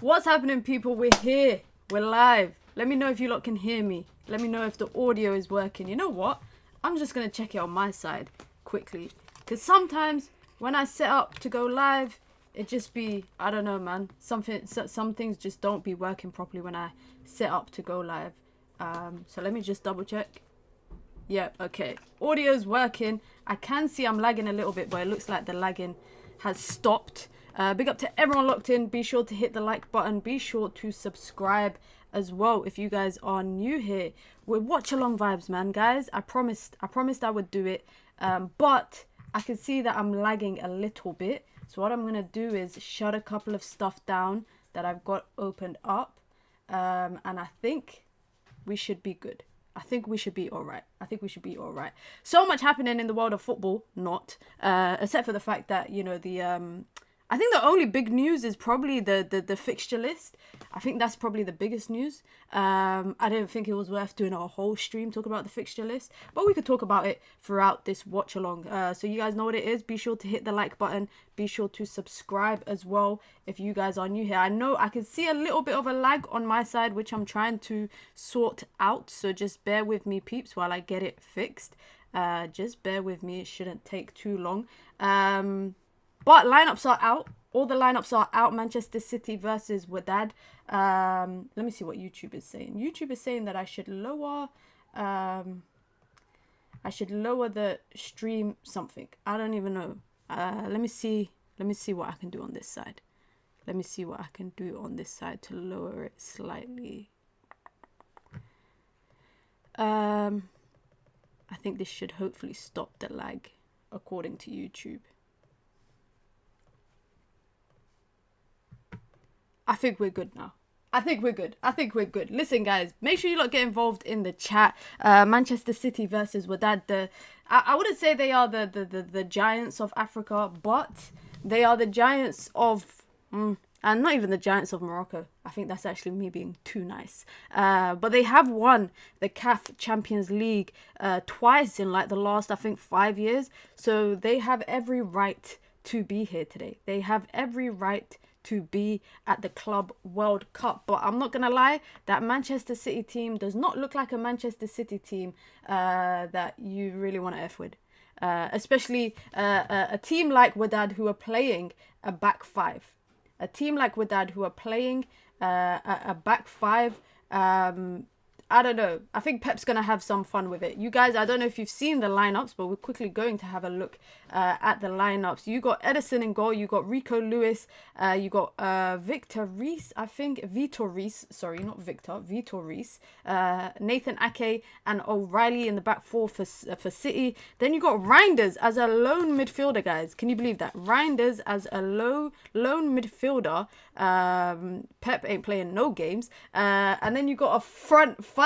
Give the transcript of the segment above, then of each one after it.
What's happening, people? We're here. We're live. Let me know if you lot can hear me. Let me know if the audio is working. You know what? I'm just going to check it on my side quickly. Because sometimes when I set up to go live, it just be, I don't know, man. Some things just don't be working properly when I set up to go live. So let me just double check. Yeah, okay. Audio's working. I can see I'm lagging a little bit, but it looks like the lagging has stopped. Big up to everyone locked in. Be sure to hit the like button. Be sure to subscribe as well if you guys are new here. We're watch along vibes, man, guys. I promised I would do it. But I can see that I'm lagging a little bit. So what I'm gonna do is shut a couple of stuff down that I've got opened up. And I think we should be good. I think we should be all right. So much happening in the world of football, except for the fact that, you know, I think the only big news is probably the fixture list. I think that's probably the biggest news. I didn't think it was worth doing a whole stream talking about the fixture list, but we could talk about it throughout this watch along. So you guys know what it is. Be sure to hit the like button. Be sure to subscribe as well if you guys are new here. I know I can see a little bit of a lag on my side, which I'm trying to sort out. So just bear with me, peeps, while I get it fixed. Just bear with me. It shouldn't take too long. But lineups are out. All the lineups are out. Manchester City versus Wydad. Let me see what YouTube is saying. YouTube is saying that I should lower the stream something. I don't even know. Let me see what I can do on this side. To lower it slightly. I think this should hopefully stop the lag according to YouTube. I think we're good now. I think we're good. Listen, guys, make sure you lot get involved in the chat. Manchester City versus Wydad. I wouldn't say they are the giants of Africa, but they are the giants of... and not even the giants of Morocco. I think that's actually me being too nice. But they have won the CAF Champions League twice in like the last, I think, 5 years. So they have every right to be here today. They have every right to be at the Club World Cup. But I'm not gonna lie, that Manchester City team does not look like a Manchester City team that you really want to F with. Especially a team like Wydad who are playing a back five. A team like Wydad who are playing a back five. I don't know. I think Pep's going to have some fun with it. You guys, I don't know if you've seen the lineups, but we're quickly going to have a look at the lineups. You got Edison in goal. You got Rico Lewis. You got Victor Reese, I think. Vitor Reese. Sorry, not Victor. Vitor Reese. Nathan Ake and O'Reilly in the back four for City. Then you got Reinders as a lone midfielder, guys. Can you believe that? Reinders as a lone midfielder. Pep ain't playing no games. And then you got a front five.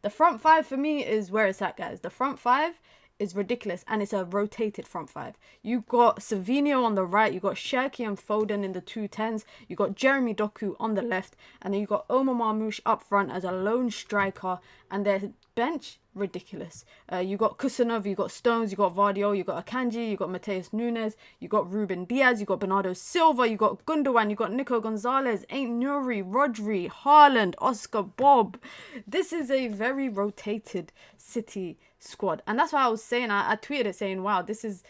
The front five for me is where it's at, guys. The front five is ridiculous, and it's a rotated front five. You got Savinho on the right, you got Cherki and Foden in the 210s, you got Jeremy Doku on the left, and then you got Omar Marmoush up front as a lone striker, and their bench, ridiculous. You got Kusanov, you got Stones, you got Vardio, you got Akanji, you got Mateus Nunes, you got Ruben Diaz, you got Bernardo Silva, you got Gundogan, you got Nico Gonzalez, Ain't Nuri, Rodri, Haaland, Oscar Bob. This is a very rotated City squad, and that's why I was saying, I tweeted it saying, wow, this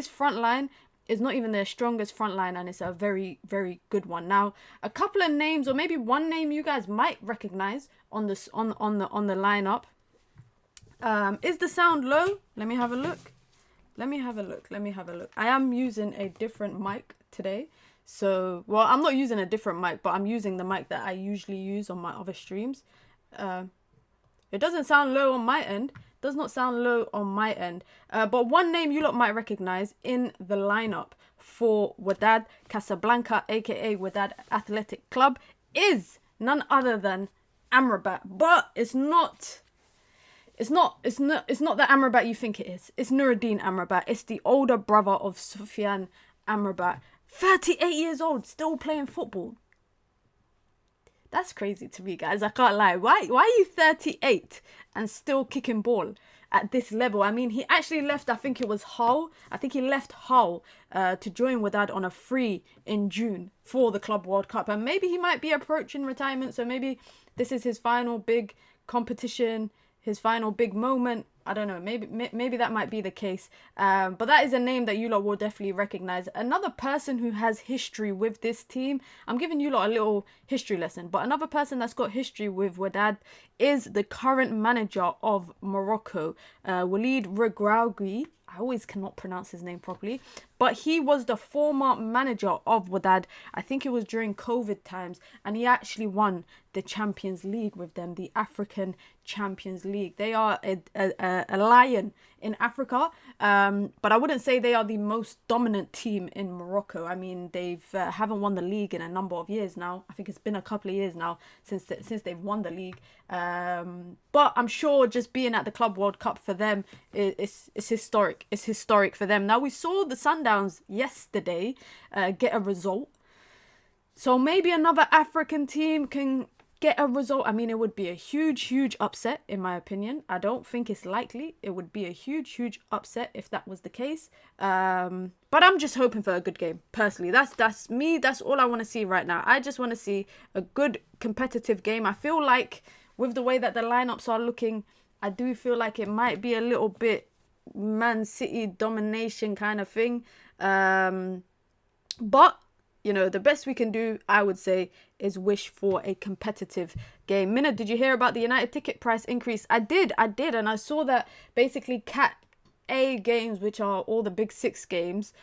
front line is not even their strongest front line, and it's a very, very good one. Now, a couple of names, or maybe one name you guys might recognize on this on the lineup. Is the sound low? Let me have a look. I am using a different mic today. So, well, I'm not using a different mic, but I'm using the mic that I usually use on my other streams. It doesn't sound low on my end. Does not sound low on my end. But one name you lot might recognize in the lineup for Wydad Casablanca, aka Wydad Athletic Club, is none other than Amrabat. But it's not the Amrabat you think it is. It's Nuruddin Amrabat. It's the older brother of Sufyan Amrabat. 38 years old, still playing football. That's crazy to me, guys. I can't lie. Why are you 38 and still kicking ball at this level. I mean, he actually left, I think it was Hull. I think he left Hull to join Wydad on a free in June for the Club World Cup. And maybe he might be approaching retirement. So maybe this is his final big competition, his final big moment. I don't know. Maybe that might be the case. But that is a name that you lot will definitely recognize. Another person who has history with this team. I'm giving you lot a little history lesson. But another person that's got history with Wydad is the current manager of Morocco, Walid Regragui. I always cannot pronounce his name properly, but he was the former manager of Wydad. I think it was during COVID times, and he actually won the Champions League with them, the African Champions League. They are a lion in Africa, but I wouldn't say they are the most dominant team in Morocco. I mean, they've haven't won the league in a number of years now. I think it's been a couple of years now since they've won the league. But I'm sure just being at the Club World Cup for them is historic. It's historic for them. Now, we saw the Sundowns yesterday get a result. So maybe another African team can get a result. I mean, it would be a huge upset, in my opinion. I don't think it's likely. It would be a huge upset if that was the case. But I'm just hoping for a good game, personally. That's me. That's all I want to see right now. I just want to see a good competitive game. I feel like with the way that the lineups are looking, I do feel like it might be a little bit Man City domination kind of thing. But you know, the best we can do, I would say, is wish for a competitive game. Minna, did you hear about the United ticket price increase? I did. And I saw that basically Cat A games, which are all the big 6 games,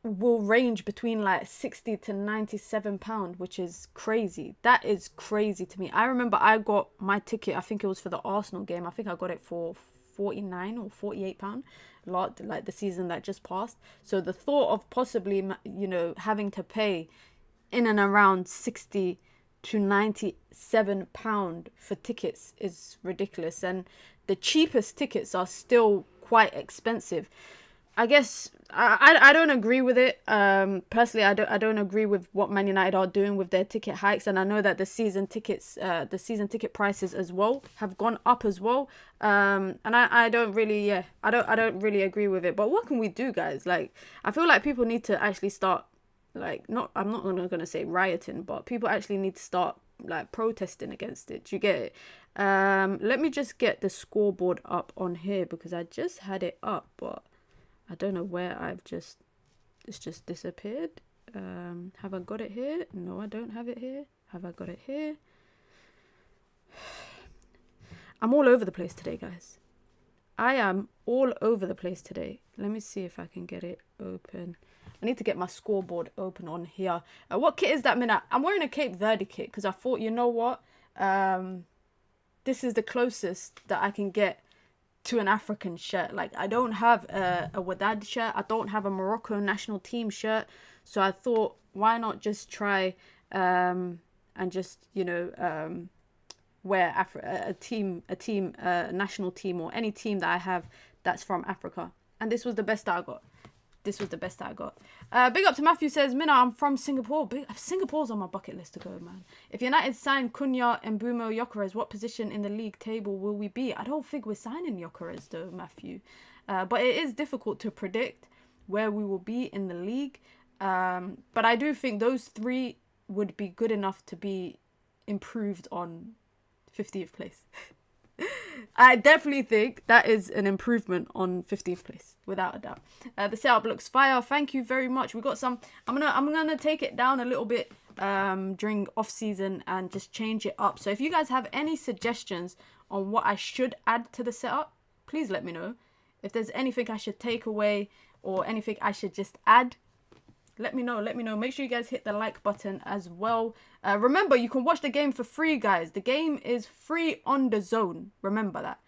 will range between like £60 to £97, which is crazy. That is crazy to me. I remember I got my ticket, I think it was for the Arsenal game. I think I got it for £49 or £48, like the season that just passed. So the thought of possibly, you know, having to pay in and around £60 to £97 for tickets is ridiculous. And the cheapest tickets are still quite expensive. I guess I don't agree with it. Personally, I don't agree with what Man United are doing with their ticket hikes, and I know that the season ticket prices as well have gone up as well. And I don't really agree with it. But what can we do, guys? Like, I feel like people need to actually start, like, I'm not gonna say rioting, but people actually need to start like protesting against it. Do you get it? Let me just get the scoreboard up on here because I just had it up, but I don't know where it's just disappeared. Have I got it here? No, I don't have it here. Have I got it here? I'm all over the place today, guys. I am all over the place today. Let me see if I can get it open. I need to get my scoreboard open on here. What kit is that, Minna? I'm wearing a Cape Verde kit because I thought, you know what? This is the closest that I can get to an African shirt. Like, I don't have a Wydad shirt. I don't have a Morocco national team shirt. So I thought, why not just try and just, you know, wear a national team or any team that I have that's from Africa. And this was the best that I got. Big up to Matthew says, Minna, I'm from Singapore. Singapore's on my bucket list to go, man. If United sign Cunha, Mbumo, Gyökeres, what position in the league table will we be? I don't think we're signing Gyökeres though, Matthew. But it is difficult to predict where we will be in the league. But I do think those 3 would be good enough to be improved on 50th place. I definitely think that is an improvement on 50th place, without a doubt. The setup looks fire. Thank you very much. We got some. I'm gonna take it down a little bit during off season and just change it up. So if you guys have any suggestions on what I should add to the setup, please let me know. If there's anything I should take away or anything I should just add, let me know. Make sure you guys hit the like button as well. Remember, you can watch the game for free, guys. The game is free on the Zone. Remember that.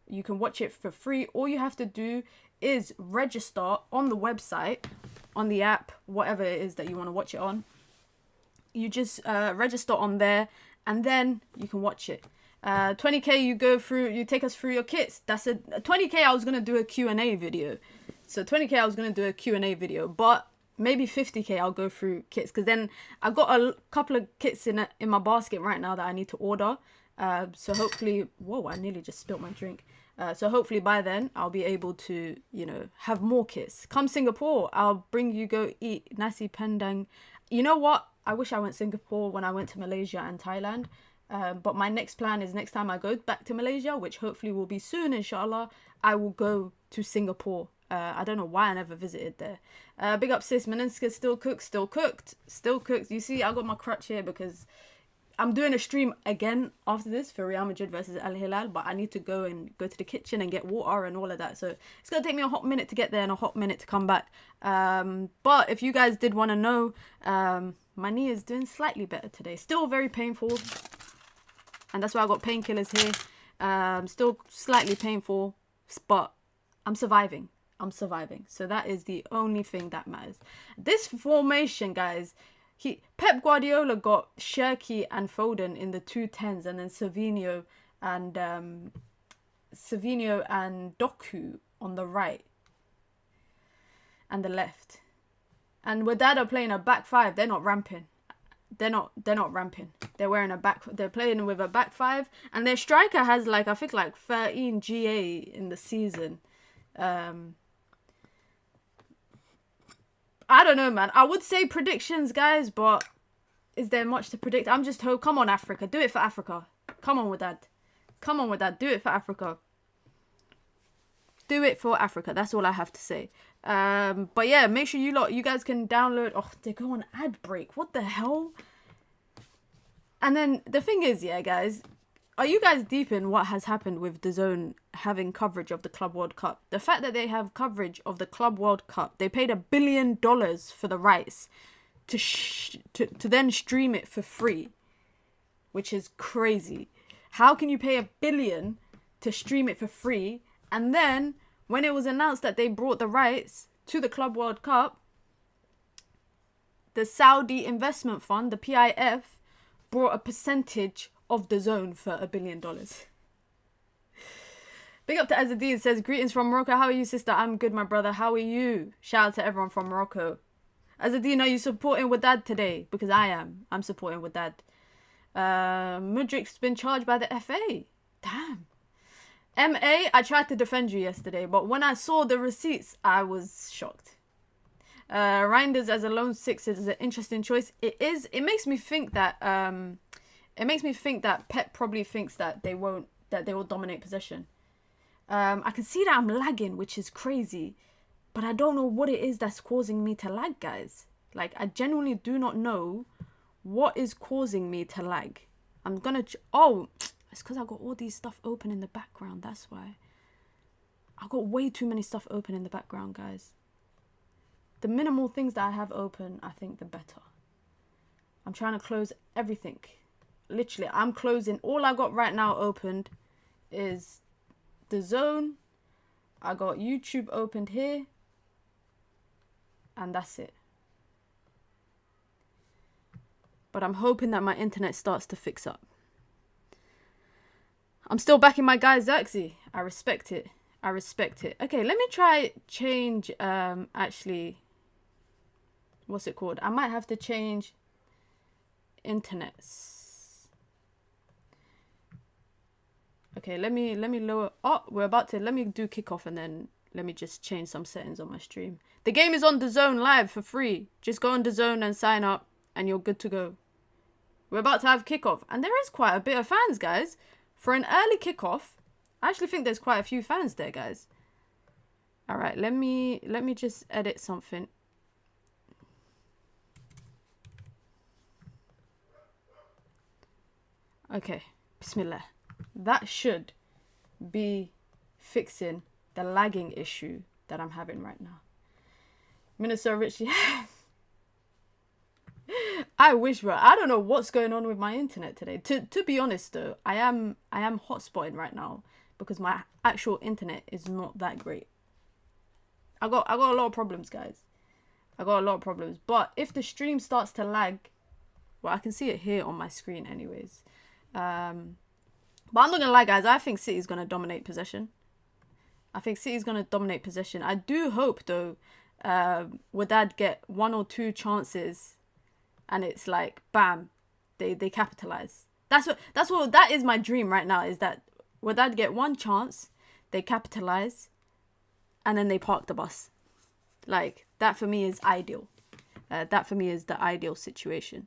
You can watch it for free. All you have to do is register on the website, on the app, whatever it is that you want to watch it on. You just register on there and then you can watch it. 20k, you take us through your kits. That's a 20k. I was going to do a Q&A video. So 20k, I was going to do a Q&A video, but maybe 50k I'll go through kits, because then I've got a couple of kits in my basket right now that I need to order. So hopefully, whoa, I nearly just spilt my drink. So hopefully by then I'll be able to, you know, have more kits. Come Singapore, I'll bring you go eat nasi pendang. You know what? I wish I went Singapore when I went to Malaysia and Thailand. But my next plan is next time I go back to Malaysia, which hopefully will be soon, inshallah, I will go to Singapore. I don't know why I never visited there. Big up sis, meniscus still cooked. You see, I got my crutch here because I'm doing a stream again after this for Real Madrid versus Al Hilal, but I need to go to the kitchen and get water and all of that. So it's gonna take me a hot minute to get there and a hot minute to come back. But if you guys did want to know, my knee is doing slightly better today. Still very painful, and that's why I got painkillers here. Still slightly painful, but I'm surviving. So that is the only thing that matters. This formation, guys. Pep Guardiola got Cherki and Foden in the 2-10s, and then Savinho and Doku on the right and the left. And Wydad are playing a back five. They're not ramping. They're not ramping. They're playing with a back five, and their striker has I think 13 GA in the season. I don't know, man. I would say predictions, guys, but is there much to predict? I'm just come on, Africa. Do it for Africa. Come on with that. Do it for Africa. Do it for Africa. That's all I have to say. But yeah, make sure you guys can download. Oh, they go on ad break. What the hell? And then the thing is, yeah, guys, are you guys deep in what has happened with DAZN having coverage of the Club World Cup? The fact that they have coverage of the Club World Cup, they paid $1 billion for the rights to then stream it for free, which is crazy. How can you pay $1 billion to stream it for free, and then when it was announced that they brought the rights to the Club World Cup, the Saudi Investment Fund, the PIF, brought a percentage of DAZN for $1 billion. Big up to Azadine, says, greetings from Morocco. How are you, sister? I'm good, my brother. How are you? Shout out to everyone from Morocco. Azadine, are you supporting Wydad today? Because I am. I'm supporting Wydad. Mudrik's been charged by the FA. Damn. MA, I tried to defend you yesterday, but when I saw the receipts, I was shocked. Reinders as a lone six is an interesting choice. It is. It makes me think that Pep probably thinks that they will dominate possession. I can see that I'm lagging, which is crazy, but I don't know what it is that's causing me to lag, guys. I genuinely do not know what is causing me to lag. I'm gonna it's because I got all these stuff open in the background. That's why. I got way too many stuff open in the background, guys. The minimal things that I have open, I think the better. I'm trying to close everything. Literally, I'm closing. All I got right now opened is DAZN. I got YouTube opened here. And that's it. But I'm hoping that my internet starts to fix up. I'm still backing my guy Xerxes. I respect it. Okay, let me try change, actually, what's it called? I might have to change internets. Okay, let me lower. Oh, let me do kickoff, and then let me just change some settings on my stream. The game is on DAZN live for free. Just go on DAZN and sign up, and you're good to go. We're about to have kickoff, and there is quite a bit of fans, guys. For an early kickoff, I actually think there's quite a few fans there, guys. All right, let me just edit something. Okay, Bismillah. That should be fixing the lagging issue that I'm having right now. Minnesota Richie. I wish, bro. I don't know what's going on with my internet today. To be honest, though, I am hotspotting right now because my actual internet is not that great. I got a lot of problems, guys. I got a lot of problems. But if the stream starts to lag, well, I can see it here on my screen, anyways. But I'm not gonna lie, guys. I think City's gonna dominate possession. I do hope, though, Wydad get 1 or 2 chances. And it's like, bam, they capitalize. That is my dream right now, is that Wydad get 1 chance, they capitalize, and then they park the bus. Like, that for me is ideal. That for me is the ideal situation.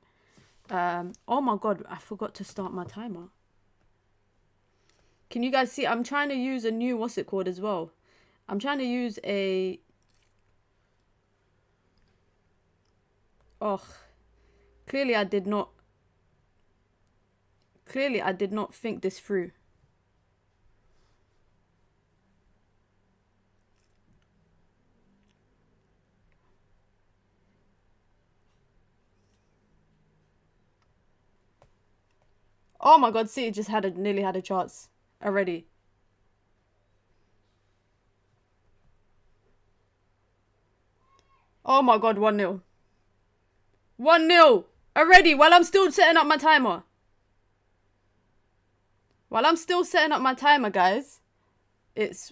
Oh my god, I forgot to start my timer. Can you guys see? I'm trying to use a new, what's it called as well? I'm trying to use a... Oh, clearly I did not think this through. Oh my god, City just nearly had a chance already. Oh my god, 1-0. 1-0 already while I'm still setting up my timer. While I'm still setting up my timer, guys, it's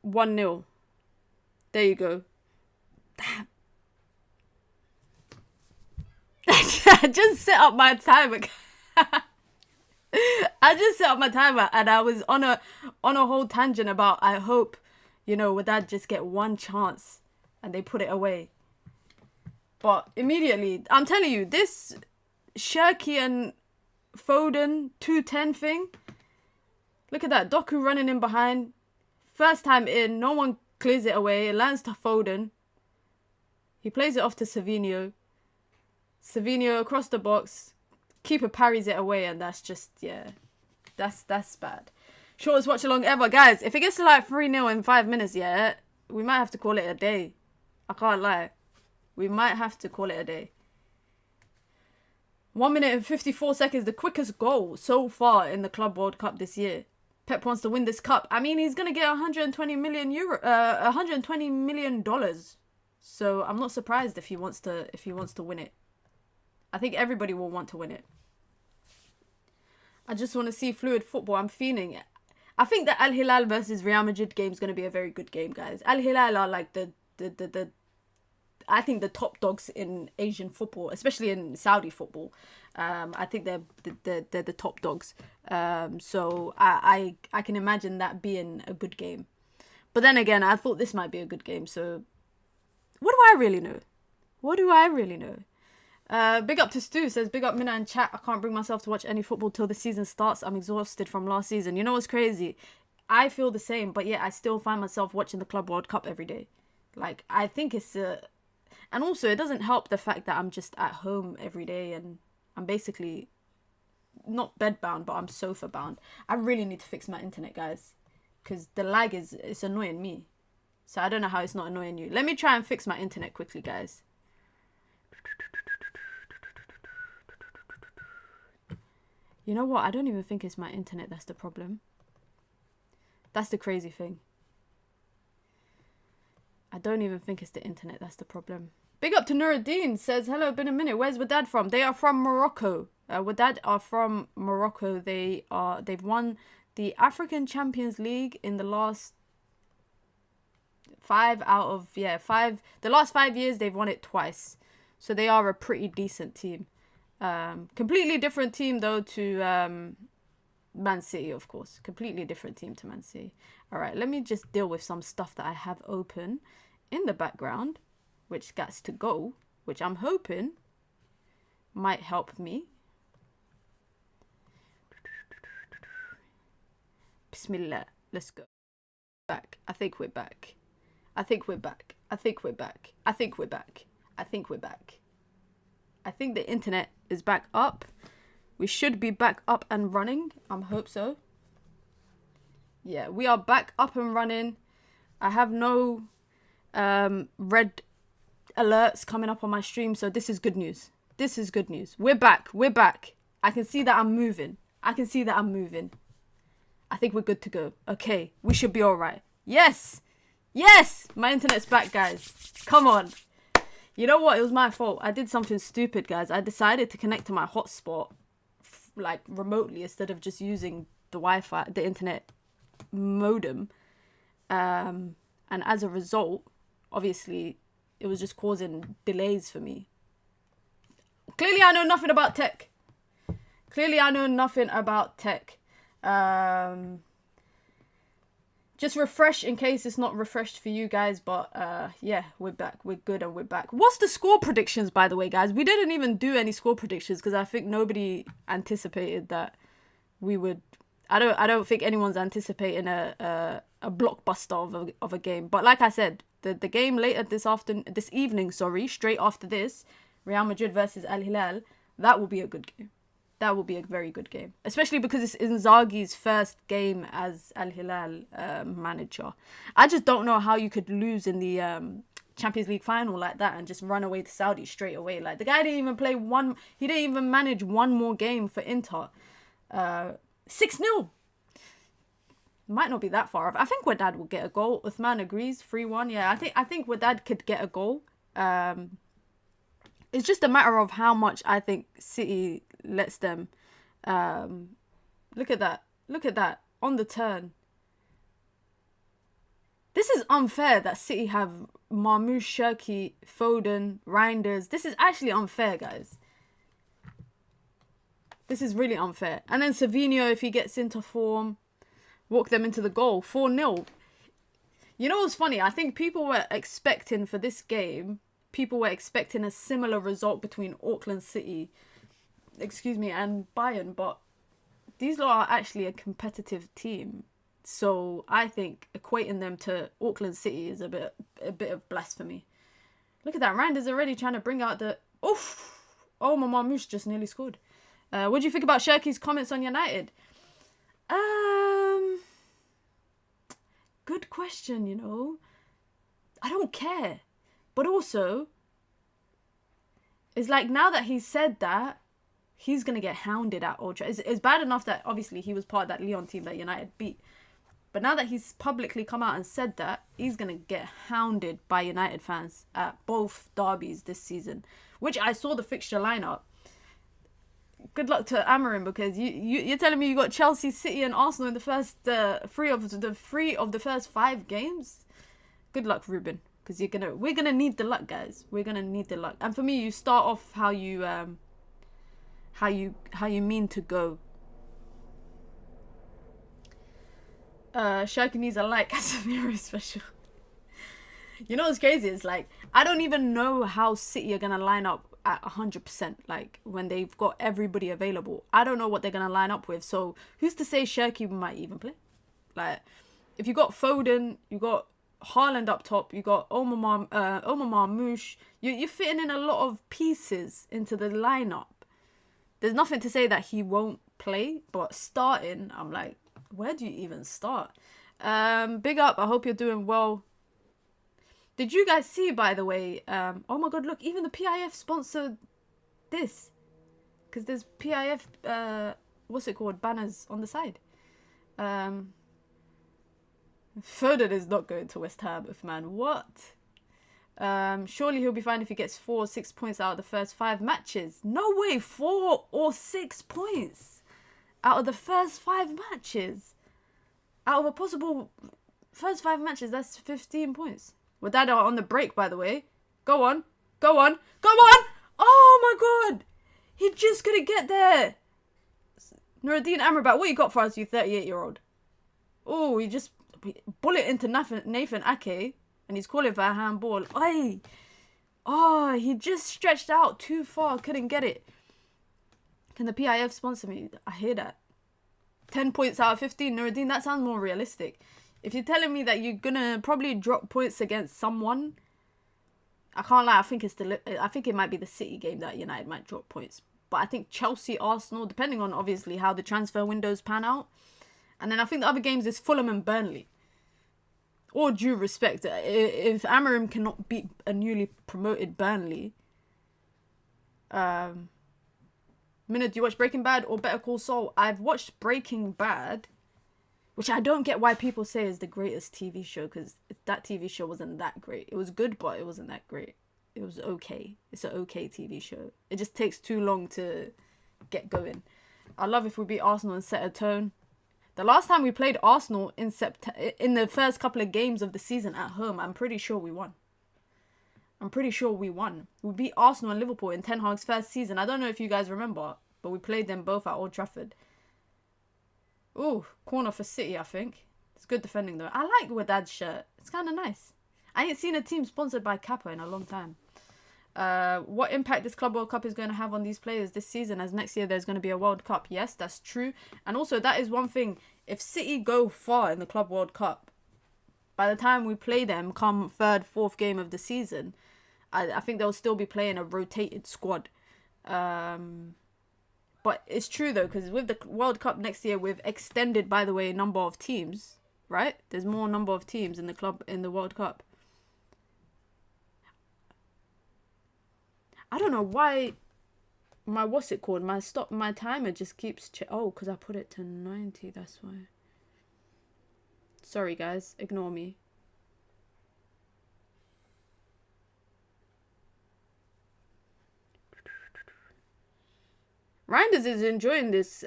1-0. There you go. Damn. I just set up my timer. I just set up my timer and I was on a whole tangent about I hope, you know, Wydad just get one chance and they put it away. But immediately, I'm telling you, this Shirky and Foden 2-10 thing. Look at that. Doku running in behind. First time in. No one clears it away. It lands to Foden. He plays it off to Savinho. Savinho across the box. Keeper parries it away. And that's just, yeah. That's bad. Shortest watch along ever. Guys, if it gets to like 3-0 in 5 minutes, yeah, we might have to call it a day. I can't lie. We might have to call it a day. 1 minute and 54 seconds. The quickest goal so far in the Club World Cup this year. Pep wants to win this cup. I mean, he's gonna get $120 million. So I'm not surprised if he wants to win it. I think everybody will want to win it. I just want to see fluid football. I'm feeling it. I think the Al Hilal versus Real Madrid game is gonna be a very good game, guys. Al Hilal are like the I think the top dogs in Asian football, especially in Saudi football. I think they're the top dogs. So I can imagine that being a good game. But then again, I thought this might be a good game. So what do I really know? What do I really know? Big up to Stu, says, big up Minna and chat. I can't bring myself to watch any football till the season starts. I'm exhausted from last season. You know what's crazy? I feel the same, but yet I still find myself watching the Club World Cup every day. Like, I think it's and also, it doesn't help the fact that I'm just at home every day and I'm basically not bedbound, but I'm sofa bound. I really need to fix my internet, guys, because the lag it's annoying me. So I don't know how it's not annoying you. Let me try and fix my internet quickly, guys. You know what? I don't even think it's my internet that's the problem. That's the crazy thing. I don't even think it's the internet that's the problem. Big up to Nuruddin, says, hello, been a minute. Where's Wydad from? They are from Morocco. Wydad are from Morocco. They've won the African Champions League in the last 5 the last 5 years they've won it twice. So they are a pretty decent team. Completely different team though to Man City, of course. Completely different team to Man City. Alright, let me just deal with some stuff that I have open in the background, which gets to go, which I'm hoping might help me. Bismillah, let's go. Back. I think we're back. I think we're back. I think we're back. I think we're back. I think we're back. I think the internet is back up. We should be back up and running. I hope so. Yeah, we are back up and running. I have no red alerts coming up on my stream, so this is good news. This is good news. We're back. We're back. I can see that I'm moving. I can see that I'm moving. I think we're good to go. Okay, we should be all right. Yes! Yes! My internet's back, guys. Come on. You know what? It was my fault. I did something stupid, guys. I decided to connect to my hotspot like remotely instead of just using the Wi-Fi, the internet modem. And as a result, obviously, it was just causing delays for me. Clearly, I know nothing about tech. Clearly, I know nothing about tech. just refresh in case it's not refreshed for you guys. But yeah, we're back. We're good and we're back. What's the score predictions, by the way, guys? We didn't even do any score predictions because I think nobody anticipated that we would. I don't think anyone's anticipating a blockbuster of a game. But like I said, the game later this evening, straight after this, Real Madrid versus Al Hilal, that will be a good game. That will be a very good game, especially because it's Inzaghi's first game as Al Hilal manager. I just don't know how you could lose in the Champions League final like that and just run away to Saudi straight away. Like, the guy didn't even play one. He didn't even manage one more game for Inter. 6-0. Might not be that far off. I think Wydad will get a goal. Uthman agrees. 3-1. Yeah, I think Wydad could get a goal. It's just a matter of how much I think City lets them. Look at that. Look at that. On the turn. This is unfair that City have Marmoush, Cherki, Foden, Reinders. This is actually unfair, guys. This is really unfair. And then Savinho, if he gets into form, walk them into the goal. 4-0. You know what's funny? I think people were expecting for this game, people were expecting a similar result between Auckland City, and Bayern, but these lot are actually a competitive team. So I think equating them to Auckland City is a bit of blasphemy. Look at that. Rander's already trying to bring out the... Oof! Oh, my Marmoush just nearly scored. What do you think about Cherki's comments on United? Good question, you know. I don't care. But also, it's like now that he's said that, he's going to get hounded at Old Trafford. It's bad enough that obviously he was part of that Lyon team that United beat. But now that he's publicly come out and said that, he's going to get hounded by United fans at both derbies this season. Which I saw the fixture lineup. Good luck to Amorim, because you're telling me you got Chelsea, City and Arsenal in the first three of the first 5 games? Good luck, Ruben, because we're gonna need the luck, guys. We're gonna need the luck. And for me, you start off how you mean to go. Cherki needs a like Casemiro special. You know what's crazy? It's like, I don't even know how City are gonna line up at 100%, like when they've got everybody available. I don't know what they're gonna line up with, so who's to say Cherki might even play? Like, if you got Foden, you got Haaland up top, you got Omar Marmoush, you're fitting in a lot of pieces into the lineup. There's nothing to say that he won't play, but starting, I'm like, where do you even start? Big up, I hope you're doing well. Did you guys see, by the way, oh my god, look, even the PIF sponsored this. Because there's PIF, what's it called, banners on the side. Foden is not going to West Ham, man. What? Surely he'll be fine if he gets 4 or 6 points out of the first 5 matches. No way, 4 or 6 points out of the first 5 matches. Out of a possible first 5 matches, that's 15 points. Wydad are on the break, by the way. Go on. Go on. Go on! Oh my god! He just couldn't get there. Nuruddin Amrabat, what you got for us, you 38-year-old? Oh, he just bullet into Nathan Ake, and he's calling for a handball. Ay! Oh, he just stretched out too far, couldn't get it. Can the PIF sponsor me? I hear that. 10 points out of 15. Nuruddin, that sounds more realistic. If you're telling me that you're gonna probably drop points against someone, I can't lie. I think it might be the City game that United might drop points. But I think Chelsea, Arsenal, depending on obviously how the transfer windows pan out, and then I think the other games is Fulham and Burnley. All due respect, if Amorim cannot beat a newly promoted Burnley, Minna, do you watch Breaking Bad or Better Call Saul? I've watched Breaking Bad, which I don't get why people say is the greatest TV show, because that TV show wasn't that great. It was good, but it wasn't that great. It was okay. It's an okay TV show. It just takes too long to get going. I love if we beat Arsenal and set a tone. The last time we played Arsenal in the first couple of games of the season at home, I'm pretty sure we won. We beat Arsenal and Liverpool in Ten Hag's first season. I don't know if you guys remember, but we played them both at Old Trafford. Ooh, corner for City, I think. It's good defending though. I like Wydad's shirt. It's kind of nice. I ain't seen a team sponsored by Kappa in a long time. What impact this Club World Cup is going to have on these players this season, as next year there's going to be a World Cup? Yes, that's true. And also, that is one thing. If City go far in the Club World Cup, by the time we play them come third, fourth game of the season, I think they'll still be playing a rotated squad. But it's true though, because with the World Cup next year, we've extended, by the way, number of teams, right? There's more number of teams in the World Cup. I don't know why my timer just keeps because I put it to 90, that's why. Sorry guys, ignore me. Reinders is enjoying this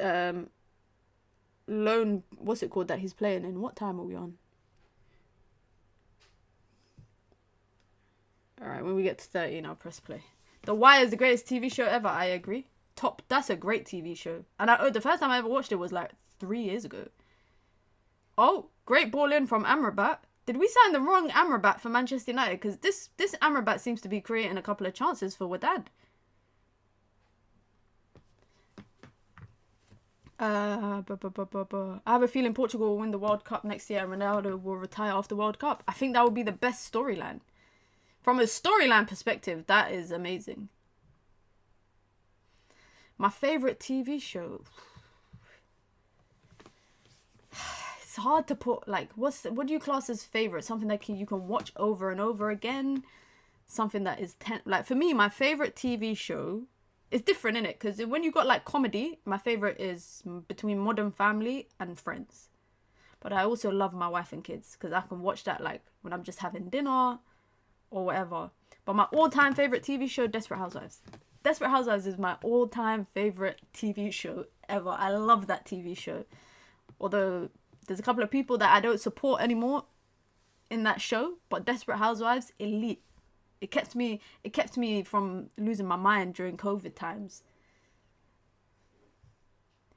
lone, that he's playing in. What time are we on? Alright, when we get to 30, I'll press play. The Wire is the greatest TV show ever. I agree. That's a great TV show. And the first time I ever watched it was like 3 years ago. Oh, great ball in from Amrabat. Did we sign the wrong Amrabat for Manchester United? Because this Amrabat seems to be creating a couple of chances for Wydad. I have a feeling Portugal will win the World Cup next year and Ronaldo will retire after World Cup. I think that would be the best storyline. From a storyline perspective, that is amazing. My favourite TV show. It's hard to put, like, what do you class as favourite? Something that you can watch over and over again? Something that is, like, for me, my favourite TV show is different, innit? Because when you got, like, comedy, my favourite is between Modern Family and Friends. But I also love My Wife and Kids, because I can watch that, like, when I'm just having dinner or whatever. But my all-time favourite TV show, Desperate Housewives. Desperate Housewives is my all-time favourite TV show ever. I love that TV show. Although there's a couple of people that I don't support anymore in that show, but Desperate Housewives, elite. It kept me from losing my mind during COVID times.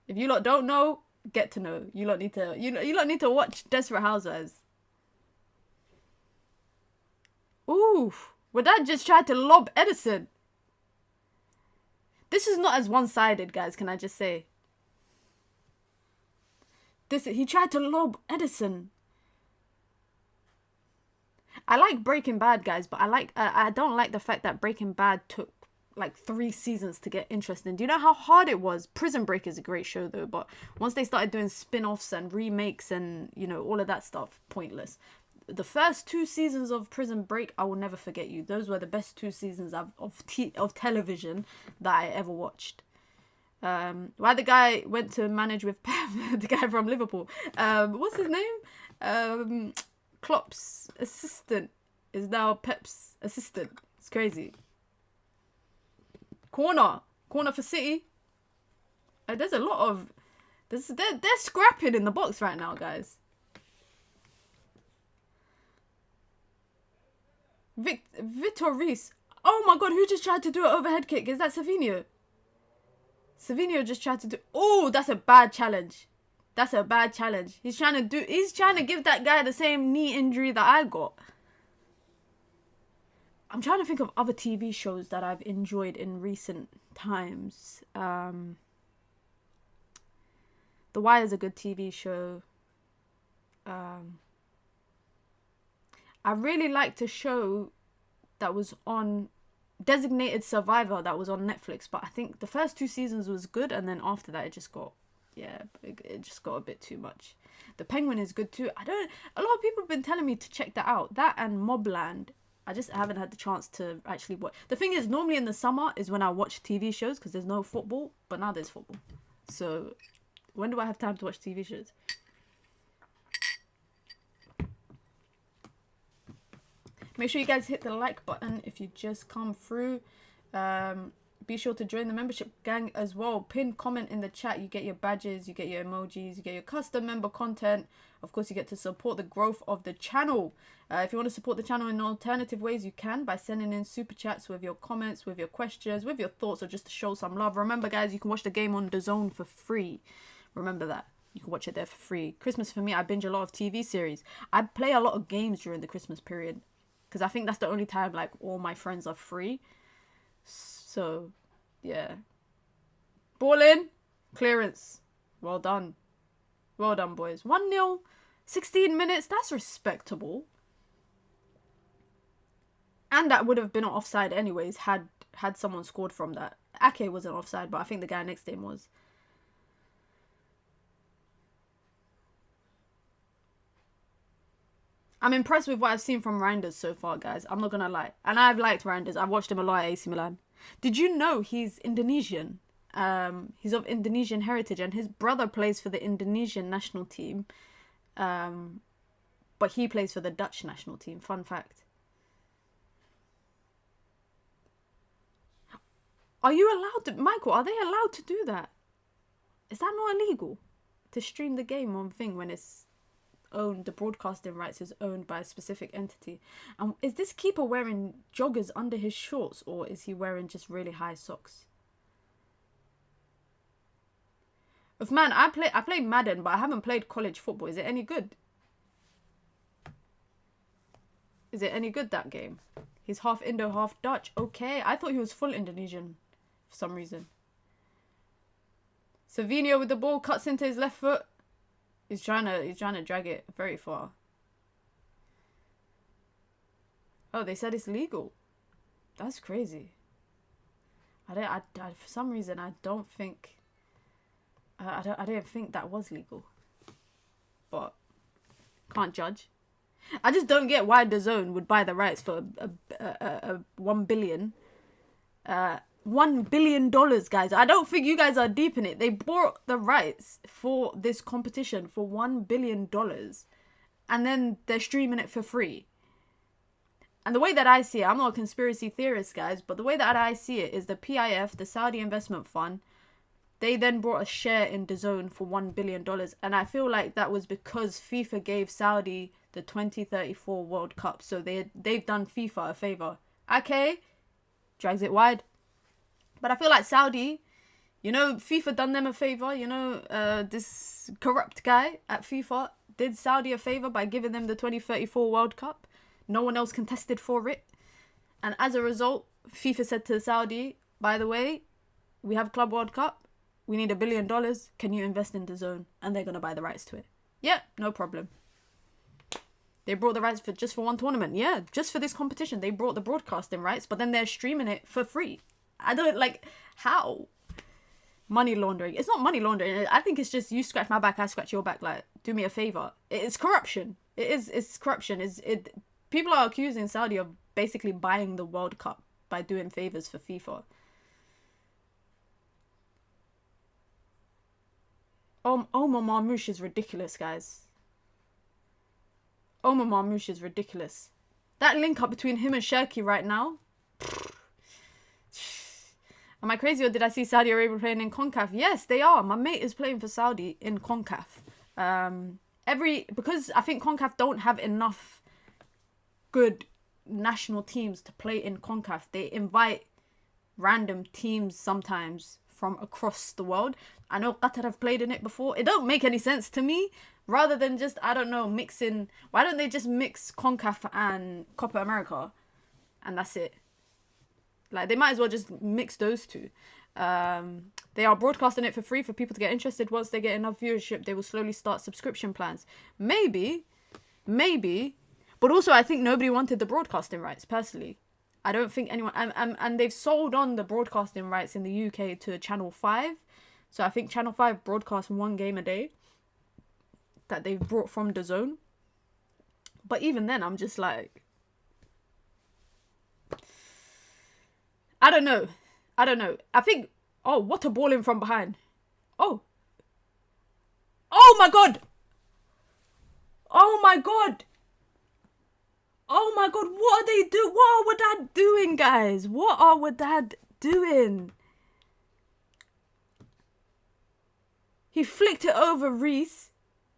If you lot don't know, get to know. You lot need to watch Desperate Housewives. Ooh, Wydad just tried to lob Edison. This is not as one-sided, guys, can I just say. He tried to lob Edison. I like Breaking Bad, guys, but I don't like the fact that Breaking Bad took like 3 seasons to get interesting. Do you know how hard it was? Prison Break is a great show though, but once they started doing spin-offs and remakes and, you know, all of that stuff, pointless. The first 2 seasons of Prison Break, I will never forget you. Those were the best 2 seasons of television that I ever watched. Why the guy went to manage with Pep, the guy from Liverpool. What's his name? Klopp's assistant is now Pep's assistant. It's crazy. Corner for City. There's a lot of... They're scrapping in the box right now, guys. Vitor Reis. Oh my god, who just tried to do an overhead kick? Is that Savinho? Savinho just tried to do... Oh, that's a bad challenge. That's a bad challenge. He's trying to give that guy the same knee injury that I got. I'm trying to think of other TV shows that I've enjoyed in recent times. The Wire is a good TV show. I really liked a show that was on Designated Survivor that was on Netflix, but I think the first 2 seasons was good, and then after that it just got a bit too much. The Penguin is good too. A lot of people have been telling me to check that out. That and Mobland. I just haven't had the chance to actually watch. The thing is, normally in the summer is when I watch TV shows because there's no football, but now there's football. So when do I have time to watch TV shows? Make sure you guys hit the like button if you just come through. Be sure to join the membership gang as well. Pin comment in the chat. You get your badges, you get your emojis, you get your custom member content. Of course, you get to support the growth of the channel. If you want to support the channel in alternative ways, you can by sending in super chats with your comments, with your questions, with your thoughts, or just to show some love. Remember, guys, you can watch the game on DAZN for free. Remember that. You can watch it there for free. Christmas for me, I binge a lot of TV series. I play a lot of games during the Christmas period because I think that's the only time like all my friends are free. So, yeah. Ball in, clearance. Well done. Well done, boys. 1-0, 16 minutes. That's respectable. And that would have been an offside anyways had someone scored from that. Ake wasn't offside, but I think the guy next to him was. I'm impressed with what I've seen from Reinders so far, guys. I'm not going to lie. And I've liked Reinders. I've watched him a lot at AC Milan. Did you know he's Indonesian? He's of Indonesian heritage, and his brother plays for the Indonesian national team. But he plays for the Dutch national team. Fun fact. Are you allowed to... Michael, are they allowed to do that? Is that not illegal? To stream the game on thing when it's owned... The broadcasting rights is owned by a specific entity. And is this keeper wearing joggers under his shorts, or is he wearing just really high socks? Man, I play Madden, but I haven't played college football. Is it any good? Is it any good, that game? He's half Indo, half Dutch. Okay, I thought he was full Indonesian for some reason. Savinho with the ball, cuts into his left foot. He's trying to drag it very far. Oh, they said it's legal. That's crazy. I for some reason I don't think... I didn't think that was legal. But can't judge. I just don't get why DAZN would buy the rights for a $1 billion. $1 billion, guys. I don't think you guys are deep in it. They bought the rights for this competition for $1 billion. And then they're streaming it for free. And the way that I see it, I'm not a conspiracy theorist, guys, but the way that I see it is the PIF, the Saudi Investment Fund, they then brought a share in DAZN for $1 billion. And I feel like that was because FIFA gave Saudi the 2034 World Cup. So they've done FIFA a favour. Okay, drags it wide. But I feel like Saudi, you know, FIFA done them a favour. You know, this corrupt guy at FIFA did Saudi a favour by giving them the 2034 World Cup. No one else contested for it. And as a result, FIFA said to Saudi, by the way, we have Club World Cup. We need $1 billion. Can you invest in DAZN? And they're going to buy the rights to it. Yeah, no problem. They brought the rights for just for one tournament. Yeah, just for this competition. They brought the broadcasting rights, but then they're streaming it for free. I don't, like, how? Money laundering. It's not money laundering. I think it's just you scratch my back, I scratch your back. Like, do me a favour. It's corruption. It's corruption. People are accusing Saudi of basically buying the World Cup by doing favours for FIFA. Omar Marmoush is ridiculous, guys. Omar Marmoush is ridiculous. That link up between him and Shirky right now. Am I crazy, or did I see Saudi Arabia playing in CONCACAF? Yes, they are. My mate is playing for Saudi in CONCACAF. Because I think CONCACAF don't have enough good national teams to play in CONCACAF. They invite random teams sometimes from across the world. I know Qatar have played in it before. It don't make any sense to me. Rather than just, I don't know, mixing... Why don't they just mix CONCACAF and Copa America? And that's it. Like, they might as well just mix those two. They are broadcasting it for free for people to get interested. Once they get enough viewership, they will slowly start subscription plans. Maybe. But also, I think nobody wanted the broadcasting rights, personally. I don't think anyone... And they've sold on the broadcasting rights in the UK to Channel 5. So I think Channel 5 broadcasts one game a day that they've brought from DAZN. But even then, I'm just like... I don't know. I think... Oh, what a ball in from behind. Oh. Oh my God. Oh my God. Oh my God. What are they doing? What are Wydad doing, guys? What are Wydad doing? He flicked it over Reese.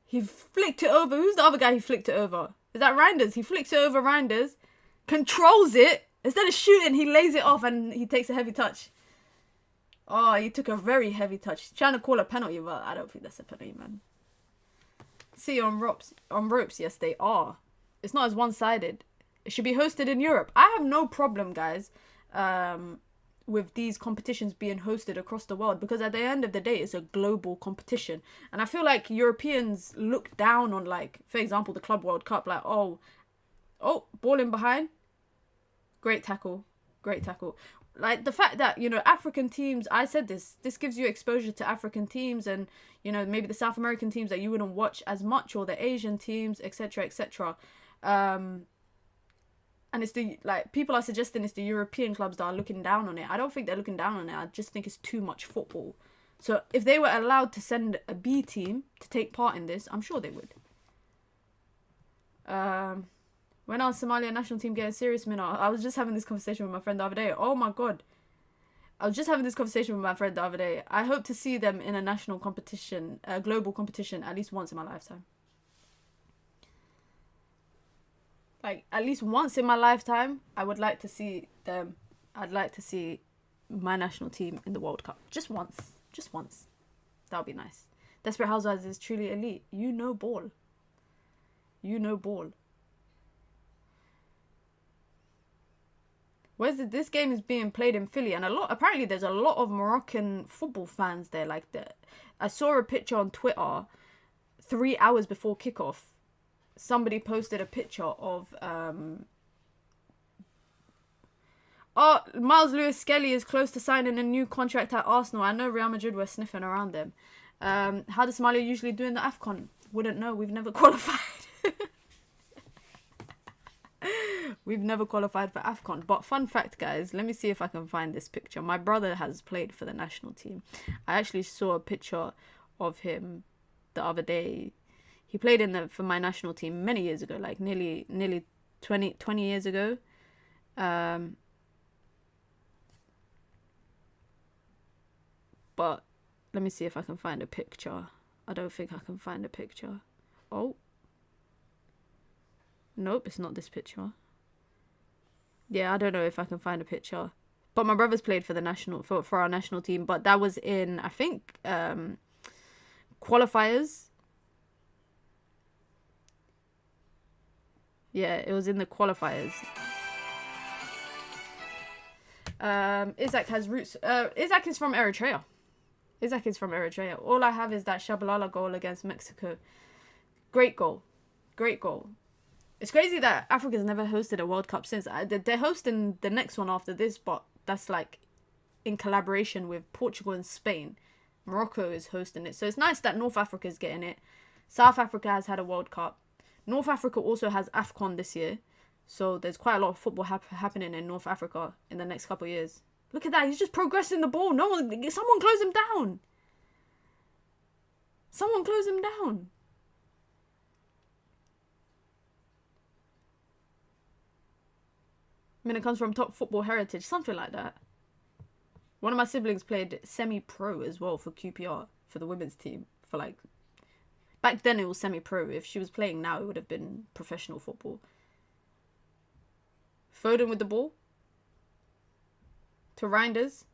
He flicked it over... Who's the other guy he flicked it over? Is that Reinders? He flicks it over Reinders. Controls it. Instead of shooting, he lays it off and he takes a heavy touch. Oh, he took a very heavy touch. He's trying to call a penalty, but I don't think that's a penalty, man. See, on ropes, yes, they are. It's not as one-sided. It should be hosted in Europe. I have no problem, guys, with these competitions being hosted across the world, because at the end of the day, it's a global competition. And I feel like Europeans look down on, like, for example, the Club World Cup, like, oh, ball in behind. Great tackle. Great tackle. Like, the fact that, you know, African teams, I said this gives you exposure to African teams and, you know, maybe the South American teams that you wouldn't watch as much, or the Asian teams, etc., etc. And it's the, like, people are suggesting it's the European clubs that are looking down on it. I don't think they're looking down on it. I just think it's too much football. So if they were allowed to send a B team to take part in this, I'm sure they would. When our Somalia national team getting serious, I was just having this conversation with my friend the other day. Oh my god. I was just having this conversation with my friend the other day. I hope to see them in a national competition, a global competition, at least once in my lifetime. Like, at least once in my lifetime, I would like to see them. I'd like to see my national team in the World Cup. Just once. Just once. That would be nice. Desperate Housewives is truly elite. You know ball. You know ball. Where's this game is being played in Philly, and apparently there's a lot of Moroccan football fans there. Like, I saw a picture on Twitter 3 hours before kickoff. Somebody posted a picture of Miles Lewis Skelly is close to signing a new contract at Arsenal. I know Real Madrid were sniffing around them. How does Somalia usually do in the AFCON? Wouldn't know. We've never qualified. We've never qualified for AFCON. But fun fact, guys, let me see if I can find this picture. My brother has played for the national team. I actually saw a picture of him the other day. He played for my national team many years ago, like nearly 20 years ago. But let me see if I can find a picture. I don't think I can find a picture. Oh. Nope, it's not this picture. Yeah, I don't know if I can find a picture. But my brother's played for the national for our national team, but that was in, I think, qualifiers. Yeah, it was in the qualifiers. Isaac has roots. Isaac is from Eritrea. Isaac is from Eritrea. All I have is that Shabalala goal against Mexico. Great goal. Great goal. It's crazy that Africa's never hosted a World Cup since. They're hosting the next one after this, but that's like in collaboration with Portugal and Spain. Morocco is hosting it. So it's nice that North Africa is getting it. South Africa has had a World Cup. North Africa also has AFCON this year. So there's quite a lot of football happening in North Africa in the next couple of years. Look at that. He's just progressing the ball. Someone close him down. Someone close him down. I mean, it comes from top football heritage, something like that. One of my siblings played semi-pro as well for QPR, for the women's team. For like, back then it was semi-pro. If she was playing now, it would have been professional football. Foden with the ball. To Reinders.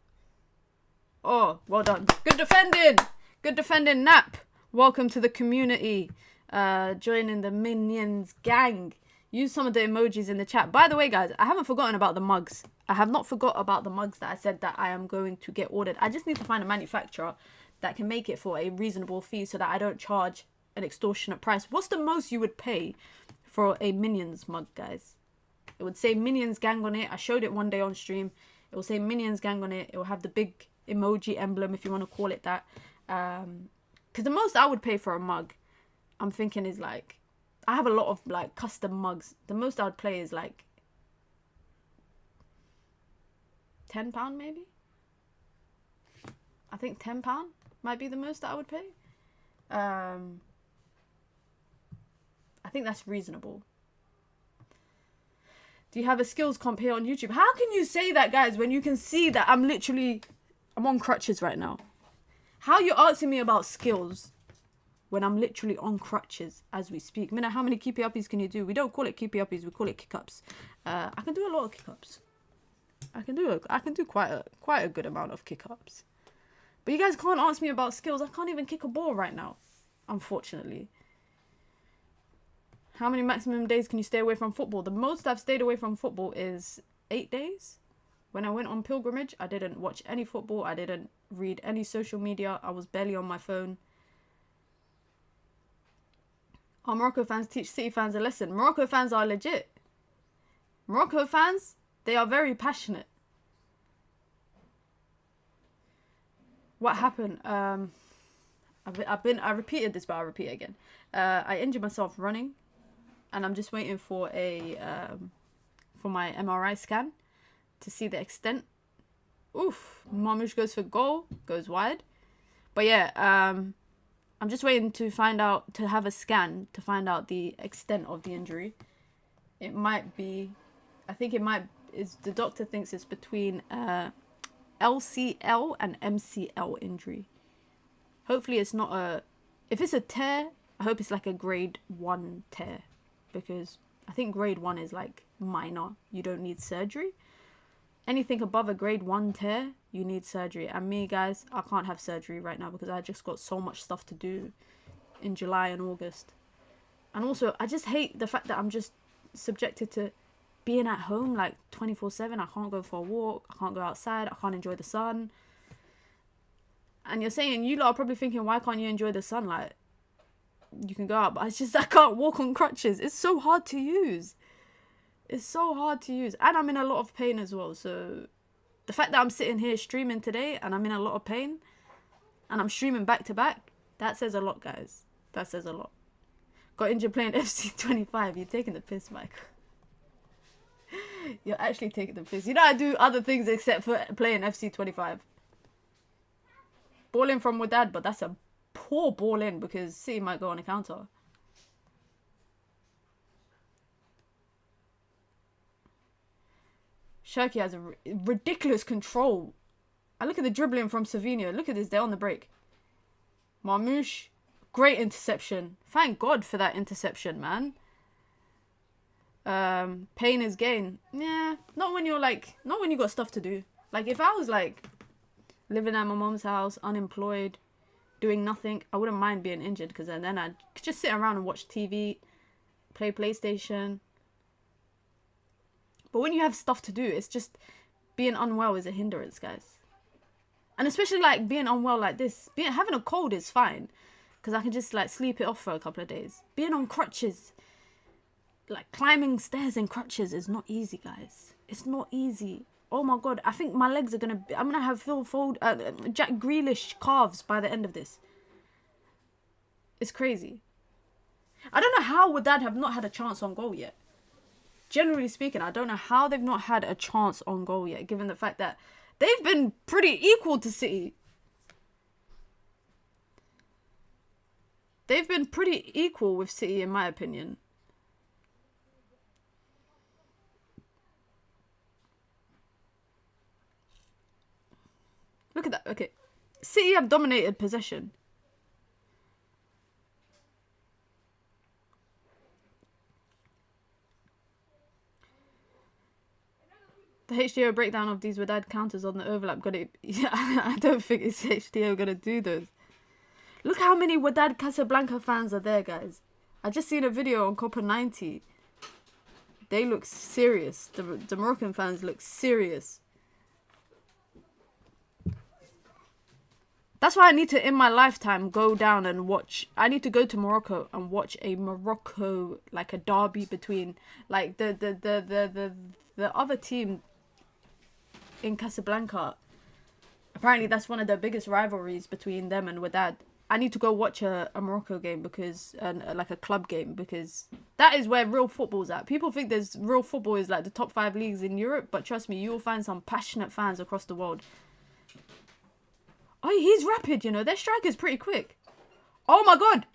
Oh, well done. Good defending. Good defending, Nap. Welcome to the community. Joining the Minions gang. Use some of the emojis in the chat. By the way, guys, I haven't forgotten about the mugs. I have not forgot about the mugs that I said that I am going to get ordered. I just need to find a manufacturer that can make it for a reasonable fee so that I don't charge an extortionate price. What's the most you would pay for a Minions mug, guys? It would say Minions gang on it. I showed it one day on stream. It will say Minions gang on it. It will have the big emoji emblem, if you want to call it that. Because the most I would pay for a mug, I'm thinking is like, I have a lot of like custom mugs. The most I would pay is like £10 maybe. I think £10 might be the most that I would pay. I think that's reasonable. Do you have a skills comp here on YouTube? How can you say that, guys, when you can see that I'm on crutches right now? How are you asking me about skills when I'm literally on crutches as we speak? Mina, how many keepy uppies can you do? We don't call it keepy uppies, we call it kick-ups. I can do a lot of kick-ups. I can do quite a good amount of kick-ups. But you guys can't ask me about skills. I can't even kick a ball right now, unfortunately. How many maximum days can you stay away from football? The most I've stayed away from football is 8 days. When I went on pilgrimage, I didn't watch any football. I didn't read any social media. I was barely on my phone. Our Morocco fans teach City fans a lesson. Morocco fans are legit. Morocco fans, they are very passionate. What happened? I repeated this, but I'll repeat it again. I injured myself running, and I'm just waiting for for my MRI scan to see the extent. Oof, Marmoush goes for goal, goes wide. But yeah, I'm just waiting to have a scan to find out the extent of the injury. It might be, the doctor thinks it's between LCL and MCL injury. Hopefully it's not if it's a tear, I hope it's like a grade 1 tear, because I think grade 1 is like minor. You don't need surgery. Anything above a grade 1 tear, you need surgery. And me, guys, I can't have surgery right now because I just got so much stuff to do in July and August. And also, I just hate the fact that I'm just subjected to being at home like 24/7. I can't go for a walk. I can't go outside. I can't enjoy the sun. And you're saying, you lot are probably thinking, why can't you enjoy the sunlight? You can go out, but it's just I can't walk on crutches. It's so hard to use. It's so hard to use. And I'm in a lot of pain as well. So the fact that I'm sitting here streaming today and I'm in a lot of pain and I'm streaming back to back, that says a lot, guys. That says a lot. Got injured playing FC 25. You're taking the piss, Mike. You're actually taking the piss. You know, I do other things except for playing FC 25. Ball in from Wydad, but that's a poor ball in because City might go on a counter. Shirky has a ridiculous control. I look at the dribbling from Savinho. Look at this, they're on the break. Marmoush, great interception. Thank God for that interception, man. Pain is gain. Yeah, not when you got stuff to do. Like, if I was like living at my mom's house, unemployed, doing nothing, I wouldn't mind being injured, because then I'd just sit around and watch TV, play PlayStation. But when you have stuff to do, it's just being unwell is a hindrance, guys. And especially like being unwell like this, having a cold is fine, because I can just like sleep it off for a couple of days. Being on crutches, like climbing stairs in crutches, is not easy, guys. It's not easy. Oh my God, I think my legs are I'm gonna have Jack Grealish calves by the end of this. It's crazy. I don't know how Wydad have not had a chance on goal yet. Generally speaking, I don't know how they've not had a chance on goal yet, given the fact that they've been pretty equal to City. They've been pretty equal with City, in my opinion. Look at that. Okay. City have dominated possession. The HDO breakdown of these Wydad counters on the overlap got it. Yeah, I don't think it's HDO gonna do those. Look how many Wydad Casablanca fans are there, guys. I just seen a video on Copa 90. They look serious. The Moroccan fans look serious. That's why I need to, in my lifetime, go down and watch. I need to go to Morocco and watch a Morocco, like a derby between, like the other team in Casablanca. Apparently, that's one of the biggest rivalries between them and Wydad. I need to go watch a Morocco game, because like a club game, because that is where real football's at. People think there's real football is like the top 5 leagues in Europe, but trust me, you will find some passionate fans across the world. Oh, he's rapid, you know. Their striker's pretty quick. Oh my God.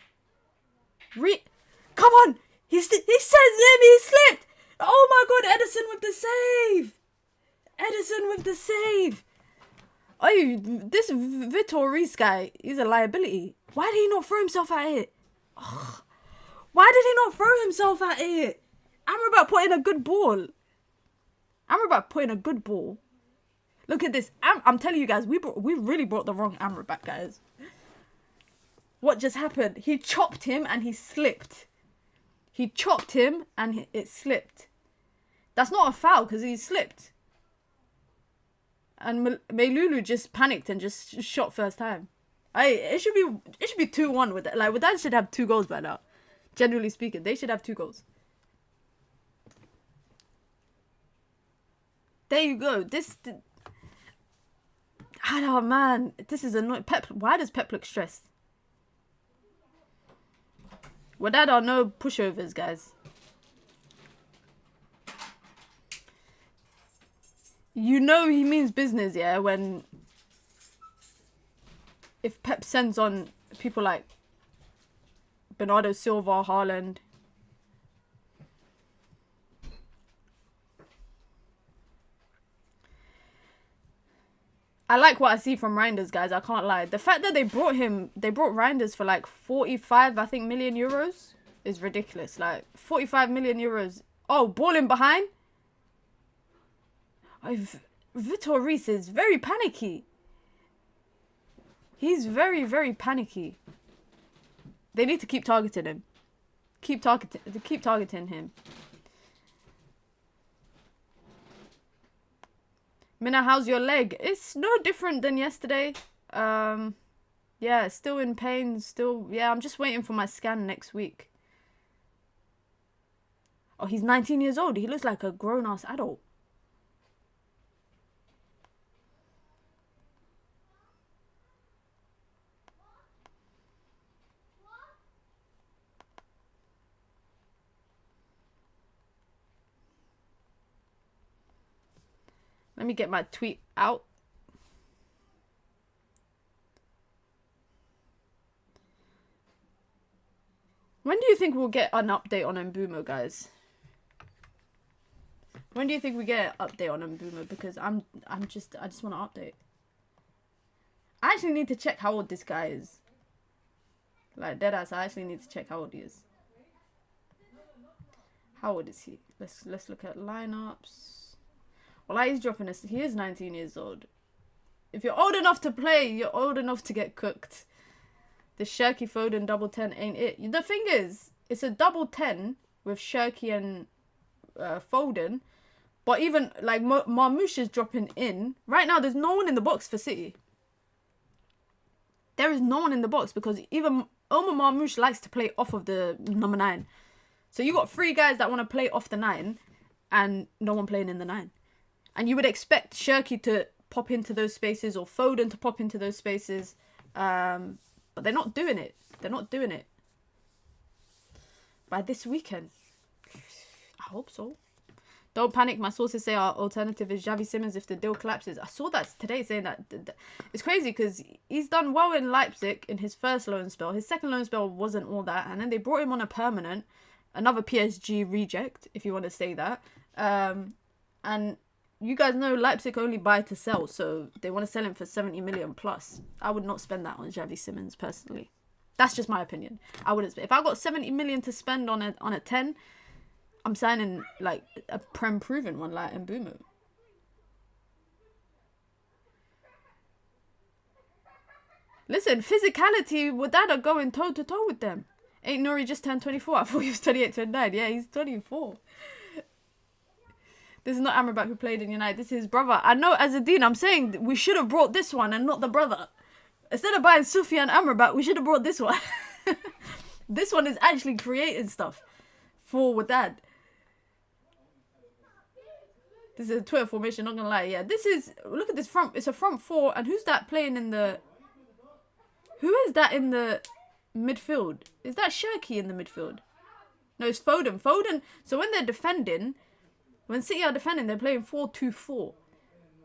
Come on. He says he slipped. Oh my God, Edison with the save. Edison with the save. Oh, this Vitor Reis guy, he's a liability. Why did he not throw himself at it? Ugh. Why did he not throw himself at it? Amrabat put in a good ball. Amrabat put in a good ball. Look at this. I'm telling you guys, we really brought the wrong Amrabat, guys. What just happened? He chopped him and he slipped. He chopped him and it slipped. That's not a foul because he slipped. And Melulu just panicked and just shot first time. It should be 2-1 with that. Like, Wydad should have 2 goals by now. Generally speaking, they should have 2 goals. There you go. Oh man, this is annoying. Why does Pep look stressed? Wydad are no pushovers, guys. You know he means business, yeah, if Pep sends on people like Bernardo Silva, Haaland. I like what I see from Reinders, guys. I can't lie. The fact that they brought Reinders for like 45, I think, million euros is ridiculous. Like 45 million euros. Oh, balling behind. Vitor Reis is very panicky. He's very, very panicky. They need to keep targeting him. Keep targeting him. Mina, how's your leg? It's no different than yesterday. Yeah, still in pain. Yeah, I'm just waiting for my scan next week. Oh, he's 19 years old. He looks like a grown-ass adult. Let me get my tweet out. When do you think we'll get an update on Mbeumo, guys? When do you think we get an update on Mbeumo? Because I just want an update. I actually need to check how old this guy is. Like, deadass, I actually need to check how old he is. How old is he? Let's look at lineups. Well, he's dropping us. He is 19 years old. If you're old enough to play, you're old enough to get cooked. The Shirky Foden double 10 ain't it. The thing is, it's a double 10 with Shirky and Foden. But even, like, Marmoush is dropping in. Right now, there's no one in the box for City. There is no one in the box because even Omar Marmoush likes to play off of the number 9. So you got 3 guys that want to play off the 9 and no one playing in the 9. And you would expect Shirky to pop into those spaces or Foden to pop into those spaces. But they're not doing it. They're not doing it. By this weekend. I hope so. Don't panic. My sources say our alternative is Xavi Simons if the deal collapses. I saw that today saying that. It's crazy because he's done well in Leipzig in his first loan spell. His second loan spell wasn't all that. And then they brought him on a permanent. Another PSG reject, if you want to say that. And you guys know Leipzig only buy to sell, so they want to sell him for 70 million plus. I would not spend that on Xavi Simons personally. That's just my opinion. I wouldn't. If I got 70 million to spend on a 10, I'm signing like a Prem proven one like Mbeumo. Listen, physicality, Wydad are going toe to toe with them. Ain't Nuri just turned 24? I thought he was 28, 29. Yeah, he's 24. This is not Amrabat who played in United. This is his brother. I know, Azadine, I'm saying we should have brought this one and not the brother. Instead of buying Sufyan Amrabat, we should have brought this one. This one is actually creating stuff for Wydad. This is a Twitter formation, not gonna lie. Yeah, this is... Look at this front. It's a front 4. And who's that playing in the... Who is that in the midfield? Is that Shirky in the midfield? No, it's Foden. Foden... So when they're defending... When City are defending, they're playing 4-2-4.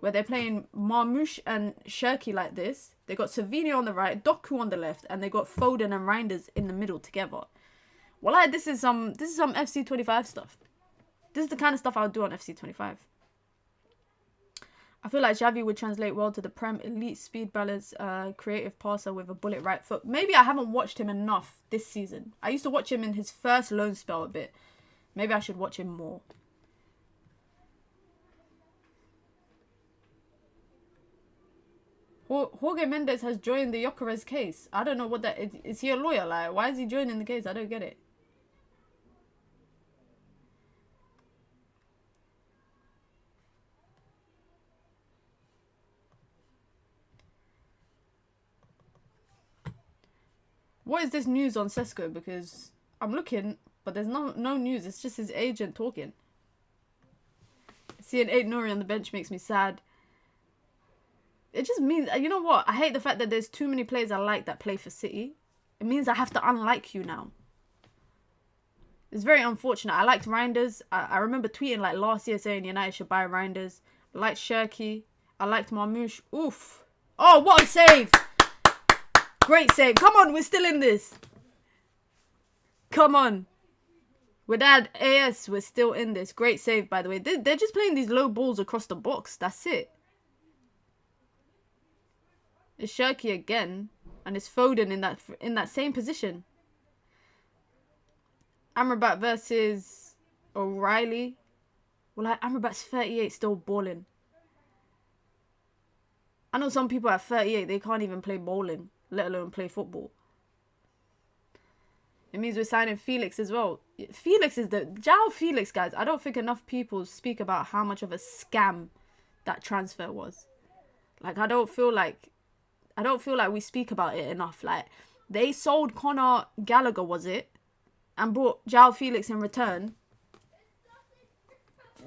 Where they're playing Marmoush and Shirky like this. They got Savinho on the right, Doku on the left, and they got Foden and Reinders in the middle together. Well, this is some FC25 stuff. This is the kind of stuff I would do on FC25. I feel like Xavi would translate well to the Prem. Elite speed balance, creative passer with a bullet right foot. Maybe I haven't watched him enough this season. I used to watch him in his first loan spell a bit. Maybe I should watch him more. Jorge Mendes has joined the Gyökeres case. I don't know what that is. Is he a lawyer? Like, why is he joining the case? I don't get it. What is this news on Sesko? Because I'm looking, but there's no news. It's just his agent talking. Seeing Aid Nouri on the bench makes me sad. It just means, you know what? I hate the fact that there's too many players I like that play for City. It means I have to unlike you now. It's very unfortunate. I liked Reinders. I remember tweeting like last year saying United should buy Reinders. I liked Shirky. I liked Marmoush. Oof. Oh, what a save. Great save. Come on, we're still in this. Come on. Wydad AS, we're still in this. Great save, by the way. They're just playing these low balls across the box. That's it. It's Shirky again. And it's Foden in that same position. Amrabat versus O'Reilly. Well, like, Amrabat's 38 still balling. I know some people at 38, they can't even play bowling, let alone play football. It means we're signing Felix as well. Felix is João Felix, guys. I don't think enough people speak about how much of a scam that transfer was. Like, I don't feel like we speak about it enough. Like, they sold Conor Gallagher, was it? And brought João Felix in return.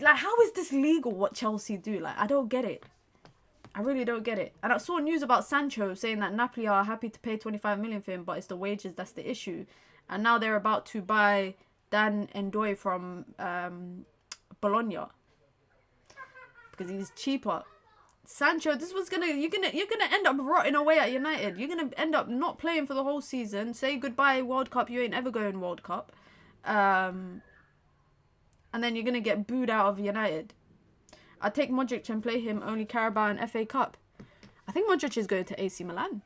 Like, how is this legal what Chelsea do? Like, I don't get it. I really don't get it. And I saw news about Sancho saying that Napoli are happy to pay 25 million for him, but it's the wages that's the issue. And now they're about to buy Dan Ndoye from Bologna because he's cheaper. Sancho, you're gonna end up rotting away at United. You're gonna end up not playing for the whole season. Say goodbye World Cup. You ain't ever going World Cup. And then you're gonna get booed out of United. I'd take Modric and play him only Carabao and FA Cup. I think Modric is going to AC Milan.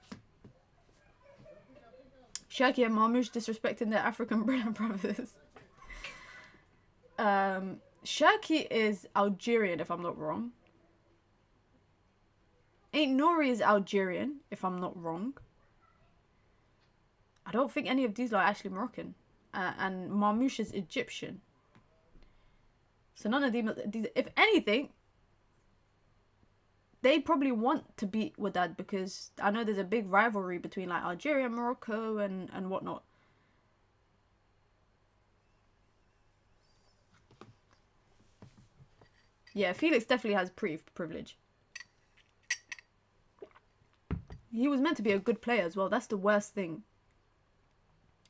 Shirky and Marmoush disrespecting their African brothers. Shirky is Algerian, if I'm not wrong. Aid Nouri is Algerian, if I'm not wrong. I don't think any of these are actually Moroccan. And Marmoush is Egyptian. So none of these, if anything, they probably want to beat Wydad because I know there's a big rivalry between like Algeria, Morocco, and whatnot. Yeah, Felix definitely has privilege. He was meant to be a good player as well. That's the worst thing.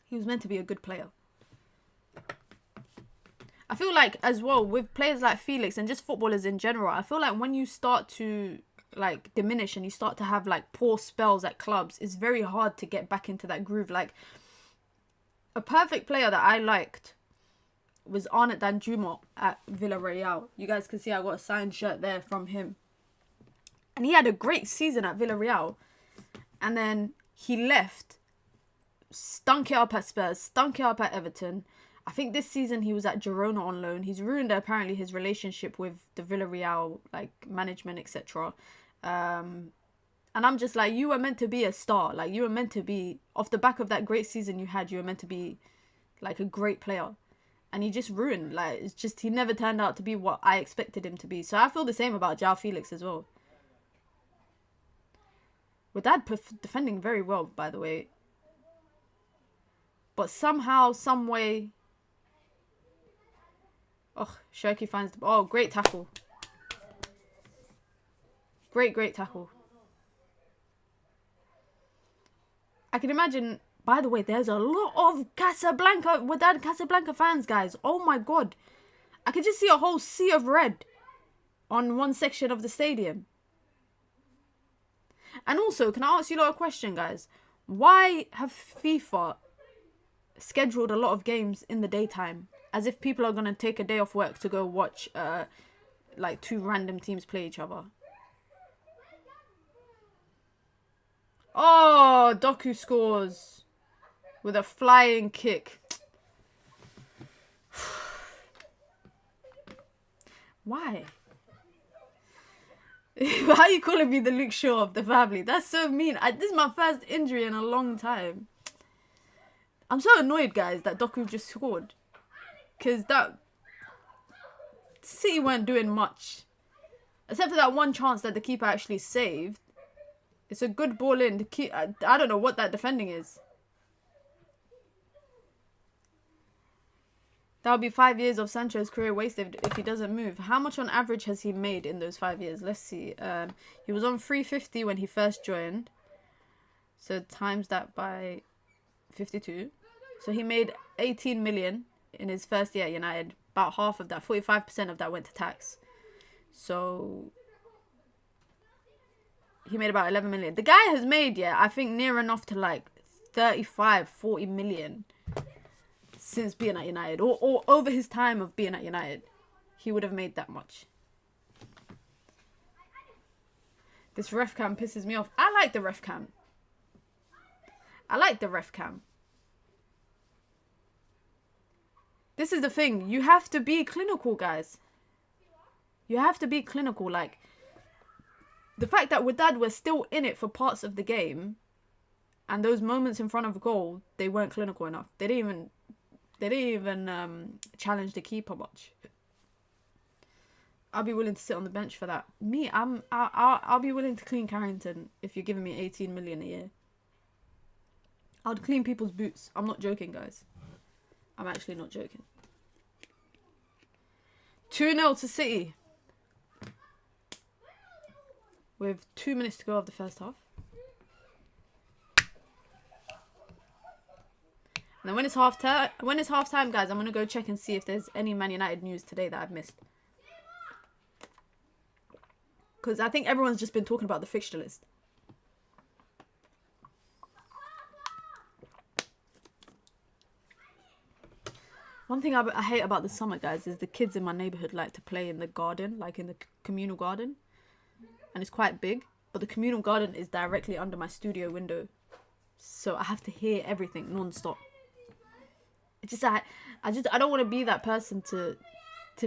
He was meant to be a good player. I feel like as well with players like Felix and just footballers in general, I feel like when you start to like diminish and you start to have like poor spells at clubs, it's very hard to get back into that groove. Like a perfect player that I liked was Arnaud Danjuma at Villarreal. You guys can see I got a signed shirt there from him. And he had a great season at Villarreal. And then he left, stunk it up at Spurs, stunk it up at Everton. I think this season he was at Girona on loan. He's ruined apparently his relationship with the Villarreal like management, etc. And I'm just like, you were meant to be a star. Like you were meant to be, off the back of that great season you had, you were meant to be like a great player. And he just ruined. Like it's just, he never turned out to be what I expected him to be. So I feel the same about João Felix as well. Wydad defending very well, by the way. But somehow, some way... Oh, Shirky finds the... Oh, great tackle. Great tackle. I can imagine... By the way, there's a lot of Casablanca, Wydad Casablanca fans, guys. Oh my god. I could just see a whole sea of red on one section of the stadium. And also, can I ask you a question, guys? Why have FIFA scheduled a lot of games in the daytime? As if people are going to take a day off work to go watch like two random teams play each other. Oh, Doku scores with a flying kick. Why? Why are you calling me the Luke Shaw of the family? That's so mean. This is my first injury in a long time. I'm so annoyed, guys, that Doku just scored. Because that... City weren't doing much. Except for that one chance that the keeper actually saved. It's a good ball in. I don't know what that defending is. That'll be 5 years of Sancho's career wasted if he doesn't move. How much on average has he made in those 5 years? Let's see. He was on 350 when he first joined. So times that by 52. So he made 18 million in his first year at United. About half of that, 45% of that went to tax. So he made about 11 million. The guy has made, yeah, I think near enough to like 35, 40 million since being at United, or over his time of being at United. He would have made that much. This ref cam pisses me off. I like the ref cam. I like the ref cam. This is the thing. You have to be clinical, guys. You have to be clinical. Like, the fact that Wydad were still in it for parts of the game, and those moments in front of goal, they weren't clinical enough. They didn't even challenge the keeper much. I'll be willing to sit on the bench for that. I'll be willing to clean Carrington if you're giving me 18 million a year. I'd clean people's boots. I'm not joking, guys. I'm actually not joking. 2-0 to City. With 2 minutes to go of the first half. And then when it's half time, guys, I'm gonna go check and see if there's any Man United news today that I've missed. Because I think everyone's just been talking about the fixture list. One thing I hate about the summer, guys, is the kids in my neighborhood like to play in the garden, like in the communal garden. And it's quite big, but the communal garden is directly under my studio window. So I have to hear everything non-stop. It's just I don't want to be that person to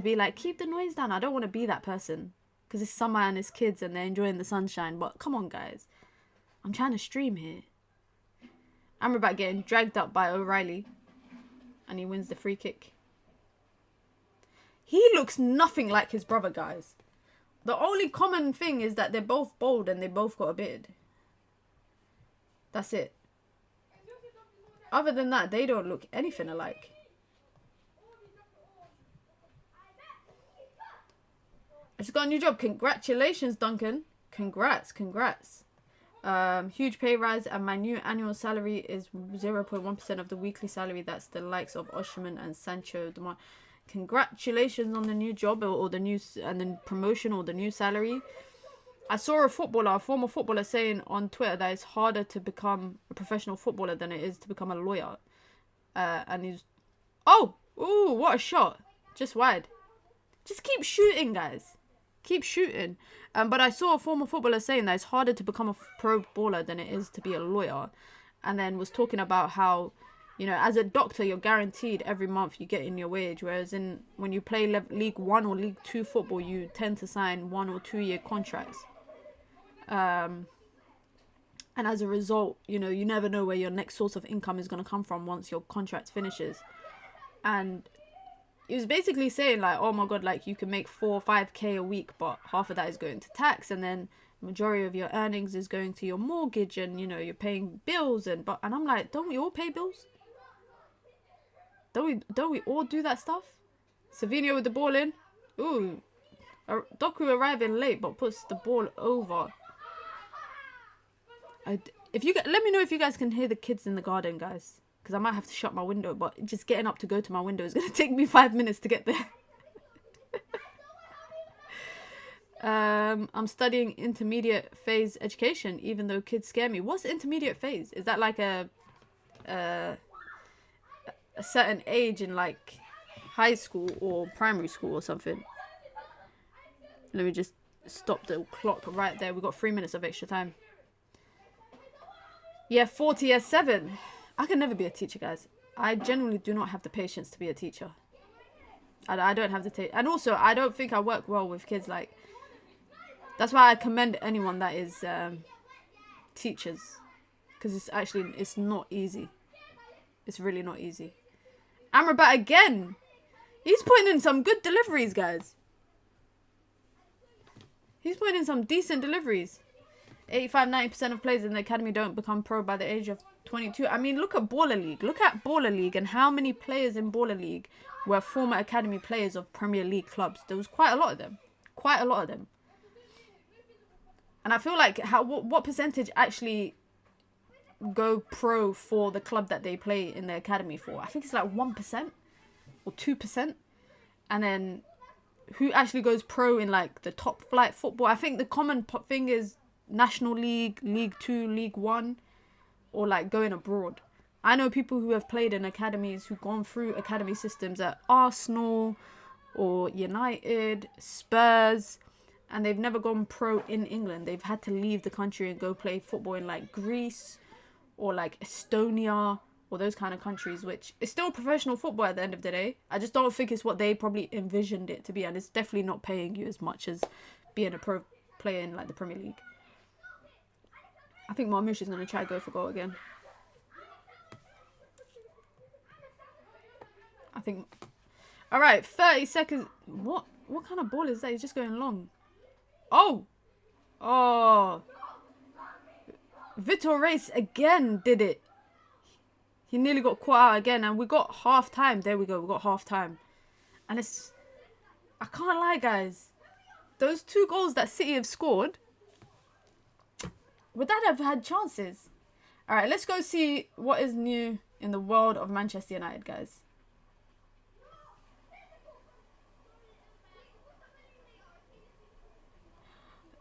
be like, keep the noise down. I don't want to be that person. Because it's summer and it's kids and they're enjoying the sunshine. But come on, guys. I'm trying to stream here. Amrabat getting dragged up by O'Reilly. And he wins the free kick. He looks nothing like his brother, guys. The only common thing is that they're both bald and they both got a beard. That's it. Other than that, they don't look anything alike. I just got a new job. Congratulations, Duncan. Congrats. Huge pay rise, and my new annual salary is 0.1% of the weekly salary. That's the likes of Osimhen and Sancho. Congratulations on the new job or the new and then promotion or the new salary. I saw a former footballer, saying on Twitter that it's harder to become a professional footballer than it is to become a lawyer. And he's, ooh, what a shot! Just wide. Just keep shooting, guys. Keep shooting. But I saw a former footballer saying that it's harder to become a pro baller than it is to be a lawyer. And then was talking about how, you know, as a doctor, you're guaranteed every month you get in your wage. Whereas when you play League 1 or League 2 football, you tend to sign 1 or 2 year contracts. And as a result, you know, you never know where your next source of income is going to come from once your contract finishes. And he was basically saying like, oh my god, like you can make 4 or 5k a week, but half of that is going to tax, and then majority of your earnings is going to your mortgage, and you know you're paying bills, and I'm like, don't we all pay bills? Don't we all do that stuff? Savinho with the ball in. Ooh, Doku arriving late but puts the ball over. Let me know if you guys can hear the kids in the garden, guys. Because I might have to shut my window, but just getting up to go to my window is going to take me 5 minutes to get there. I'm studying intermediate phase education, even though kids scare me. What's intermediate phase? Is that like a certain age in like high school or primary school or something? Let me just stop the clock right there. We've got 3 minutes of extra time. Yeah, 40 year 7. I can never be a teacher, guys. I genuinely do not have the patience to be a teacher. I don't have the and also I don't think I work well with kids. Like, that's why I commend anyone that is teachers, because it's not easy. It's really not easy. Amrabat again. He's putting in some good deliveries, guys. He's putting in some decent deliveries. 85-90% of players in the academy don't become pro by the age of 22. I mean, look at Baller League. Look at Baller League and how many players in Baller League were former academy players of Premier League clubs. There was quite a lot of them. Quite a lot of them. And I feel like what percentage actually go pro for the club that they play in the academy for? I think it's like 1% or 2%. And then who actually goes pro in like the top flight football? I think the common thing is National League, League 2, League 1, or like going abroad. I know people who have played in academies, who've gone through academy systems at Arsenal or United, Spurs, and they've never gone pro in England. They've had to leave the country and go play football in like Greece or like Estonia or those kind of countries, which is still professional football at the end of the day. I just don't think it's what they probably envisioned it to be, and it's definitely not paying you as much as being a pro player in like the Premier League. I think Marmoush is going to try go for goal again. I think... Alright, 30 seconds. What kind of ball is that? He's just going long. Oh! Oh! Vitor Reis again did it. He nearly got caught out again, and we got half time. There we go, we got half time. And it's... I can't lie, guys. Those 2 goals that City have scored, would that have had chances? Alright, let's go see what is new in the world of Manchester United, guys.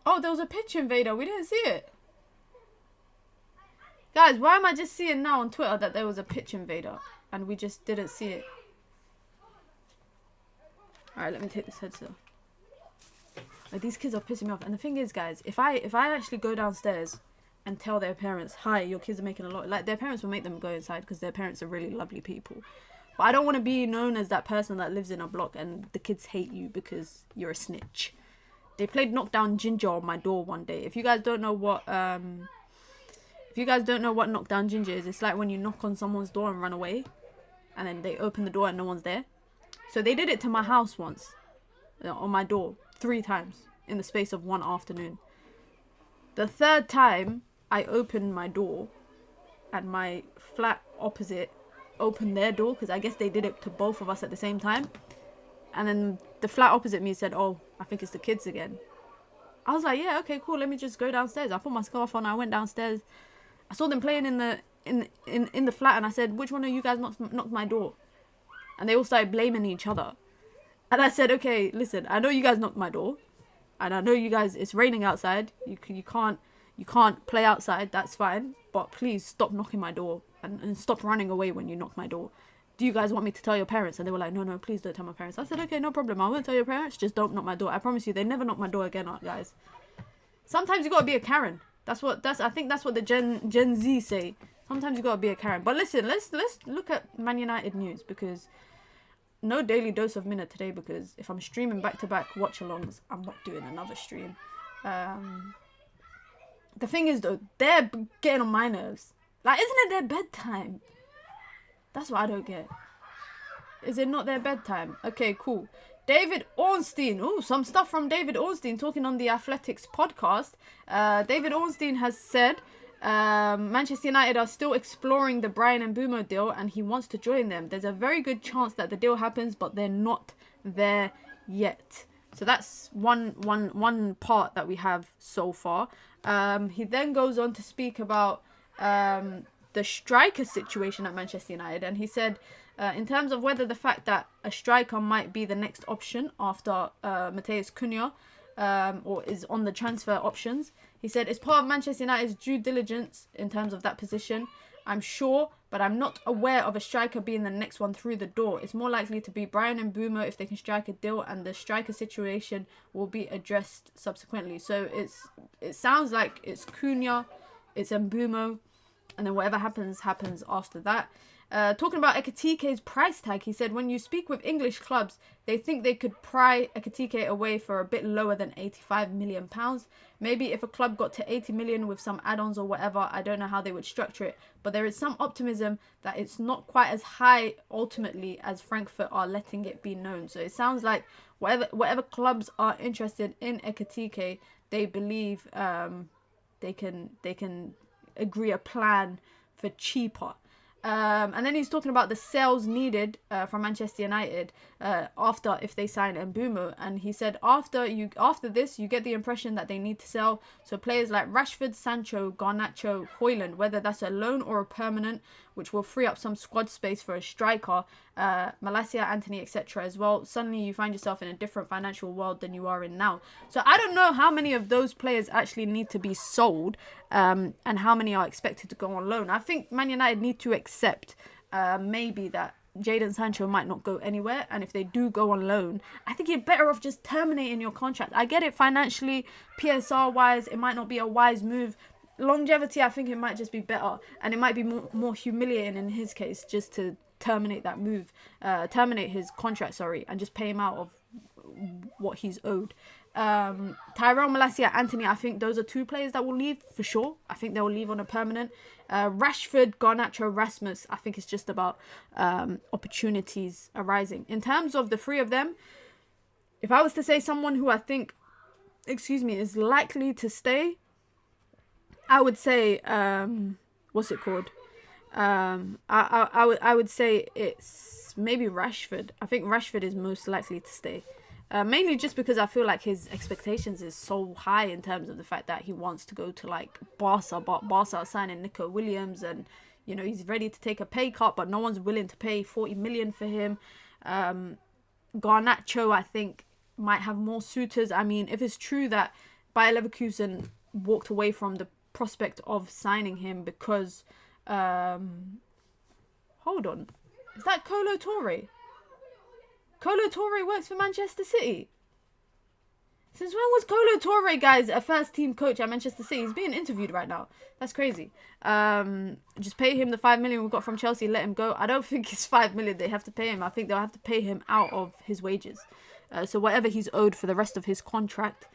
Oh, there was a pitch invader. We didn't see it. Guys, why am I just seeing now on Twitter that there was a pitch invader and we just didn't see it? Alright, let me take this headset. Like, these kids are pissing me off. And the thing is, guys, if I actually go downstairs and tell their parents, hi, your kids are making a lot, like, their parents will make them go inside because their parents are really lovely people. But I don't want to be known as that person that lives in a block and the kids hate you because you're a snitch. They played Knockdown Ginger on my door one day. If you guys don't know what Knockdown Ginger is, it's like when you knock on someone's door and run away, and then they open the door and no one's there. So they did it to my house once, on my door, 3 times in the space of one afternoon. The 3rd time I opened my door, and my flat opposite opened their door, because I guess they did it to both of us at the same time. And then the flat opposite me said, oh, I think it's the kids again. I was like, yeah, okay, cool, let me just go downstairs. I put my scarf on, I went downstairs. I saw them playing in the flat, and I said, which one of you guys knocked my door? And they all started blaming each other. And I said, okay, listen, I know you guys knocked my door, and I know you guys, it's raining outside. You can't play outside, that's fine. But please stop knocking my door and stop running away when you knock my door. Do you guys want me to tell your parents? And they were like, no, please don't tell my parents. I said, okay, no problem. I won't tell your parents. Just don't knock my door. I promise you, they never knock my door again, guys. Sometimes you gotta be a Karen. I think that's what the Gen Z say. Sometimes you gotta be a Karen. But listen, let's look at Man United news, because no daily dose of minute today, because if I'm streaming back-to-back watch-alongs, I'm not doing another stream. The thing is, though, they're getting on my nerves. Like, isn't it their bedtime? That's what I don't get. Is it not their bedtime? Okay, cool. David Ornstein. Ooh, some stuff from David Ornstein talking on the Athletics podcast. David Ornstein has said Manchester United are still exploring the Bryan Mbeumo deal and he wants to join them. There's a very good chance that the deal happens, but they're not there yet. So that's one part that we have so far. He then goes on to speak about the striker situation at Manchester United, and he said in terms of whether the fact that a striker might be the next option after Matheus Cunha or is on the transfer options, he said it's part of Manchester United's due diligence in terms of that position. I'm sure, but I'm not aware of a striker being the next one through the door. It's more likely to be Bryan Mbeumo if they can strike a deal, and the striker situation will be addressed subsequently. So it sounds like it's Cunha, it's Mbeumo, and then whatever happens after that. Talking about Ekitike's price tag, he said when you speak with English clubs, they think they could pry Ekitike away for a bit lower than £85 million. Maybe if a club got to 80 million with some add-ons or whatever, I don't know how they would structure it. But there is some optimism that it's not quite as high ultimately as Frankfurt are letting it be known. So it sounds like whatever clubs are interested in Ekitike, they believe they can agree a plan for cheaper. And then he's talking about the sales needed from Manchester United after if they sign Mbeumo, and he said after this you get the impression that they need to sell. So players like Rashford, Sancho, Garnacho, Højlund, whether that's a loan or a permanent, which will free up some squad space for a striker, Malacia, Anthony, etc. as well. Suddenly you find yourself in a different financial world than you are in now. So I don't know how many of those players actually need to be sold, and how many are expected to go on loan. I think Man United need to accept maybe that Jadon Sancho might not go anywhere, and if they do go on loan, I think you're better off just terminating your contract. I get it financially, PSR wise, it might not be a wise move. Longevity, I think it might just be better, and it might be more humiliating in his case just to terminate that move, terminate his contract, and just pay him out of what he's owed. Tyrell, Malacia, Anthony, I think those are two players that will leave for sure. I think they will leave on a permanent. Rashford, Garnacho, Rasmus, I think it's just about opportunities arising. In terms of the three of them, if I was to say someone who I think, is likely to stay, I would say, what's it called? I would say it's maybe Rashford. I think Rashford is most likely to stay. Mainly just because I feel like his expectations is so high in terms of the fact that he wants to go to like Barca, but Barca are signing Nico Williams, and you know he's ready to take a pay cut, but no one's willing to pay 40 million for him. Garnacho, I think, might have more suitors. I mean, if it's true that Bayer Leverkusen walked away from the prospect of signing him because hold on, is that Kolo Touré? Kolo Touré works for Manchester City. Since when was Kolo Touré, guys, a first team coach at Manchester City? He's being interviewed right now. That's crazy. Just pay him the 5 million we got from Chelsea, let him go. I don't think it's 5 million they have to pay him. I think they'll have to pay him out of his wages. So whatever he's owed for the rest of his contract,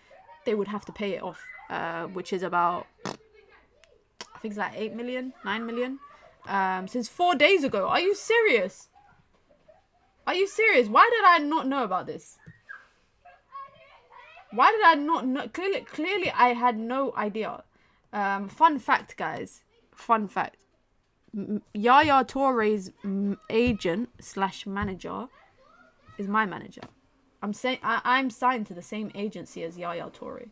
they would have to pay it off, which is about, I think it's like 8 million, 9 million. Since 4 days ago. Are you serious? Are you serious? Why did I not know about this? Why did I not know? Clearly I had no idea. Fun fact, guys. Fun fact. Yaya Touré's agent / manager is my manager. I'm signed to the same agency as Yaya Touré.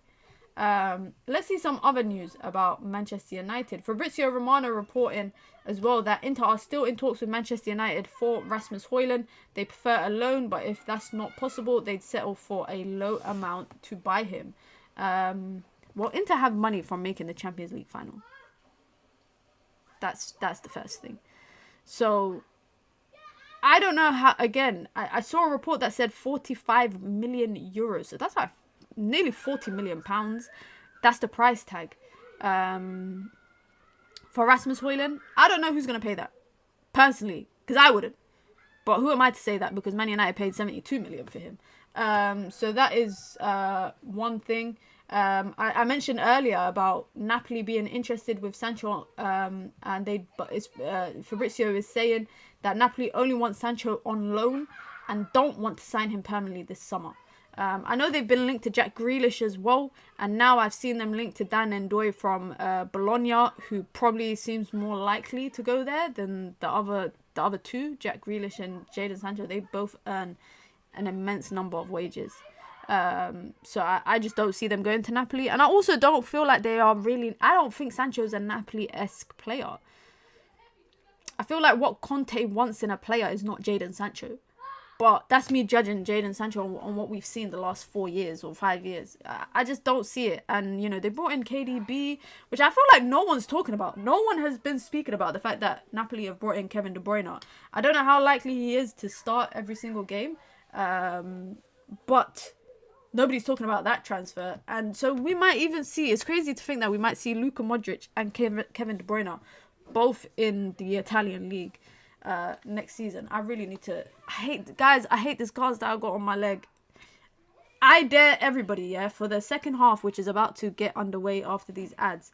Let's see some other news about Manchester United. Fabrizio Romano reporting as well that Inter are still in talks with Manchester United for Rasmus Højlund. They prefer a loan, but if that's not possible, they'd settle for a low amount to buy him. Well, Inter have money from making the Champions League final. That's the first thing. So I don't know how. Again, I saw a report that said 45 million euros. So that's like nearly 40 million pounds. That's the price tag. For Rasmus Højlund, I don't know who's going to pay that. Personally, because I wouldn't. But who am I to say that? Because Man United paid 72 million for him. So that is one thing. I mentioned earlier about Napoli being interested with Sancho, Fabrizio is saying that Napoli only want Sancho on loan and don't want to sign him permanently this summer. I know they've been linked to Jack Grealish as well, and now I've seen them linked to Dan Ndoye from Bologna, who probably seems more likely to go there than the other two, Jack Grealish and Jadon Sancho. They both earn an immense number of wages. So I just don't see them going to Napoli, and I also don't feel like they are really. I don't think Sancho's a Napoli-esque player. I feel like what Conte wants in a player is not Jadon Sancho. But that's me judging Jadon Sancho on what we've seen the last 4 years or 5 years. I just don't see it. And, you know, they brought in KDB, which I feel like no one's talking about. No one has been speaking about the fact that Napoli have brought in Kevin De Bruyne. I don't know how likely he is to start every single game. But nobody's talking about that transfer. And so we might even see, it's crazy to think that we might see Luka Modric and Kevin De Bruyne both in the Italian league next season. I really need to. I hate this scars that I got on my leg. I dare everybody, for the second half, which is about to get underway after these ads,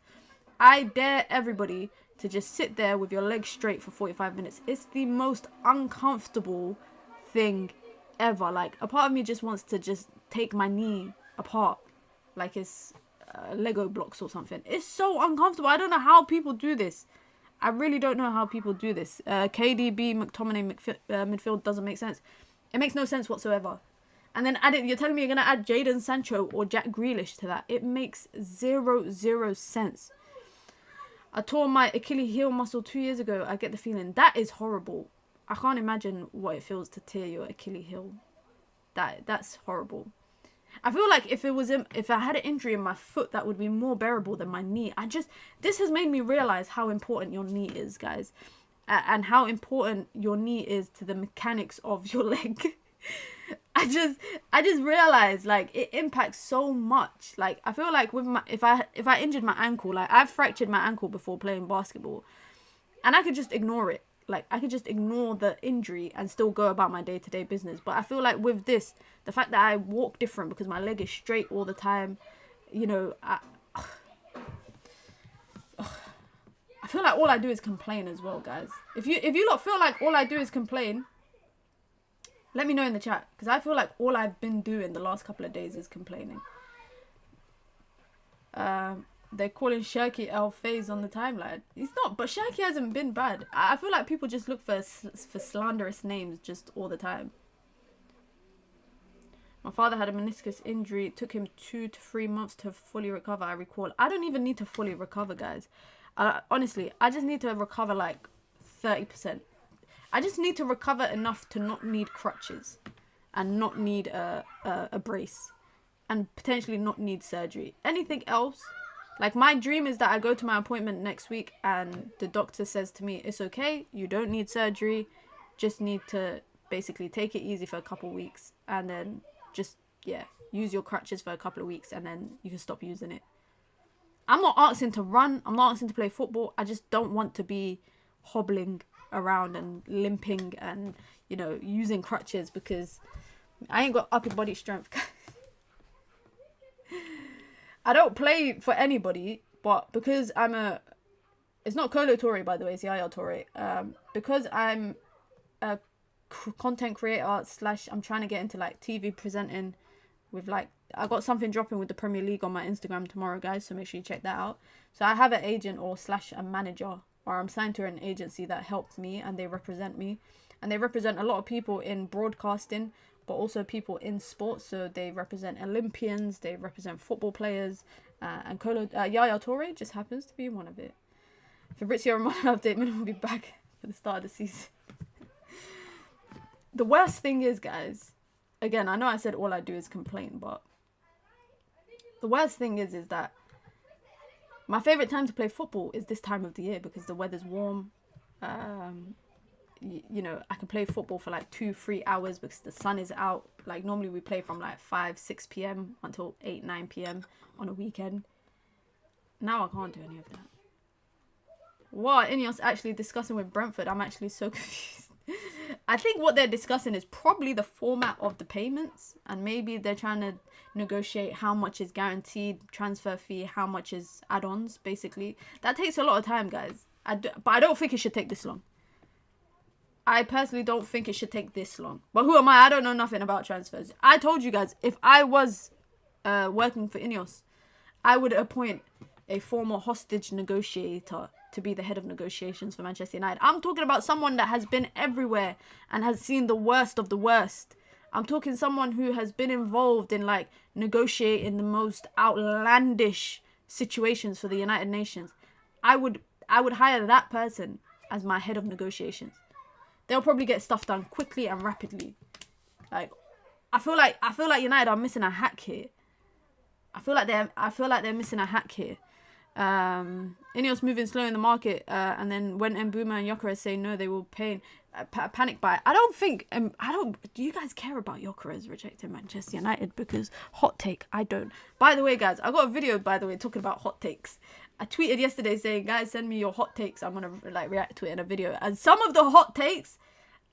I dare everybody to just sit there with your legs straight for 45 minutes. It's the most uncomfortable thing ever. Like, a part of me just wants to just take my knee apart like it's Lego blocks or something. It's so uncomfortable. I don't know how people do this. I really don't know how people do this. KDB, McTominay, midfield doesn't make sense. It makes no sense whatsoever. And then you're telling me you're going to add Jadon Sancho or Jack Grealish to that. It makes zero sense. I tore my Achilles heel muscle 2 years ago. I get the feeling. That is horrible. I can't imagine what it feels to tear your Achilles heel. That's horrible. I feel like if I had an injury in my foot, that would be more bearable than my knee. This has made me realize how important your knee is, guys. And how important your knee is to the mechanics of your leg. I just realized, like, it impacts so much. Like, I feel like with if I injured my ankle, like, I've fractured my ankle before playing basketball, and I could just ignore it. Like, I could just ignore the injury and still go about my day-to-day business. But I feel like with this, the fact that I walk different because my leg is straight all the time, you know, I feel like all I do is complain as well, guys. If you lot feel like all I do is complain, let me know in the chat, because I feel like all I've been doing the last couple of days is complaining. They're calling Shirky El Faze on the timeline. He's not, but Shirky hasn't been bad. I feel like people just look for slanderous names just all the time. My father had a meniscus injury. It took him 2 to 3 months to fully recover, I recall. I don't even need to fully recover, guys. Honestly, I just need to recover like 30%. I just need to recover enough to not need crutches and not need a brace and potentially not need surgery. Anything else, like, my dream is that I go to my appointment next week and the doctor says to me, it's okay, you don't need surgery, just need to basically take it easy for a couple of weeks and then just, yeah, use your crutches for a couple of weeks and then you can stop using it. I'm not asking to run, I'm not asking to play football, I just don't want to be hobbling around and limping and, you know, using crutches because I ain't got upper body strength. I don't play for anybody, but because it's not Kolo Toure, by the way, it's Yaya Toure. Because I'm a content creator / I'm trying to get into like TV presenting with, like, I got something dropping with the Premier League on my Instagram tomorrow, guys, so make sure you check that out. So I have an agent or / a manager, or I'm signed to an agency that helps me and they represent me. And they represent a lot of people in broadcasting, but also people in sports. So they represent Olympians, they represent football players, and Yaya Toure just happens to be one of it. Fabrizio Romano update, Milan will be back for the start of the season. The worst thing is, guys, again, I know I said all I do is complain, but the worst thing is that my favourite time to play football is this time of the year because the weather's warm. You know, I can play football for like 2-3 hours because the sun is out. Like, normally we play from like 5-6 p.m. until 8-9 p.m. on a weekend. Now I can't do any of that. What are Ineos actually discussing with Brentford? I'm actually so confused. I think what they're discussing is probably the format of the payments, and maybe they're trying to negotiate how much is guaranteed transfer fee, how much is add-ons, basically. That takes a lot of time, guys. But I don't think it should take this long. I personally don't think it should take this long. But who am I? I don't know nothing about transfers. I told you guys, if I was working for Ineos, I would appoint a former hostage negotiator to be the head of negotiations for Manchester United. I'm talking about someone that has been everywhere and has seen the worst of the worst. I'm talking someone who has been involved in, like, negotiating the most outlandish situations for the United Nations. I would hire that person as my head of negotiations. They'll probably get stuff done quickly and rapidly. Like, I feel like United are missing a hack here. I feel like they're missing a hack here. Ineos moving slow in the market, and then when Mbuma and Gyökeres say no, they will pay panic buy. Do you guys care about Gyökeres rejecting Manchester United? Because hot take, I don't. By the way, guys, I got a video, by the way, talking about hot takes. I tweeted yesterday saying, guys, send me your hot takes. I'm gonna like react to it in a video. And some of the hot takes,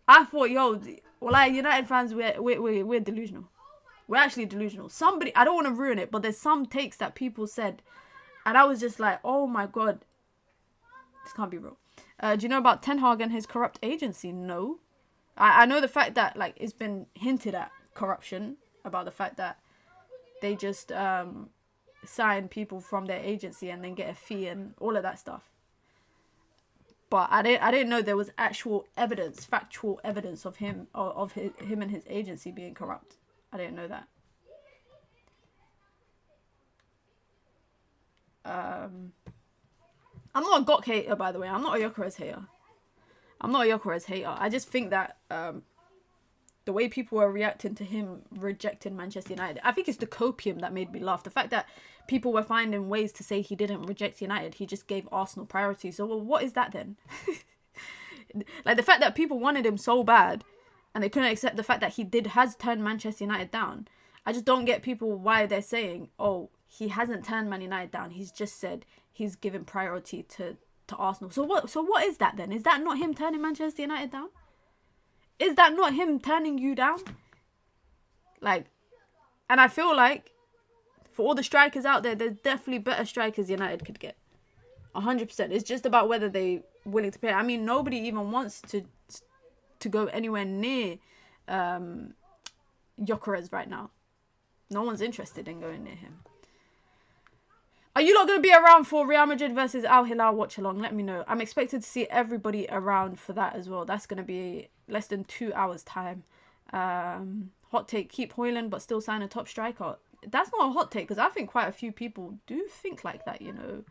I thought, yo, well, like, United fans, we're delusional. We're actually delusional. Somebody, I don't want to ruin it, but there's some takes that people said, and I was just like, oh my god, this can't be real. Do you know about Ten Hag and his corrupt agency? No. I know the fact that, like, it's been hinted at corruption, about the fact that they just sign people from their agency and then get a fee and all of that stuff. But I didn't know there was actual evidence, factual evidence of him and his agency being corrupt. I didn't know that. I'm not a Gok hater, by the way. I'm not a Gyökeres hater. I just think that the way people were reacting to him rejecting Manchester United, I think it's the copium that made me laugh. The fact that people were finding ways to say he didn't reject United, he just gave Arsenal priority. So well, what is that then? Like the fact that people wanted him so bad and they couldn't accept the fact that he has turned Manchester United down. I just don't get people why they're saying, oh, he hasn't turned Man United down. He's just said he's given priority to Arsenal. So what is that then? Is that not him turning Manchester United down? Is that not him turning you down? Like, and I feel like for all the strikers out there, there's definitely better strikers United could get. 100%. It's just about whether they're willing to pay. I mean, nobody even wants to go anywhere near Gyökeres right now. No one's interested in going near him. Are you not going to be around for Real Madrid versus Al Hilal watch along? Let me know. I'm expected to see everybody around for that as well. That's going to be less than 2 hours time. Hot take, keep Højlund but still sign a top striker. That's not a hot take because I think quite a few people do think like that, you know.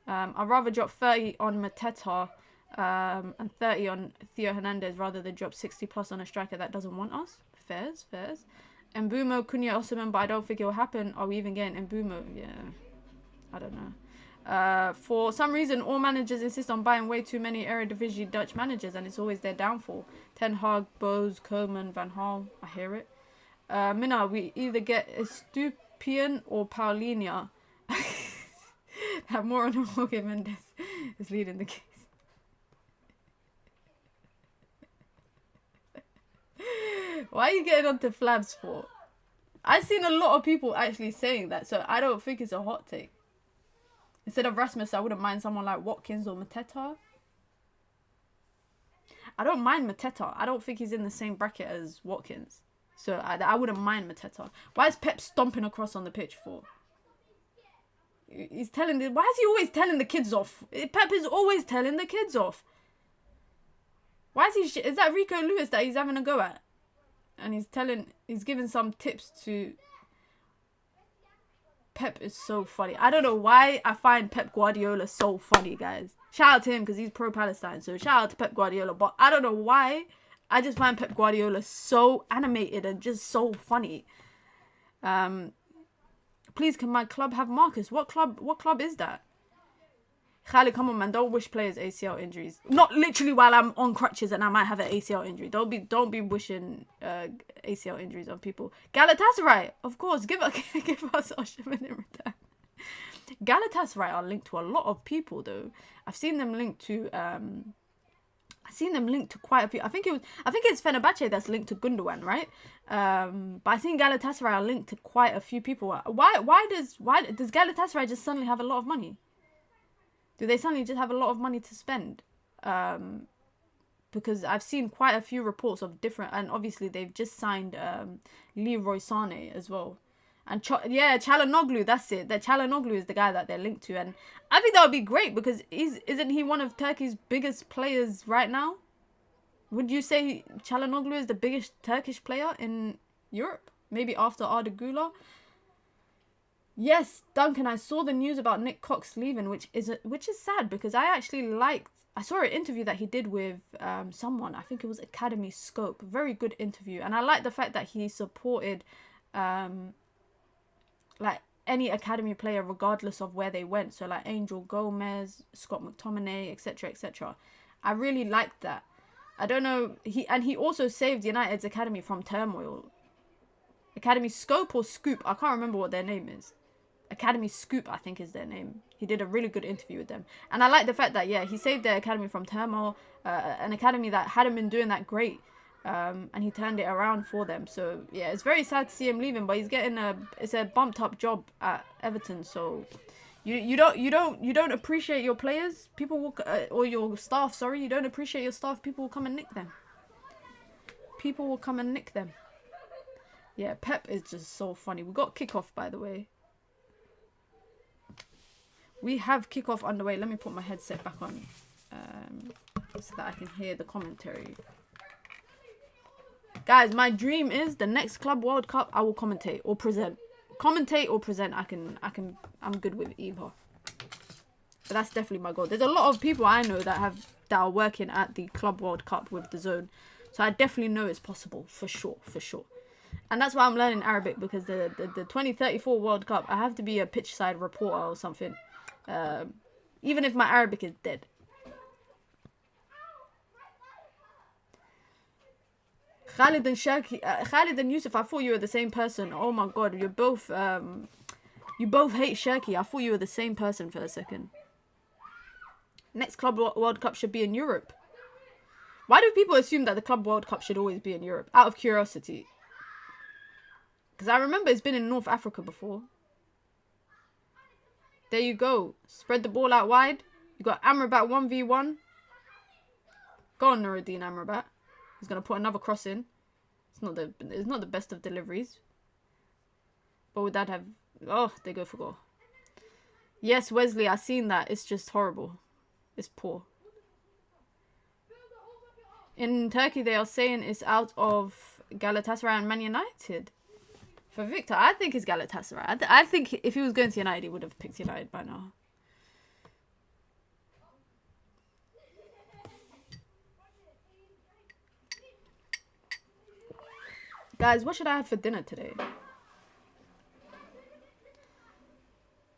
I'd rather drop 30 on Mateta and 30 on Theo Hernandez rather than drop 60 plus on a striker that doesn't want us. Fairs. Mbumo, Cunha, Osimhen, but I don't think it will happen. Are we even getting Mbumo? Yeah. I don't know. For some reason, all managers insist on buying way too many Eredivisie Dutch managers, and it's always their downfall. Ten Hag, Bose, Koeman, Van Gaal. I hear it. Minna, we either get Estupiñán or Paulinho. That moron of Jorge Mendes is leading the case. Why are you getting onto Flabs for? I've seen a lot of people actually saying that, so I don't think it's a hot take. Instead of Rasmus, I wouldn't mind someone like Watkins or Mateta. I don't mind Mateta. I don't think he's in the same bracket as Watkins. So I wouldn't mind Mateta. Why is Pep stomping across on the pitch for? He's telling the... Why is he always telling the kids off? Pep is always telling the kids off. Why is he... Is that Rico Lewis that he's having a go at? And he's giving some tips to... Pep is so funny. I don't know why I find Pep Guardiola so funny, guys. Shout out to him because he's pro-Palestine. So shout out to Pep Guardiola. But I don't know why. I just find Pep Guardiola so animated and just so funny. Please, can my club have Marcus? What club is that? Khalid, come on, man. Don't wish players ACL injuries. Not literally while I'm on crutches and I might have an ACL injury. Don't be wishing ACL injuries on people. Galatasaray, of course. Give us Osimhen in return. Galatasaray are linked to a lot of people, though. I've seen them linked to quite a few. I think it's Fenerbahce that's linked to Gundogan, right? But I think Galatasaray are linked to quite a few people. Why does Galatasaray just suddenly have a lot of money? Do they suddenly just have a lot of money to spend? Because I've seen quite a few reports of different... And obviously, they've just signed Leroy Sané as well. And Çalhanoğlu, that's it. That Çalhanoğlu is the guy that they're linked to. And I think that would be great because isn't he one of Turkey's biggest players right now? Would you say Çalhanoğlu is the biggest Turkish player in Europe? Maybe after Arda Güler? Yes, Duncan, I saw the news about Nick Cox leaving, which is sad because I saw an interview that he did with someone. I think it was Academy Scope. Very good interview. And I like the fact that he supported like any academy player regardless of where they went. So like Angel Gomez, Scott McTominay, etc., etc. I really liked that. I don't know. He also saved United's academy from turmoil. Academy Scope or Scoop? I can't remember what their name is. Academy Scoop, I think, is their name. He did a really good interview with them. And I like the fact that, yeah, he saved their academy from turmoil. An academy that hadn't been doing that great. And he turned it around for them. So, yeah, it's very sad to see him leaving. But he's getting it's a bumped up job at Everton. So, you don't appreciate your players. People will, or your staff, sorry. You don't appreciate your staff. People will come and nick them. Yeah, Pep is just so funny. We got Kickoff, by the way. We have Kickoff underway. Let me put my headset back on. so that I can hear the commentary. Guys, my dream is the next Club World Cup I will commentate or present. Commentate or present, I'm good with either. But that's definitely my goal. There's a lot of people I know that are working at the Club World Cup with the zone. So I definitely know it's possible, for sure. And that's why I'm learning Arabic, because the 2034 World Cup, I have to be a pitch side reporter or something. Even if my Arabic is dead. Khalid and Shaki, Khalid and Yusuf, I thought you were the same person. Oh my god, you both hate Shirky. I thought you were the same person for a second. Next Club World Cup should be in Europe. Why do people assume that the Club World Cup should always be in Europe? Out of curiosity. Because I remember it's been in North Africa before. There you go. Spread the ball out wide. You got Amrabat 1v1. Go on, Nuruddin Amrabat. He's going to put another cross in. It's not the best of deliveries. But would that have... Oh, they go for goal. Yes, Wesley, I've seen that. It's just horrible. It's poor. In Turkey, they are saying it's out of Galatasaray and Man United. For Victor, I think it's Galatasaray. I think if he was going to United, he would have picked United by now. Guys, what should I have for dinner today?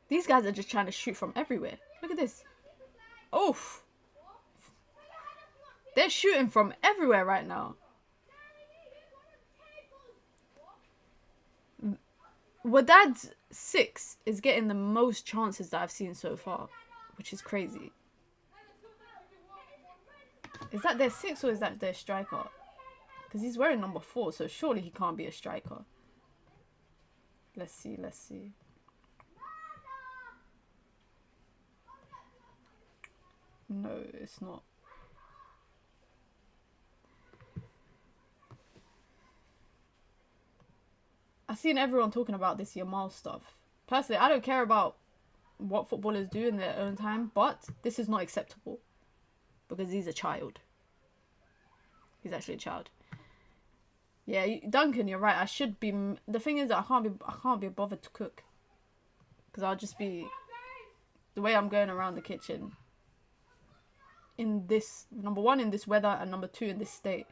These guys are just trying to shoot from everywhere. Look at this. Oof. They're shooting from everywhere right now. Wydad's 6 is getting the most chances that I've seen so far, which is crazy. Is that their 6 or is that their striker? Because he's wearing number 4, so surely he can't be a striker. Let's see. No, it's not. I've seen everyone talking about this Yamal stuff. Personally, I don't care about what footballers do in their own time, but this is not acceptable. Because he's a child. He's actually a child. Yeah, Duncan, you're right. I should be... The thing is that I can't be bothered to cook. Because I'll just be... The way I'm going around the kitchen... In this... Number 1, in this weather. And number 2, in this state.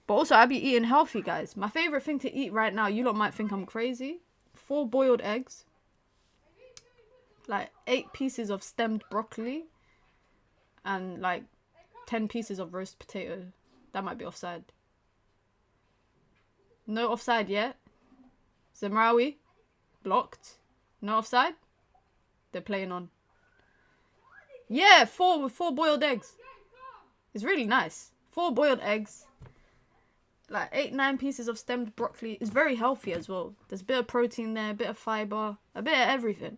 But also, I be eating healthy, guys. My favourite thing to eat right now... You lot might think I'm crazy. 4 boiled eggs. Like, 8 pieces of stemmed broccoli. And, like, 10 pieces of roast potato. That might be offside. No offside yet. Zemraoui. Blocked. No offside. They're playing on. Yeah, 4 boiled eggs. It's really nice. 4 boiled eggs. Like 8-9 pieces of stemmed broccoli. It's very healthy as well. There's a bit of protein there, a bit of fibre, a bit of everything.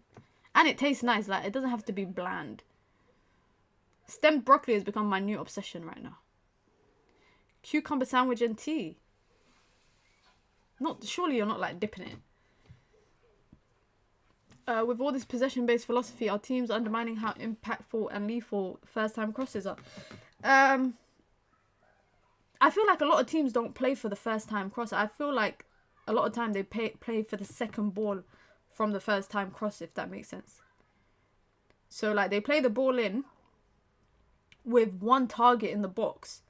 And it tastes nice. Like, it doesn't have to be bland. Stemmed broccoli has become my new obsession right now. Cucumber sandwich and tea. Surely you're not like dipping it. With all this possession-based philosophy, our teams undermining how impactful and lethal first-time crosses are. I feel like a lot of teams don't play for the first-time cross. I feel like a lot of time they play for the second ball from the first-time cross, if that makes sense. So, like, they play the ball in with one target in the box.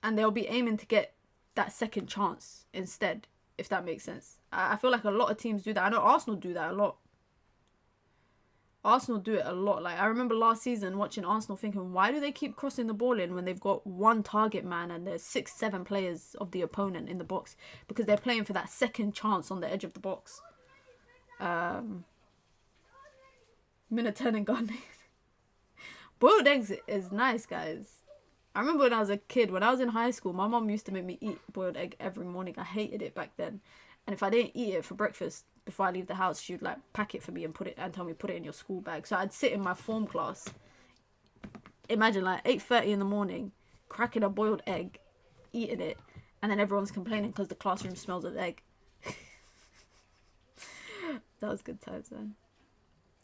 And they'll be aiming to get that second chance instead, if that makes sense. I feel like a lot of teams do that. I know Arsenal do that a lot. Arsenal do it a lot. Like, I remember last season watching Arsenal thinking, why do they keep crossing the ball in when they've got one target man and there's 6-7 players of the opponent in the box? Because they're playing for that second chance on the edge of the box. Minaturn and Garnet. Boiled eggs is nice, guys. I remember when I was a kid, when I was in high school, my mum used to make me eat boiled egg every morning. I hated it back then. And if I didn't eat it for breakfast before I leave the house, she'd like pack it for me and tell me put it in your school bag. So I'd sit in my form class. Imagine like 8:30 in the morning, cracking a boiled egg, eating it, and then everyone's complaining because the classroom smells of egg. That was good times, man.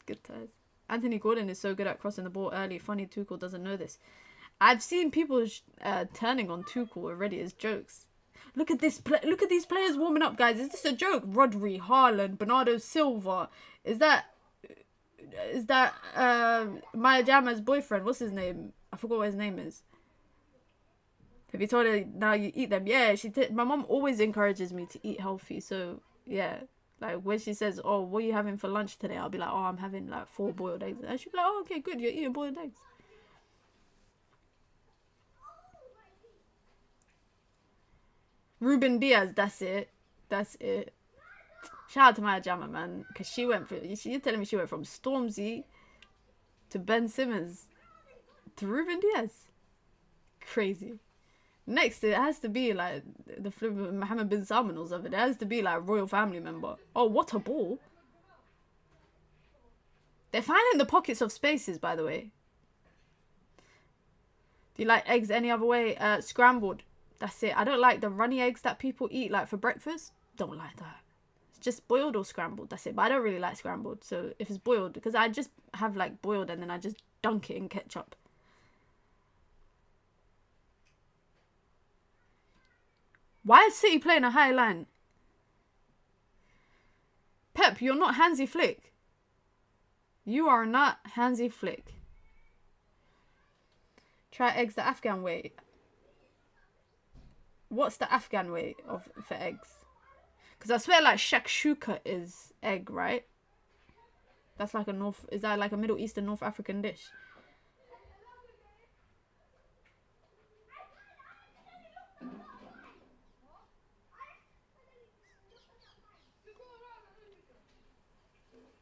Good times. Anthony Gordon is so good at crossing the ball early. Funny Tuchel doesn't know this. I've seen people turning on Tuchel already as jokes. Look at this. Look at these players warming up, guys. Is this a joke? Rodri, Haaland, Bernardo Silva. Is that Maya Jama's boyfriend? What's his name? I forgot what his name is. Have you told her now you eat them? Yeah, my mom always encourages me to eat healthy. So yeah, like when she says, "Oh, what are you having for lunch today?" I'll be like, "Oh, I'm having like 4 boiled eggs," and she'll be like, "Oh, okay, good. You're eating boiled eggs." Ruben Diaz, that's it. That's it. Shout out to Maya Jama, man, because you're telling me she went from Stormzy to Ben Simmons to Ruben Diaz. Crazy. Next, it has to be like the Mohammed bin Salman or something. It has to be like royal family member. Oh, what a ball! They're finding the pockets of spaces, by the way. Do you like eggs any other way? Scrambled. That's it. I don't like the runny eggs that people eat like for breakfast. Don't like that. It's just boiled or scrambled. That's it. But I don't really like scrambled. So if it's boiled, because I just have like boiled and then I just dunk it in ketchup. Why is City playing a high line? Pep, you're not Hansi Flick. You are not Hansi Flick. Try eggs the Afghan way. What's the Afghan way for eggs? Because I swear like shakshuka is egg, right? That's like is that like a Middle Eastern North African dish?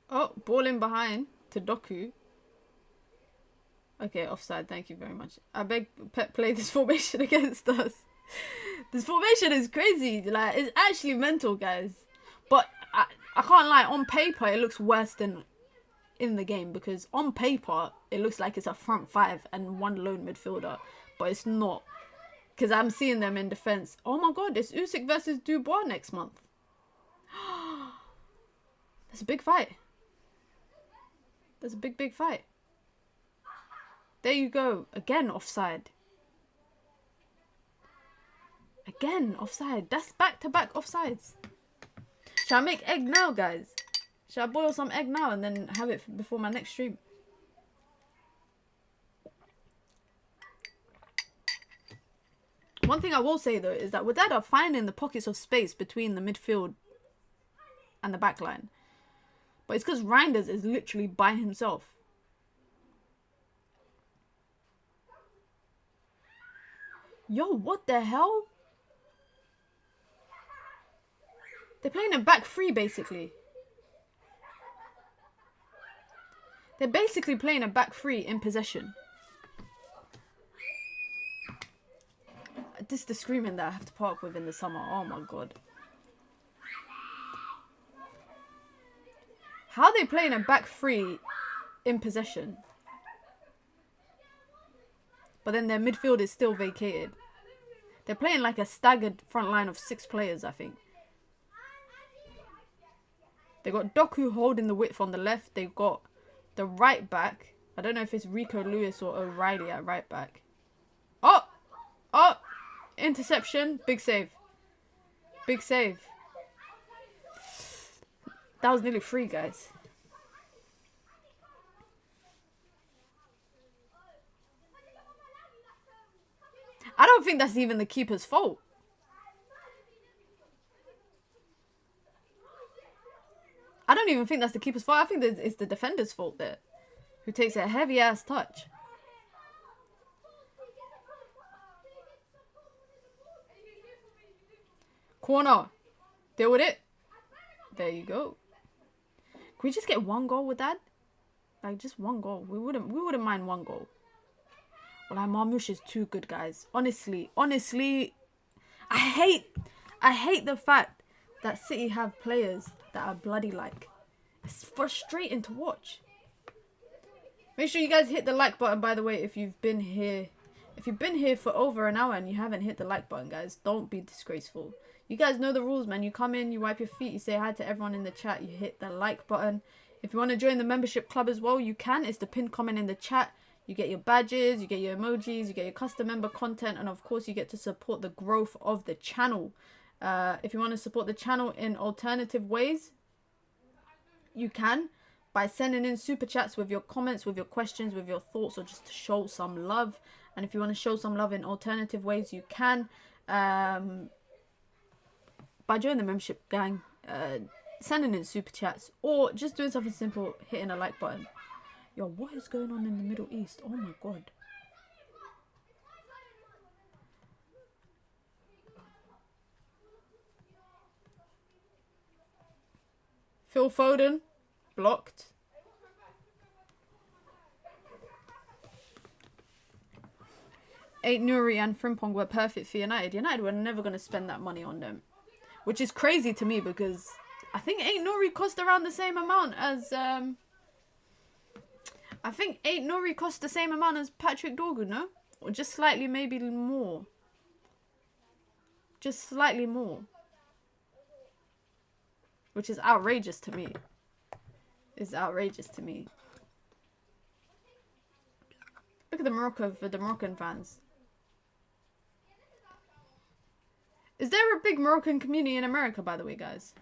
Oh, ball in behind to Doku. Okay, offside. Thank you very much. I beg Pep play this formation against us. This formation is crazy. Like, it's actually mental, guys. But I can't lie. On paper, it looks worse than in the game. Because on paper, it looks like it's a front 5 and 1 lone midfielder. But it's not. Because I'm seeing them in defence. Oh my god, it's Usyk versus Dubois next month. That's a big fight. That's a big fight. There you go. Again, offside. Again, offside. That's back-to-back offsides. Shall I make egg now, guys? Shall I boil some egg now and then have it before my next stream? One thing I will say, though, is that Wydad are finding the pockets of space between the midfield and the back line. But it's because Reinders is literally by himself. Yo, what the hell? They're playing a back 3, basically. They're basically playing a back 3 in possession. This is the screaming that I have to put up with in the summer. Oh my god. How are they playing a back 3 in possession? But then their midfield is still vacated. They're playing like a staggered front line of 6 players, I think. They got Doku holding the width on the left. They've got the right back. I don't know if it's Rico Lewis or O'Reilly at right back. Oh! Oh! Interception. Big save. Big save. That was nearly 3, guys. I don't think that's even the keeper's fault. I don't even think that's the keeper's fault. I think that it's the defender's fault there. Who takes a heavy-ass touch. Corner. Deal with it. There you go. Can we just get 1 goal with that? Like, just 1 goal. We wouldn't mind 1 goal. Well, Marmoush is too good, guys. Honestly, I hate the fact that City have players that are bloody like. It's frustrating to watch. Make sure you guys hit the like button, by the way, if you've been here. If you've been here for over an hour and you haven't hit the like button, guys, don't be disgraceful. You guys know the rules, man. You come in, you wipe your feet, you say hi to everyone in the chat, you hit the like button. If you want to join the membership club as well, you can. It's the pinned comment in the chat. You get your badges, you get your emojis, you get your custom member content, and of course you get to support the growth of the channel. If you want to support the channel in alternative ways, you can by sending in super chats with your comments, with your questions, with your thoughts, or just to show some love. And if you want to show some love in alternative ways, you can by joining the membership gang, sending in super chats, or just doing something simple, hitting a like button. Yo, what is going on in the Middle East? Oh my god. Phil Foden, blocked. Nuri and Frimpong were perfect for United. United were never going to spend that money on them. Which is crazy to me because I think Nuri cost around the same amount as... I think Nuri cost the same amount as Patrick Dorgu, no? Or just slightly, maybe more. Just slightly more. Which is outrageous to me. It's outrageous to me. Look at the Morocco for the Moroccan fans. Is there a big Moroccan community in America, by the way, guys?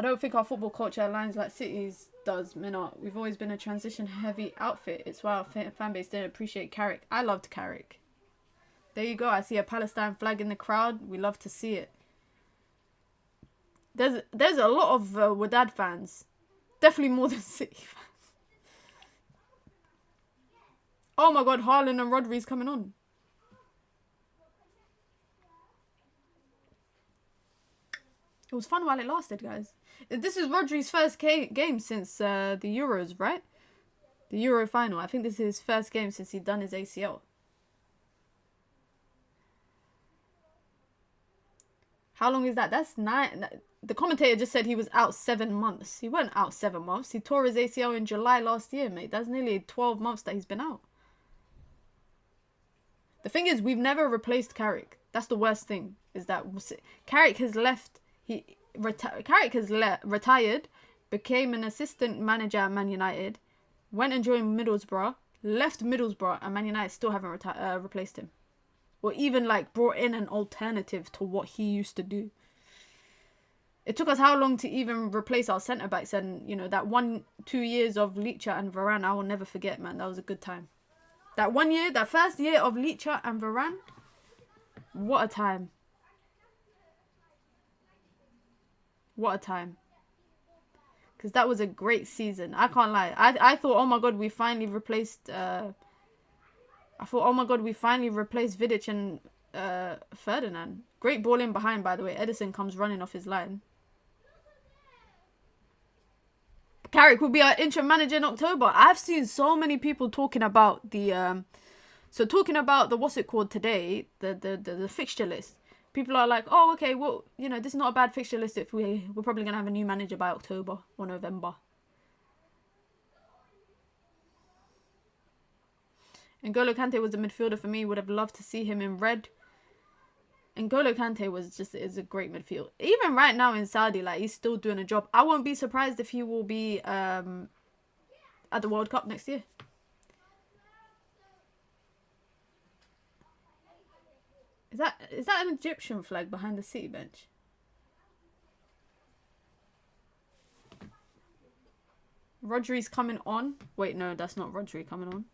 I don't think our football culture aligns like City's does, Minot. We've always been a transition-heavy outfit. It's why our fan base didn't appreciate Carrick. I loved Carrick. There you go. I see a Palestine flag in the crowd. We love to see it. There's a lot of Wydad fans. Definitely more than City fans. Oh my god, Haaland and Rodri's coming on. It was fun while it lasted, guys. This is Rodri's first game since the Euros, right? The Euro final. I think this is his first game since he'd done his ACL. How long is that? That's 9... The commentator just said he was out 7 months. He wasn't out 7 months. He tore his ACL in July last year, mate. That's nearly 12 months that he's been out. The thing is, we've never replaced Carrick. That's the worst thing. Is that Carrick has left... Carrick has retired, became an assistant manager at Man United, went and joined Middlesbrough, left Middlesbrough, and Man United still haven't replaced him. Or even like brought in an alternative to what he used to do. It took us how long to even replace our centre backs, and you know that 1-2 years of Licha and Varane, I will never forget, man. That was a good time. That 1 year, that first year of Licha and Varane, what a time. What a time. Because that was a great season. I can't lie. I thought, oh my god, we finally replaced... I thought, oh my god, we finally replaced Vidic and Ferdinand. Great ball in behind, by the way. Edison comes running off his line. Carrick will be our interim manager in October. I've seen so many people talking about the... talking about the, what's it called today? The fixture list. People are like, oh, okay, well, you know, this is not a bad fixture list if we're probably going to have a new manager by October or November. N'Golo Kante was a midfielder for me. Would have loved to see him in red. N'Golo Kante is a great midfield. Even right now in Saudi, like, he's still doing a job. I won't be surprised if he will be at the World Cup next year. Is that an Egyptian flag behind the City bench? Rodri's coming on. Wait, no, that's not Rodri coming on.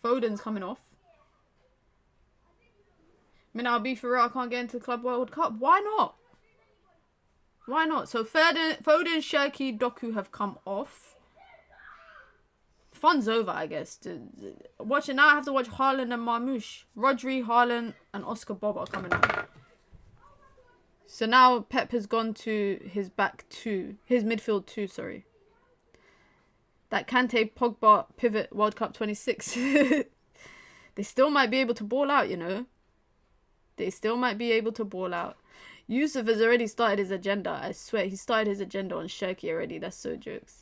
Foden's coming off. I mean, I'll be for real, I can't get into the Club World Cup. Why not? Why not? So Foden, Shirky, Doku have come off. Fun's over, I guess. Watch it now. I have to watch Haaland and Marmoush. Rodri, Haaland, and Oscar Bob are coming on. So now Pep has gone to his midfield two, sorry. That Kante, Pogba, pivot, World Cup 26. They still might be able to ball out, you know. They still might be able to ball out. Yusuf has already started his agenda. I swear, he started his agenda on Shirky already. That's so jokes.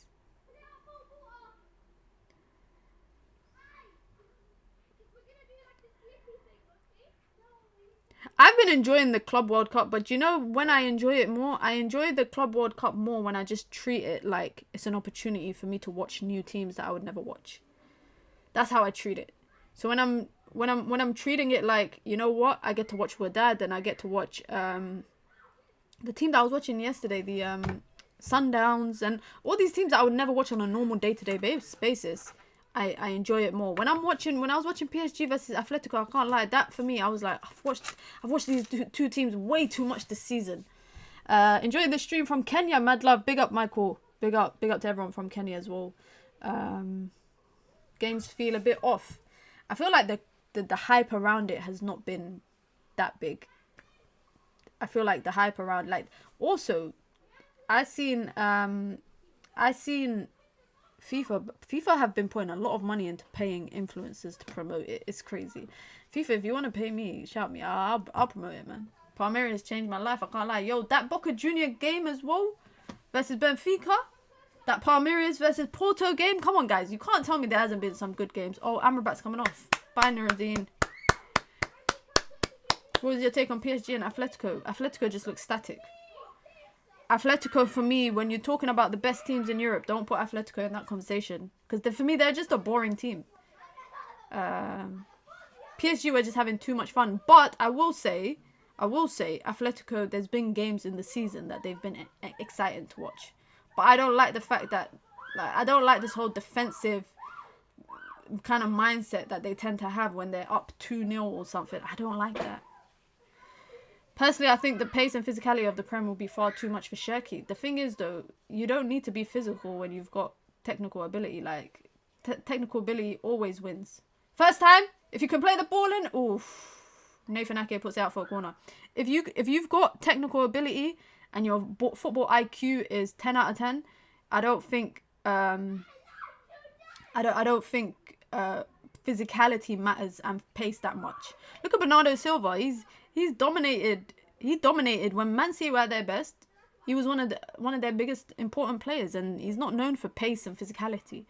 I've been enjoying the Club World Cup, but you know when I enjoy it more? I enjoy the Club World Cup more when I just treat it like it's an opportunity for me to watch new teams that I would never watch. That's how I treat it. So when I'm treating it like, you know what, I get to watch Wydad, and I get to watch the team that I was watching yesterday, the Sundowns, and all these teams that I would never watch on a normal day-to-day basis. I enjoy it more. When I was watching PSG versus Atletico, I can't lie, that for me, I was like, I've watched these two teams way too much this season. Enjoying the stream from Kenya, mad love, big up Michael, big up to everyone from Kenya as well. Games feel a bit off. I feel like the hype around it has not been that big. I feel like the hype around, like, also I seen FIFA have been putting a lot of money into paying influencers to promote it. It's crazy. FIFA, if you want to pay me, shout me. I'll promote it, man. Palmeiras has changed my life. I can't lie. Yo, that Boca Junior game as well versus Benfica. That Palmeiras versus Porto game. Come on, guys. You can't tell me there hasn't been some good games. Oh, Amrabat's coming off. Bye, Nuruddin. What was your take on PSG and Atletico? Atletico just looks static. Atletico, for me, when you're talking about the best teams in Europe, don't put Atletico in that conversation. Because for me, they're just a boring team. PSG were just having too much fun. But I will say, Atletico, there's been games in the season that they've been exciting to watch. But I don't like the fact that, like, I don't like this whole defensive kind of mindset that they tend to have when they're up 2-0 or something. I don't like that. Personally, I think the pace and physicality of the Prem will be far too much for Shirky. The thing is, though, you don't need to be physical when you've got technical ability. Like, technical ability always wins. First time, if you can play the ball in, oof. Nathan Ake puts it out for a corner. If you've got technical ability and your football IQ is 10 out of 10, I don't think physicality matters and pace that much. Look at Bernardo Silva. He's dominated. He dominated when Man City were at their best. He was one of their biggest important players, and he's not known for pace and physicality.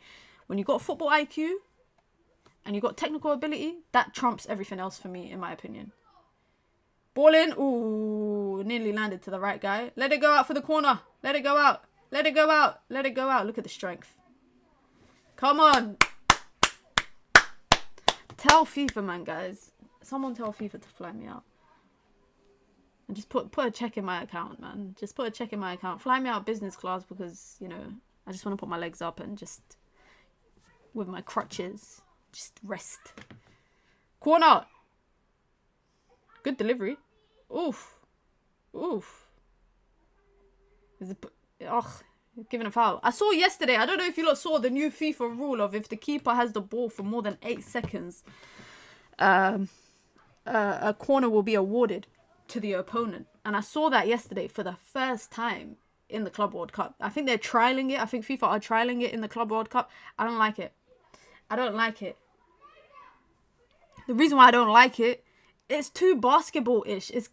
When you got football IQ and you got technical ability, that trumps everything else for me, in my opinion. Ball in. Ooh, nearly landed to the right guy. Let it go out for the corner. Let it go out. Let it go out. Let it go out. Look at the strength. Come on. Tell FIFA, man, guys. Someone tell FIFA to fly me out. And just put a check in my account, man. Just put a check in my account. Fly me out business class because, you know, I just want to put my legs up and just, with my crutches, just rest. Corner. Good delivery. Oof. Oof. Giving a foul. I saw yesterday, I don't know if you lot saw the new FIFA rule of if the keeper has the ball for more than 8 seconds, a corner will be awarded to the opponent. And I saw that yesterday for the first time in the Club World Cup. I think they're trialing it. I think FIFA are trialing it in the Club World Cup. I don't like it. I don't like it. The reason why I don't like it, it's too basketball-ish. It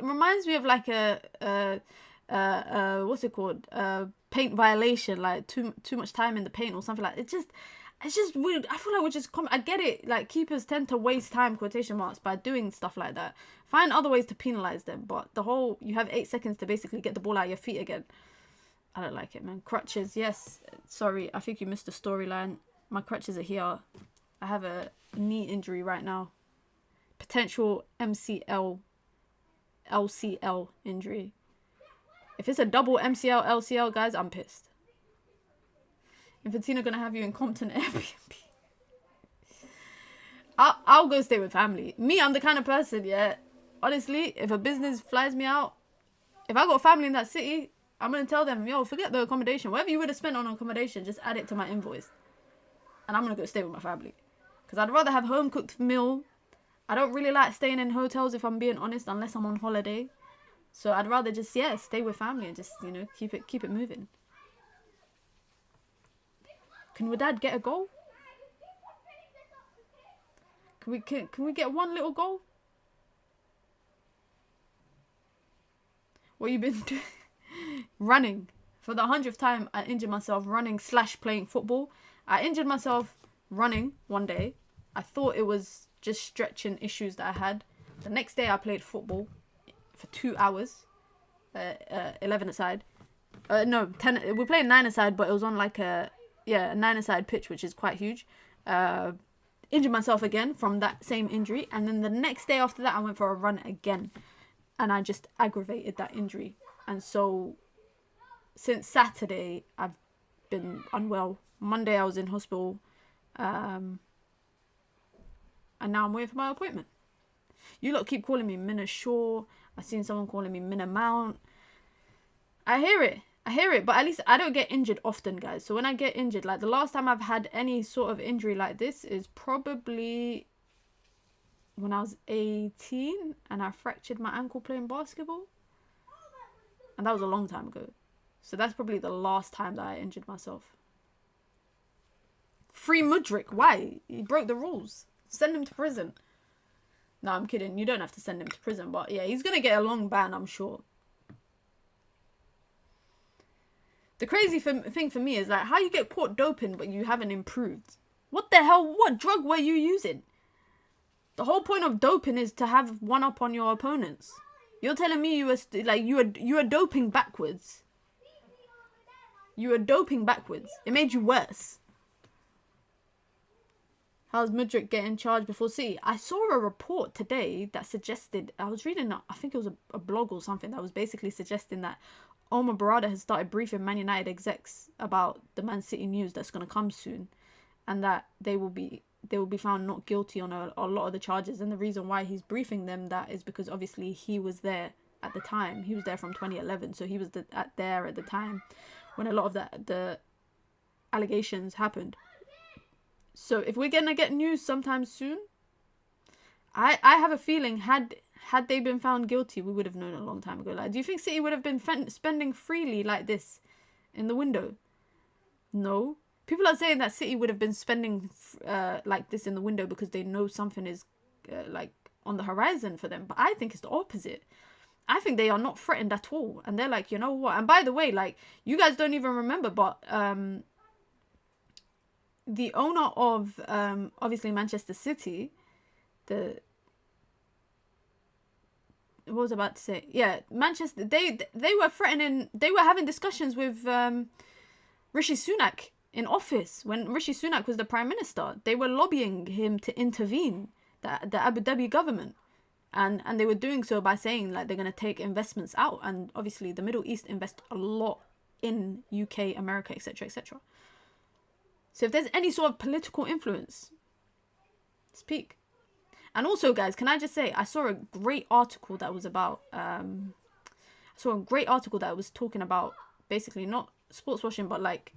reminds me of like what's it called? Paint violation, like too much time in the paint or something like that. It's just weird. I feel like I get it, like keepers tend to waste time, quotation marks, by doing stuff like that. Find other ways to penalize them, but the whole, you have 8 seconds to basically get the ball out of your feet again. I don't like it, man. Crutches, yes. Sorry, I think you missed the storyline. My crutches are here. I have a knee injury right now. Potential MCL, LCL injury. If it's a double MCL, LCL, guys, I'm pissed. Infantino gonna have you in Compton Airbnb. I'll go stay with family. Me, I'm the kind of person, yeah. Honestly, if a business flies me out, if I got family in that city, I'm gonna tell them, yo, forget the accommodation. Whatever you would have spent on accommodation, just add it to my invoice. And I'm gonna go stay with my family. Because I'd rather have home cooked meal. I don't really like staying in hotels, if I'm being honest, unless I'm on holiday. So I'd rather just, yeah, stay with family and just, you know, keep it moving. Can Wydad get a goal? Can we get one little goal? What you been doing? Running. For the 100th time, I injured myself running / playing football. I injured myself running one day. I thought it was just stretching issues that I had. The next day I played football for 2 hours, 11 aside. No, 10. We played 9-a-side, but it was on like a 9-a-side pitch, which is quite huge. Injured myself again from that same injury, and then the next day after that I went for a run again, and I just aggravated that injury. And so since Saturday I've been unwell. Monday I was in hospital, and now I'm waiting for my appointment. You lot keep calling me Minna Shaw. I've seen someone calling me Minna Mount. I hear it, but at least I don't get injured often, guys. So when I get injured, like the last time I've had any sort of injury like this is probably when I was 18 and I fractured my ankle playing basketball. And that was a long time ago. So that's probably the last time that I injured myself. Free Mudryk. Why? He broke the rules. Send him to prison. No, I'm kidding. You don't have to send him to prison. But yeah, he's going to get a long ban, I'm sure. The crazy thing for me is like how you get caught doping but you haven't improved. What the hell? What drug were you using? The whole point of doping is to have one up on your opponents. You're telling me you were doping backwards. You were doping backwards. It made you worse. How's Mudryk getting charged before City? I saw a report today that suggested, I was reading, I think it was a blog or something that was basically suggesting that Omar Barada has started briefing Man United execs about the Man City news that's going to come soon, and that they will be found not guilty on a lot of the charges. And the reason why he's briefing them that is because obviously he was there at the time. He was there from 2011, so he was there at the time when a lot of the allegations happened. So if we're gonna get news sometime soon, I have a feeling had they been found guilty, we would have known a long time ago. Like, do you think City would have been spending freely like this in the window? No. People are saying that City would have been spending like this in the window because they know something is like on the horizon for them. But I think it's the opposite. I think they are not threatened at all, and they're like, you know what? And by the way, like, you guys don't even remember, but the owner of obviously Manchester City, what was I about to say? Yeah, Manchester. They were threatening. They were having discussions with Rishi Sunak in office when Rishi Sunak was the Prime Minister. They were lobbying him to intervene, the Abu Dhabi government, and they were doing so by saying like they're going to take investments out. And obviously the Middle East invest a lot in UK, America, etc., etc. So if there's any sort of political influence, speak. And also, guys, can I just say, I saw a great article that was about, talking about basically not sports washing, but like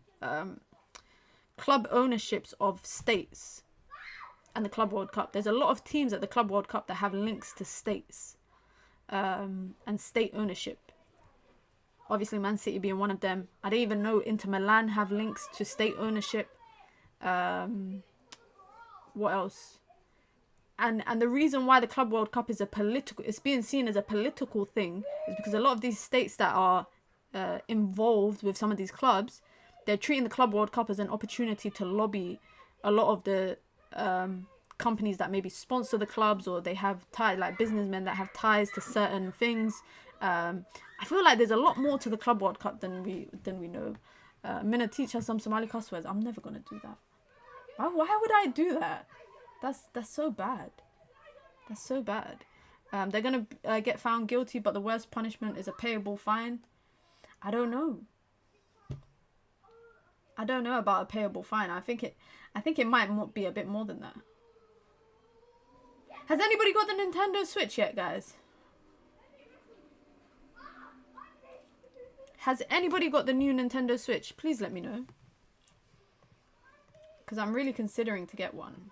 club ownerships of states and the Club World Cup. There's a lot of teams at the Club World Cup that have links to states and state ownership. Obviously, Man City being one of them. I didn't even know Inter Milan have links to state ownership. What else? And the reason why the Club World Cup is it's being seen as a political thing is because a lot of these states that are involved with some of these clubs, they're treating the Club World Cup as an opportunity to lobby a lot of the companies that maybe sponsor the clubs, or they have ties, like businessmen that have ties to certain things. I feel like there's a lot more to the Club World Cup than we know. I'm gonna teach us some Somali cuss words. I'm never gonna do that. Why would I do that? That's so bad. That's so bad. They're gonna get found guilty, but the worst punishment is a payable fine. I don't know. I don't know about a payable fine. I think it might be a bit more than that. Has anybody got the Nintendo Switch yet, guys? Has anybody got the new Nintendo Switch? Please let me know. Because I'm really considering to get one.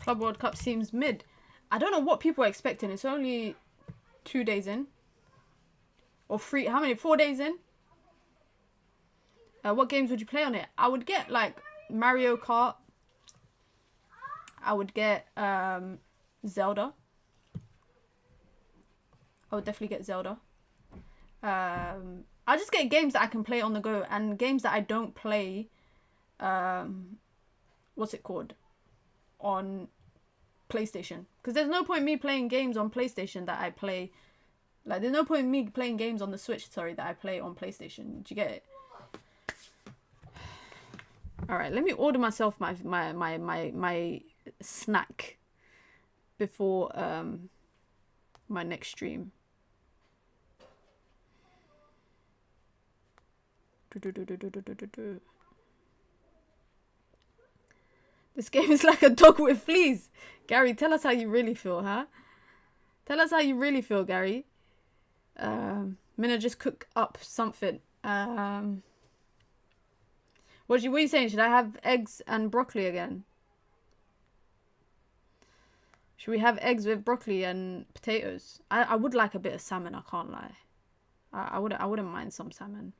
Club World Cup seems mid. I don't know what people are expecting. It's only 2 days in. Or 3, how many? 4 days in? What games would you play on it? I would get like Mario Kart. I would get Zelda. I would definitely get Zelda. I just get games that I can play on the go, and games that I don't play, what's it called, on PlayStation. Because there's no point me playing games on PlayStation that I play, like there's no point me playing games on the Switch, sorry, that I play on PlayStation. Do you get it? Alright, let me order myself my snack before my next stream. This game is like a dog with fleas. Gary, tell us how you really feel, huh? Tell us how you really feel, Gary. Minna, just cook up something. What are you saying? Should I have eggs and broccoli again? Should we have eggs with broccoli and potatoes? I would like a bit of salmon, I can't lie. I wouldn't mind some salmon.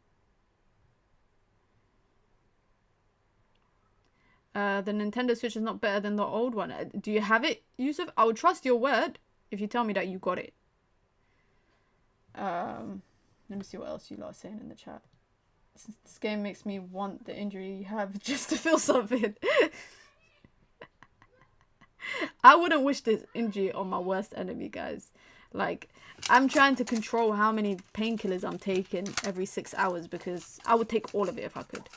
The Nintendo Switch is not better than the old one. Do you have it, Yusuf? I would trust your word if you tell me that you got it. Let me see what else you lot are saying in the chat. This game makes me want the injury you have just to feel something. I wouldn't wish this injury on my worst enemy, guys. Like, I'm trying to control how many painkillers I'm taking every 6 hours, because I would take all of it if I could.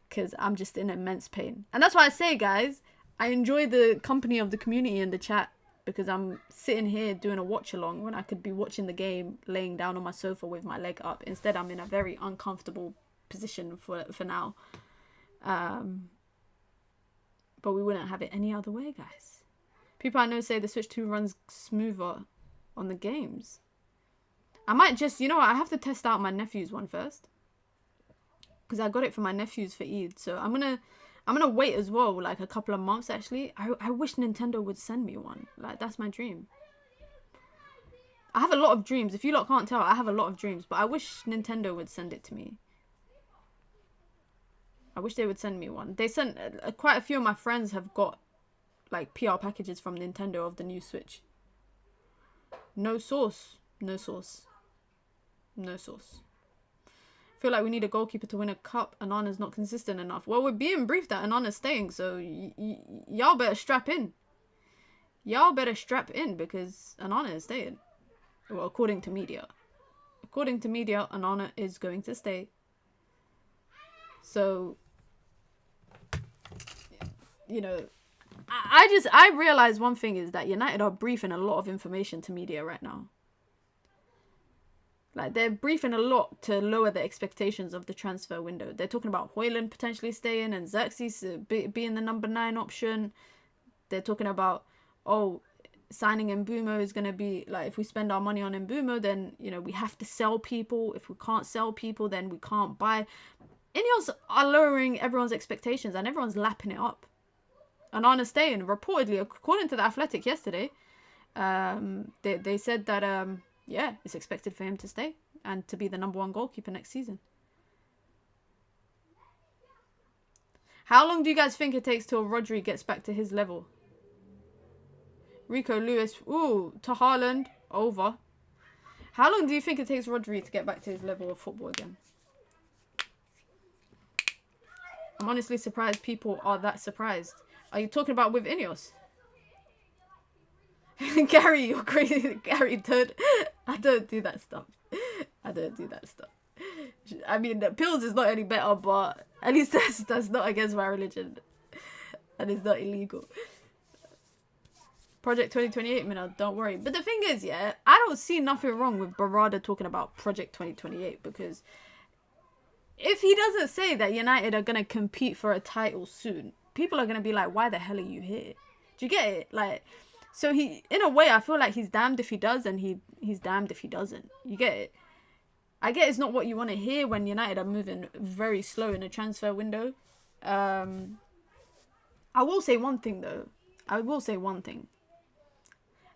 Because I'm just in immense pain. And that's why I say, guys, I enjoy the company of the community in the chat, because I'm sitting here doing a watch along when I could be watching the game laying down on my sofa with my leg up. Instead, I'm in a very uncomfortable position for now. But we wouldn't have it any other way, guys. People I know say the Switch 2 runs smoother on the games. I might just, you know what, I have to test out my nephew's one first. Because I got it for my nephews for Eid. So I'm gonna wait as well, like a couple of months actually. I wish Nintendo would send me one. Like, that's my dream. I have a lot of dreams. If you lot can't tell, I have a lot of dreams. But I wish Nintendo would send it to me. I wish they would send me one. They sent, quite a few of my friends have got like PR packages from Nintendo of the new Switch. No sauce. No sauce. No sauce. I feel like we need a goalkeeper to win a cup. Anana's not consistent enough. Well, we're being briefed that Anana's staying, so y'all better strap in. Y'all better strap in, because Anana is staying. Well, according to media. According to media, Anana is going to stay. So, you know, I realize one thing is that United are briefing a lot of information to media right now. Like, they're briefing a lot to lower the expectations of the transfer window. They're talking about Højlund potentially staying and Xerxes being the number 9 option. They're talking about, oh, signing Mbumo is going to be, like, if we spend our money on Mbumo, then, you know, we have to sell people. If we can't sell people, then we can't buy. Ineos are lowering everyone's expectations, and everyone's lapping it up. And Arna's staying, reportedly, according to The Athletic yesterday, they said that, yeah, it's expected for him to stay and to be the number 1 goalkeeper next season. How long do you guys think it takes till Rodri gets back to his level? Rico Lewis, ooh, to Haaland, over. How long do you think it takes Rodri to get back to his level of football again? I'm honestly surprised people are that surprised. Are you talking about with Ineos? Gary, you're crazy. Gary, I don't do that stuff. I don't do that stuff. I mean, the pills is not any better, but at least that's not against my religion. And it's not illegal. Project 2028, Minna, don't worry. But the thing is, yeah, I don't see nothing wrong with Barada talking about Project 2028, because if he doesn't say that United are going to compete for a title soon, people are going to be like, why the hell are you here? Do you get it? Like, so he, in a way, I feel like he's damned if he does, and he's damned if he doesn't. You get it? I get it's not what you want to hear when United are moving very slow in a transfer window. I will say one thing, though. I will say one thing.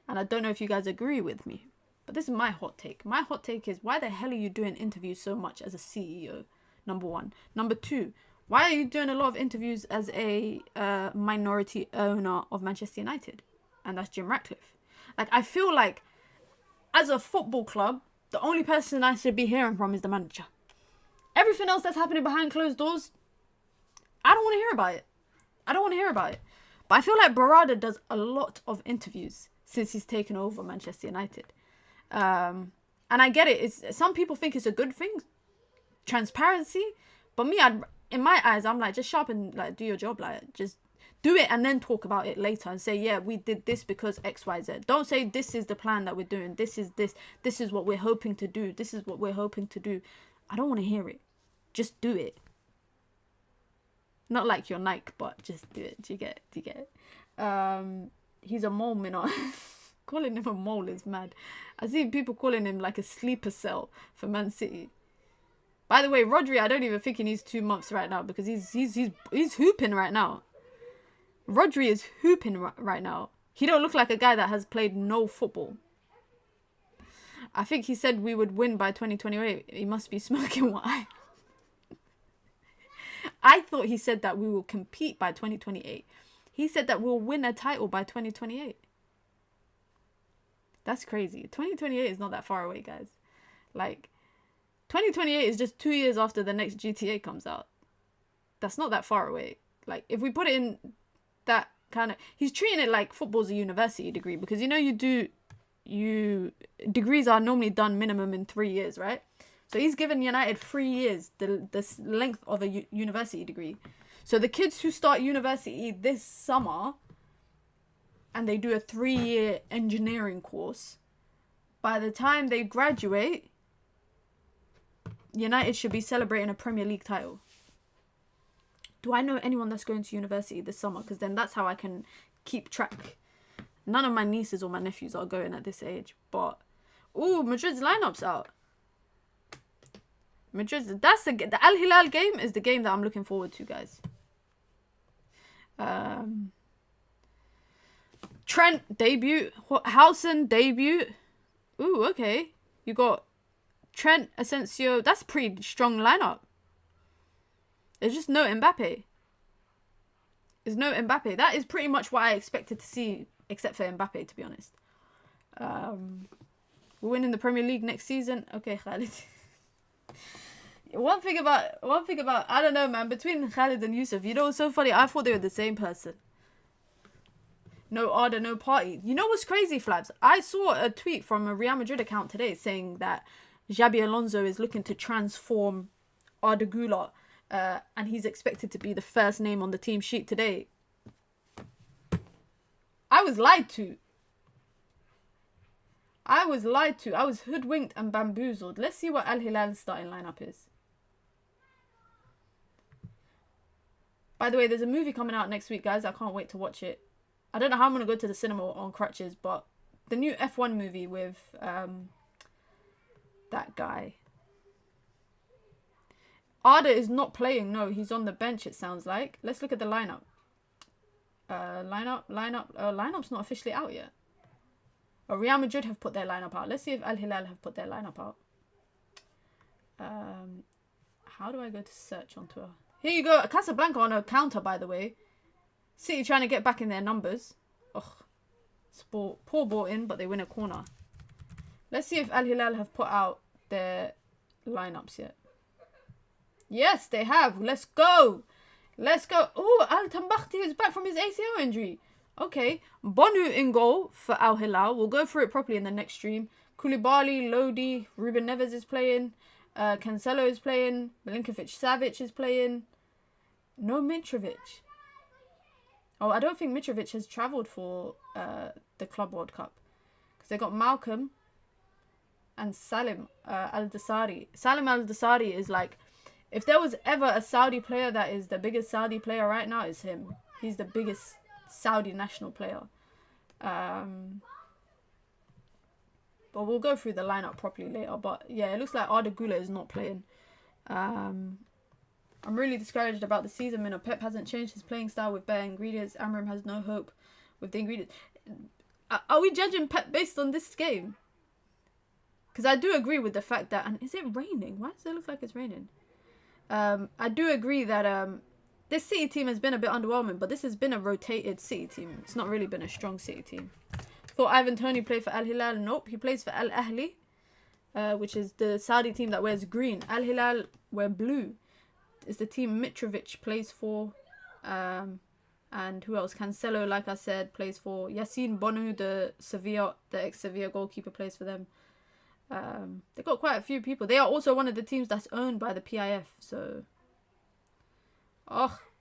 And I don't know if you guys agree with me, but this is my hot take. My hot take is, why the hell are you doing interviews so much as a CEO? Number one. Number two, why are you doing a lot of interviews as a minority owner of Manchester United? And that's Jim Ratcliffe. Like, I feel like as a football club, the only person I should be hearing from is the manager. Everything else that's happening behind closed doors, I don't want to hear about it. I don't want to hear about it. But I feel like Barada does a lot of interviews since he's taken over Manchester United. And I get it. Some people think it's a good thing, transparency. But me, in my eyes, I'm like, just sharpen, like, do your job. Like, just do it and then talk about it later and say, yeah, we did this because X, Y, Z. Don't say this is the plan that we're doing. This is what we're hoping to do. This is what we're hoping to do. I don't want to hear it. Just do it. Not like your Nike, but just do it. Do you get it? He's a mole, Minot. Calling him a mole is mad. I see people calling him like a sleeper cell for Man City. By the way, Rodri, I don't even think he needs 2 months right now, because he's hooping right now. Rodri is hooping right now. He don't look like a guy that has played no football. I think he said we would win by 2028. He must be smoking what I thought he said that we will compete by 2028. He said that we'll win a title by 2028. That's crazy. 2028 is not that far away, guys. Like, 2028 is just 2 years after the next GTA comes out. That's not that far away. Like, if we put it in that kind of... He's treating it like football's a university degree, because, you know, degrees are normally done minimum in 3 years, right? So he's given United 3 years, the length of a university degree. So the kids who start university this summer and they do a 3-year engineering course, by the time they graduate, United should be celebrating a Premier League title. Do I know anyone that's going to university this summer? Because then that's how I can keep track. None of my nieces or my nephews are going at this age. But, ooh, Madrid's lineup's out. That's the Al Hilal game is the game that I'm looking forward to, guys. Trent debut, Howson debut. Ooh, okay. You got Trent, Asensio. That's a pretty strong lineup. There's just no Mbappe. There's no Mbappe. That is pretty much what I expected to see, except for Mbappe, to be honest. We're winning the Premier League next season. Okay, Khalid. One thing about I don't know, man, between Khalid and Yusuf, you know what's so funny? I thought they were the same person. No order, no party. You know what's crazy, Flabs? I saw a tweet from a Real Madrid account today saying that Xabi Alonso is looking to transform Arda Güler, and he's expected to be the first name on the team sheet today. I was lied to. I was hoodwinked and bamboozled. Let's see what Al Hilal's starting lineup is. By the way, there's a movie coming out next week, guys. I can't wait to watch it. I don't know how I'm going to go to the cinema on crutches, but the new F1 movie with that guy. Arda is not playing. No, he's on the bench, it sounds like. Let's look at the lineup. Lineup's not officially out yet. Oh, Real Madrid have put their lineup out. Let's see if Al Hilal have put their lineup out. How do I go to search on Twitter? Here you go. Casablanca on a counter, by the way. City trying to get back in their numbers. Ugh. Poor ball in, but they win a corner. Let's see if Al Hilal have put out their lineups yet. Yes, they have. Let's go. Let's go. Oh, Al Tambakti is back from his ACL injury. Okay. Bonu in goal for Al Hilal. We'll go through it properly in the next stream. Koulibaly, Lodi, Ruben Neves is playing. Cancelo is playing. Milinkovic-Savic is playing. No Mitrovic. Oh, I don't think Mitrovic has travelled for the Club World Cup. Because they got Malcolm and Salim Al-Dasari. Salim Al-Dasari is like... If there was ever a Saudi player that is the biggest Saudi player right now, it's him. He's the biggest Saudi national player. But we'll go through the lineup properly later. But yeah, it looks like Arda Güler is not playing. I'm really discouraged about the season. Pep hasn't changed his playing style with better ingredients. Amram has no hope with the ingredients. Are we judging Pep based on this game? Because I do agree with the fact that... And is it raining? Why does it look like it's raining? I do agree that this City team has been a bit underwhelming, but this has been a rotated City team. It's not really been a strong City team. Thought Ivan Toney played for Al Hilal. Nope, he plays for Al Ahli, which is the Saudi team that wears green. Al Hilal wear blue. Is the team Mitrovic plays for. And who else? Cancelo, like I said, plays for. Yassine Bonu, the ex-Sevilla goalkeeper, plays for them. They've got quite a few people. They are also one of the teams that's owned by the PIF. So,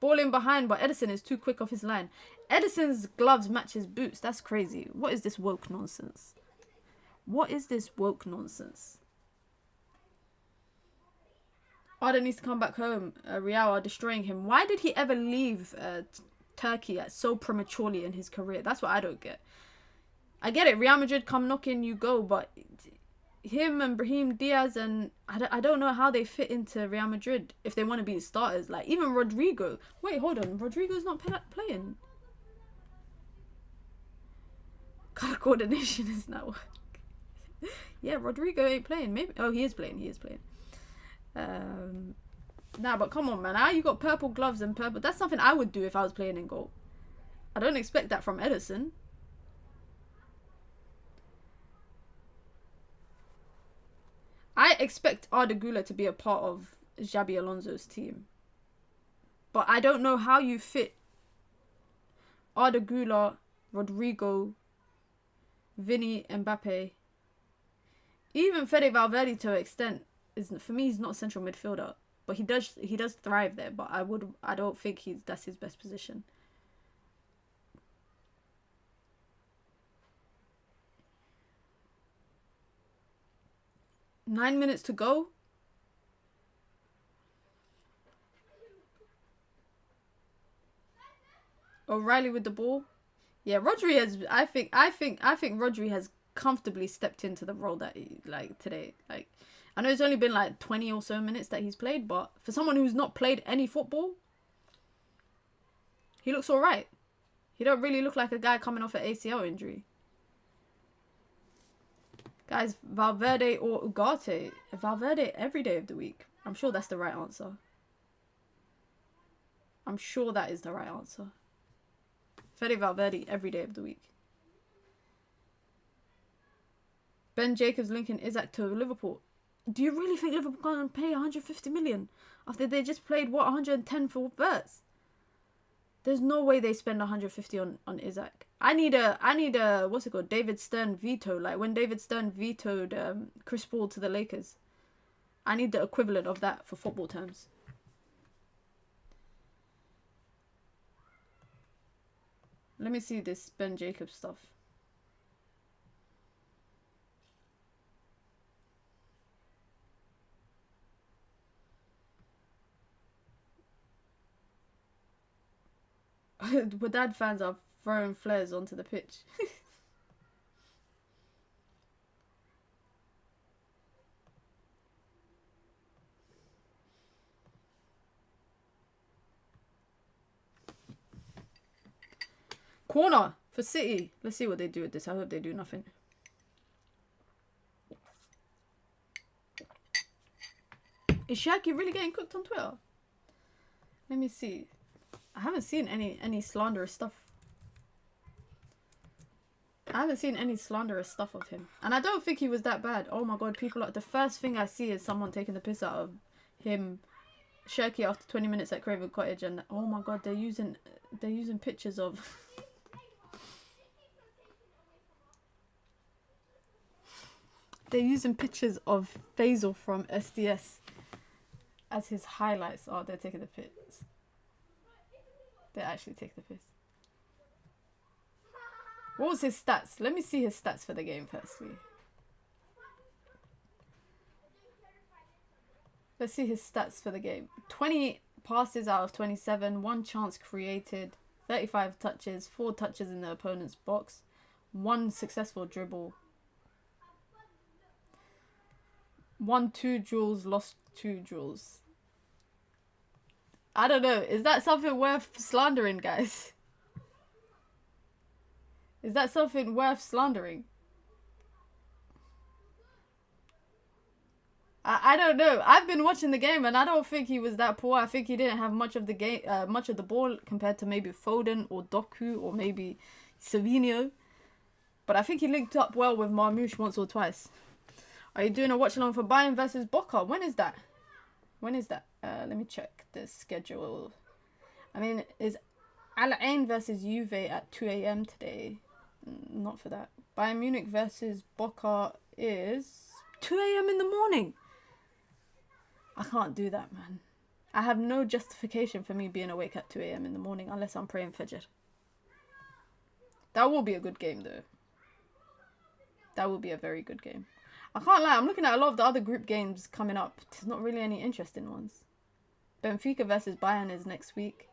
ball in behind, but Edison is too quick off his line. Edison's gloves match his boots. That's crazy. What is this woke nonsense? What is this woke nonsense? Arda needs to come back home. Real are destroying him. Why did he ever leave Turkey so prematurely in his career? That's what I don't get. I get it. Real Madrid come knocking, you go, but him and Brahim Diaz and I don't know how they fit into Real Madrid if they want to be starters. Like even Rodrigo. Wait, hold on. Rodrigo's not playing. Color coordination is not working. Yeah, Rodrigo ain't playing. Maybe. Oh, he is playing. He is playing. Nah, but come on, man. How you got purple gloves and purple? That's something I would do if I was playing in goal. I don't expect that from Edison. I expect Arda Güler to be a part of Xabi Alonso's team. But I don't know how you fit Arda Güler, Rodrigo, Vinny, Mbappe. Even Fede Valverde to an extent is, for me, he's not a central midfielder. But he does thrive there, but I don't think that's his best position. Nine minutes to go. O'Reilly with the ball. Yeah, Rodri has. I think Rodri has comfortably stepped into the role that today. Like, I know it's only been like 20 or so minutes that he's played, but for someone who's not played any football, he looks all right. He don't really look like a guy coming off an ACL injury. Guys, Valverde or Ugarte? Valverde every day of the week. I'm sure that's the right answer. I'm sure that is the right answer. Fede Valverde every day of the week. Ben Jacobs linking Isaac to Liverpool. Do you really think Liverpool can't pay 150 million after they just played, what, 110 for Verts? There's no way they spend 150 on Isaac. I need a what's it called? David Stern veto. Like when David Stern vetoed Chris Paul to the Lakers. I need the equivalent of that for football terms. Let me see this Ben Jacobs stuff. Wydad fans are throwing flares onto the pitch. Corner for City. Let's see what they do with this. I hope they do nothing. Is Shaki really getting cooked on Twitter? Let me see. I haven't seen any slanderous stuff. I haven't seen any slanderous stuff of him. And I don't think he was that bad. Oh my god, people, the first thing I see is someone taking the piss out of him, Shirky, after 20 minutes at Craven Cottage, and oh my god, they're using pictures of they're using pictures of Faisal from SDS as his highlights. Oh, they're taking the piss. They actually take the piss. What was his stats? Let me see his stats for the game firstly. Let's see his stats for the game. 20 passes out of 27, 1 chance created, 35 touches, 4 touches in the opponent's box, 1 successful dribble, won 2 duels, lost 2 duels. I don't know. Is that something worth slandering, guys? Is that something worth slandering? I don't know. I've been watching the game and I don't think he was that poor. I think he didn't have much of the game, much of the ball compared to maybe Foden or Doku or maybe Savinho. But I think he linked up well with Marmoush once or twice. Are you doing a watch along for Bayern versus Boca? When is that? When is that? Let me check the schedule. I mean, is Al Ain versus Juve at 2 a.m. today? Not for that. Bayern Munich versus Boca is 2 a.m. in the morning. I can't do that, man. I have no justification for me being awake at 2 a.m. in the morning unless I'm praying Fajr. That will be a good game, though. That will be a very good game. I can't lie, I'm looking at a lot of the other group games coming up. There's not really any interesting ones. Benfica versus Bayern is next week.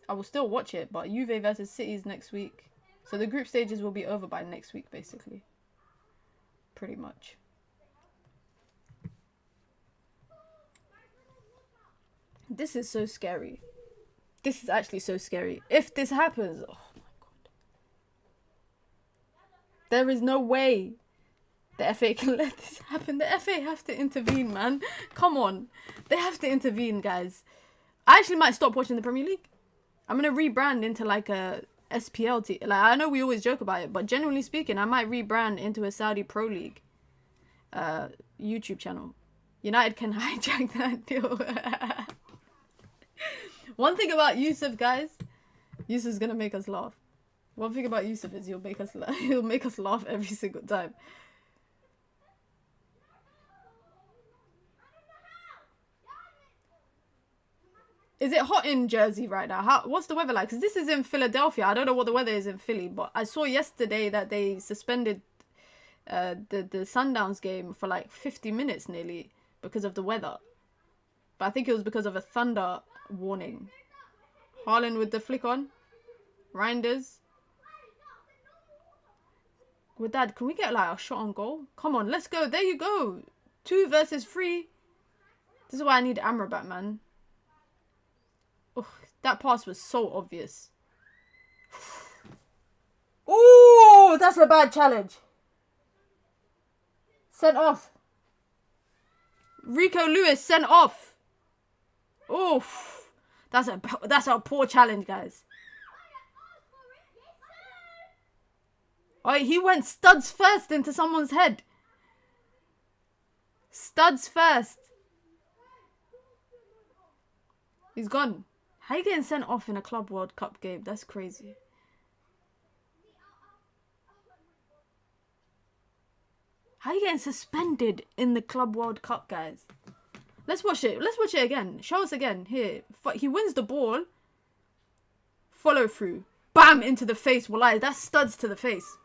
I will still watch it, but Juve versus City is next week. So the group stages will be over by next week, basically. Pretty much. This is so scary. This is actually so scary. If this happens, oh my god. There is no way the FA can let this happen. The FA have to intervene, man. Come on. They have to intervene, guys. I actually might stop watching the Premier League. I'm going to rebrand into like a SPL team. Like, I know we always joke about it, but generally speaking, I might rebrand into a Saudi Pro League YouTube channel. United can hijack that deal. One thing about Yusuf, guys, Yusuf's gonna make us laugh. One thing about Yusuf is he'll make us laugh. He'll make us laugh every single time. Is it hot in Jersey right now? What's the weather like? Because this is in Philadelphia. I don't know what the weather is in Philly, but I saw yesterday that they suspended the Sundowns game for like 50 minutes nearly because of the weather. But I think it was because of a thunder warning. Haaland with the flick on. Reinders. Wydad, can we get like a shot on goal? Come on, let's go. There you go. 2 versus 3. This is why I need Amrabat, man. Oh, that pass was so obvious. Ooh, that's a bad challenge. Sent off. Rico Lewis sent off. Oof. That's a poor challenge, guys. Oh, he went studs first into someone's head. Studs first. He's gone. How are you getting sent off in a Club World Cup game? That's crazy. How are you getting suspended in the Club World Cup, guys? Let's watch it. Let's watch it again. Show us again. Here. He wins the ball. Follow through. Bam! Into the face. Wallahi, that's studs to the face.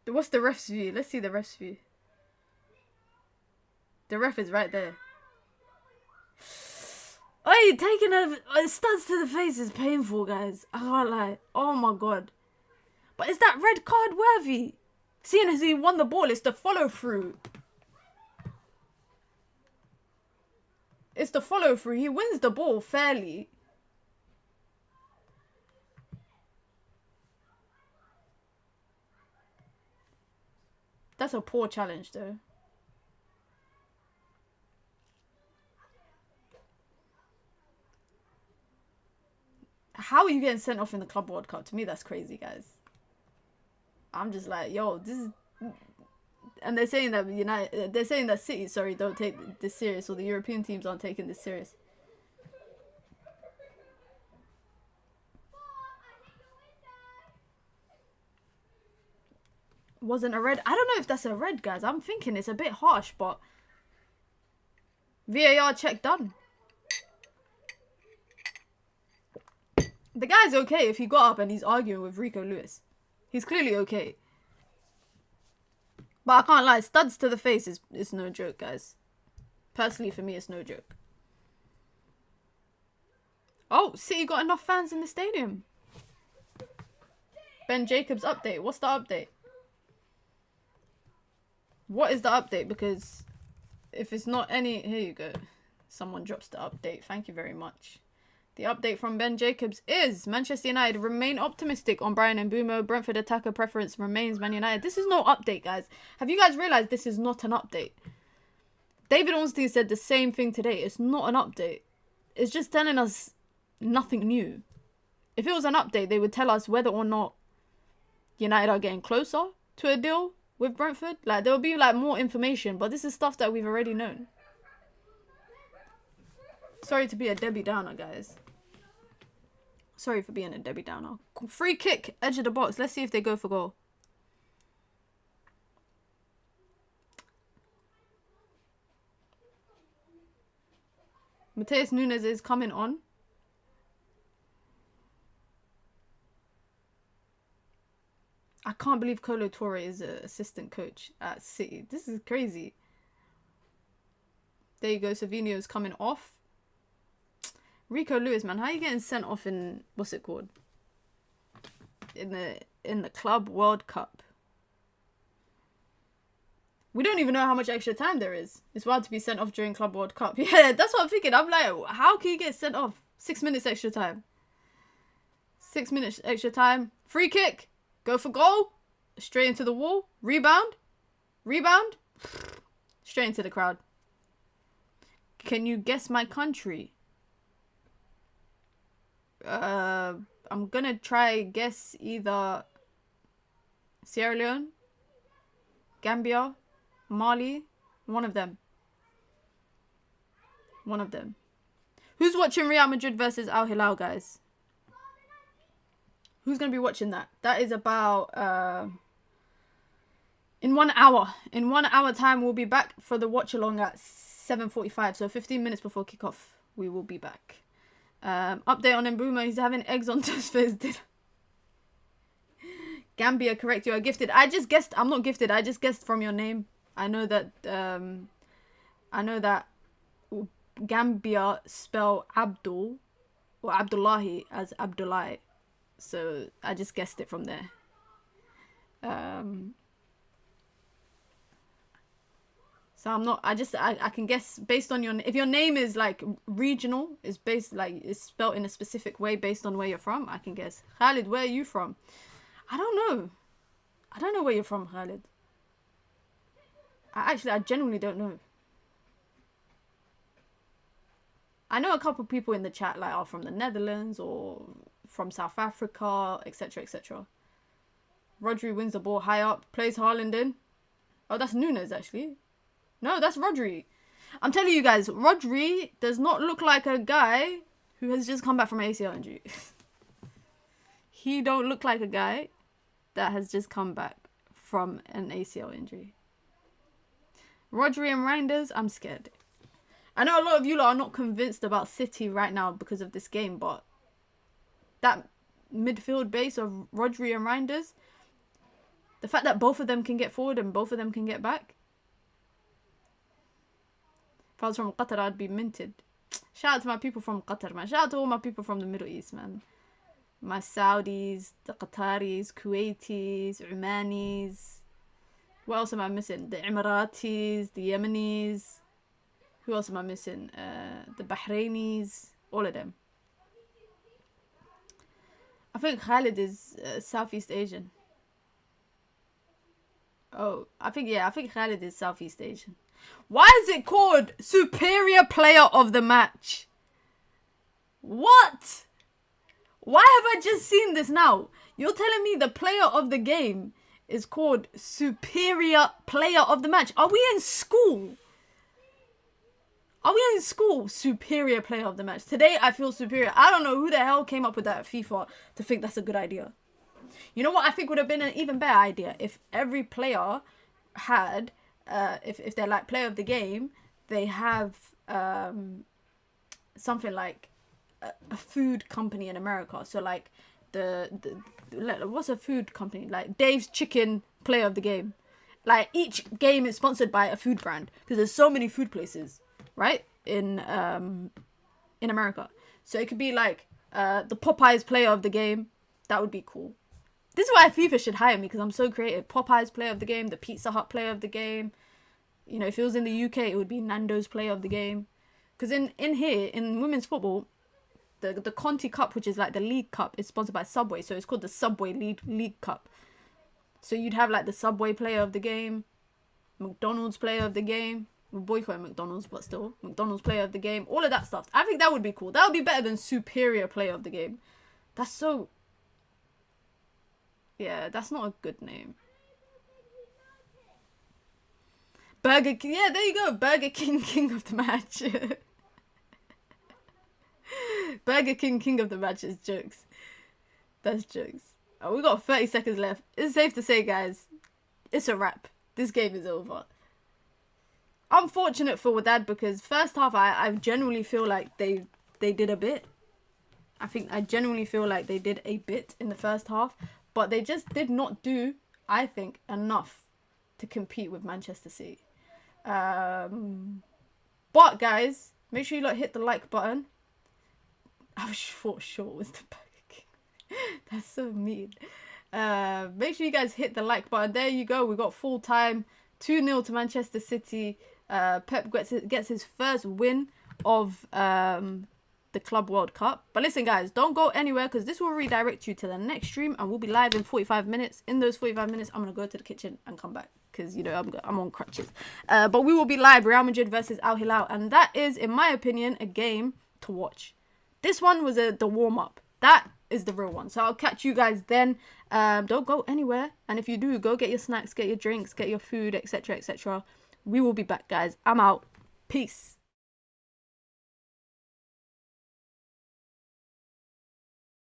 What's the ref's view? Let's see the ref's view. The ref is right there. Oi, taking a studs to the face is painful, guys. I can't lie. Oh my god. But is that red card worthy? Seeing as he won the ball, it's the follow through. It's the follow through. He wins the ball fairly. That's a poor challenge, though. How are you getting sent off in the Club World Cup? To me, that's crazy, guys. I'm just like, yo, this is... And they're saying that they're saying that City, sorry, don't take this serious, or the European teams aren't taking this serious. Wasn't a red. I don't know if that's a red, guys. I'm thinking it's a bit harsh, but VAR check done. The guy's okay if he got up and he's arguing with Rico Lewis. He's clearly okay. But I can't lie, studs to the face is no joke, guys. Personally, for me, it's no joke. Oh, City got enough fans in the stadium. Ben Jacobs update. What's the update? What is the update? Because if it's not any... Here you go. Someone drops the update. Thank you very much. The update from Ben Jacobs is Manchester United remain optimistic on Brian Mbeumo. Brentford attacker preference remains Man United. This is no update, guys. Have you guys realised this is not an update? David Ornstein said the same thing today. It's not an update. It's just telling us nothing new. If it was an update, they would tell us whether or not United are getting closer to a deal with Brentford. Like, there will be like more information, but this is stuff that we've already known. Sorry to be a Debbie Downer, guys. Sorry for being a Debbie Downer. Free kick, edge of the box. Let's see if they go for goal. Mateus Nunes is coming on. I can't believe Kolo Toure is an assistant coach at City. This is crazy. There you go. Savinho's coming off. Rico Lewis, man, how are you getting sent off in, what's it called? In the Club World Cup. We don't even know how much extra time there is. It's wild to be sent off during Club World Cup. Yeah, that's what I'm thinking. I'm like, how can you get sent off? 6 minutes extra time. 6 minutes extra time. Free kick. Go for goal. Straight into the wall. Rebound. Rebound. Straight into the crowd. Can you guess my country? I'm gonna try guess either Sierra Leone, Gambia, Mali, one of them. One of them. Who's watching Real Madrid versus Al Hilal, guys? Who's gonna be watching that? That is about in 1 hour. In 1 hour time, we'll be back for the watch along at 7:45. So 15 minutes before kickoff, we will be back. Update on Mbeumo. He's having eggs on toast for his dinner. Gambia, correct. You are gifted. I just guessed. I'm not gifted. I just guessed from your name. I know that. Gambia spell Abdul or Abdullahi as Abdullahi. So I just guessed it from there. So I'm not, I can guess based on your, if your name is like regional, is based like, it's spelled in a specific way based on where you're from, I can guess. Khalid, where are you from? I don't know. I don't know where you're from, Khalid. I genuinely don't know. I know a couple people in the chat like are from the Netherlands or from South Africa, etc, etc. Rodri wins the ball high up, plays Haaland in. Oh, that's Nunes actually. No, that's Rodri. I'm telling you guys, Rodri does not look like a guy who has just come back from an ACL injury. He don't look like a guy that has just come back from an ACL injury. Rodri and Reinders, I'm scared. I know a lot of you lot are not convinced about City right now because of this game, but that midfield base of Rodri and Reinders, the fact that both of them can get forward and both of them can get back. If I was from Qatar, I'd be minted. Shout out to my people from Qatar, man. Shout out to all my people from the Middle East, man. My Saudis, the Qataris, Kuwaitis, Omanis. What else am I missing? The Emiratis, the Yemenis. Who else am I missing? The Bahrainis. All of them. I think Khalid is Southeast Asian. Oh, I think Khalid is Southeast Asian. Why is it called Superior Player of the Match? What? Why have I just seen this now? You're telling me the player of the game is called Superior Player of the Match. Are we in school? Are we in school? Superior Player of the Match. Today I feel superior. I don't know who the hell came up with that at FIFA to think that's a good idea. You know what I think would have been an even better idea? If every player had... if they're like player of the game, they have something like a food company in America. So like what's a food company? Like Dave's Chicken player of the game. Like each game is sponsored by a food brand because there's so many food places, right? In America. So it could be like the Popeyes player of the game. That would be cool. This is why FIFA should hire me because I'm so creative. Popeyes player of the game, the Pizza Hut player of the game. You know, if it was in the UK, it would be Nando's player of the game. Because in here, in women's football, the Conti Cup, which is like the League Cup, is sponsored by Subway. So it's called the Subway League Cup. So you'd have like the Subway player of the game, McDonald's player of the game. We boycott McDonald's, but still, McDonald's player of the game. All of that stuff. I think that would be cool. That would be better than superior player of the game. That's so... Yeah, that's not a good name. Burger King. Yeah, there you go. Burger King, king of the match. Burger King, king of the match is jokes. That's jokes. Oh, we got 30 seconds left. It's safe to say, guys, it's a wrap. This game is over. Unfortunate for Wydad because first half, I genuinely feel like they did a bit. I genuinely feel like they did a bit in the first half, but they just did not do, I think, enough to compete with Manchester City. But guys, make sure you hit the like button. I thought sure it was the Burger King. That's so mean. Make sure you guys hit the like button. There you go. We got full time. 2-0 to Manchester City. Pep gets his first win of the Club World Cup. But listen, guys, don't go anywhere because this will redirect you to the next stream and we'll be live in 45 minutes. In those 45 minutes, I'm going to go to the kitchen and come back because, you know, I'm on crutches. But we will be live, Real Madrid versus Al Hilal. And that is, in my opinion, a game to watch. This one was the warm-up. That is the real one. So I'll catch you guys then. Don't go anywhere. And if you do, go get your snacks, get your drinks, get your food, etc., etc. We will be back, guys. I'm out. Peace.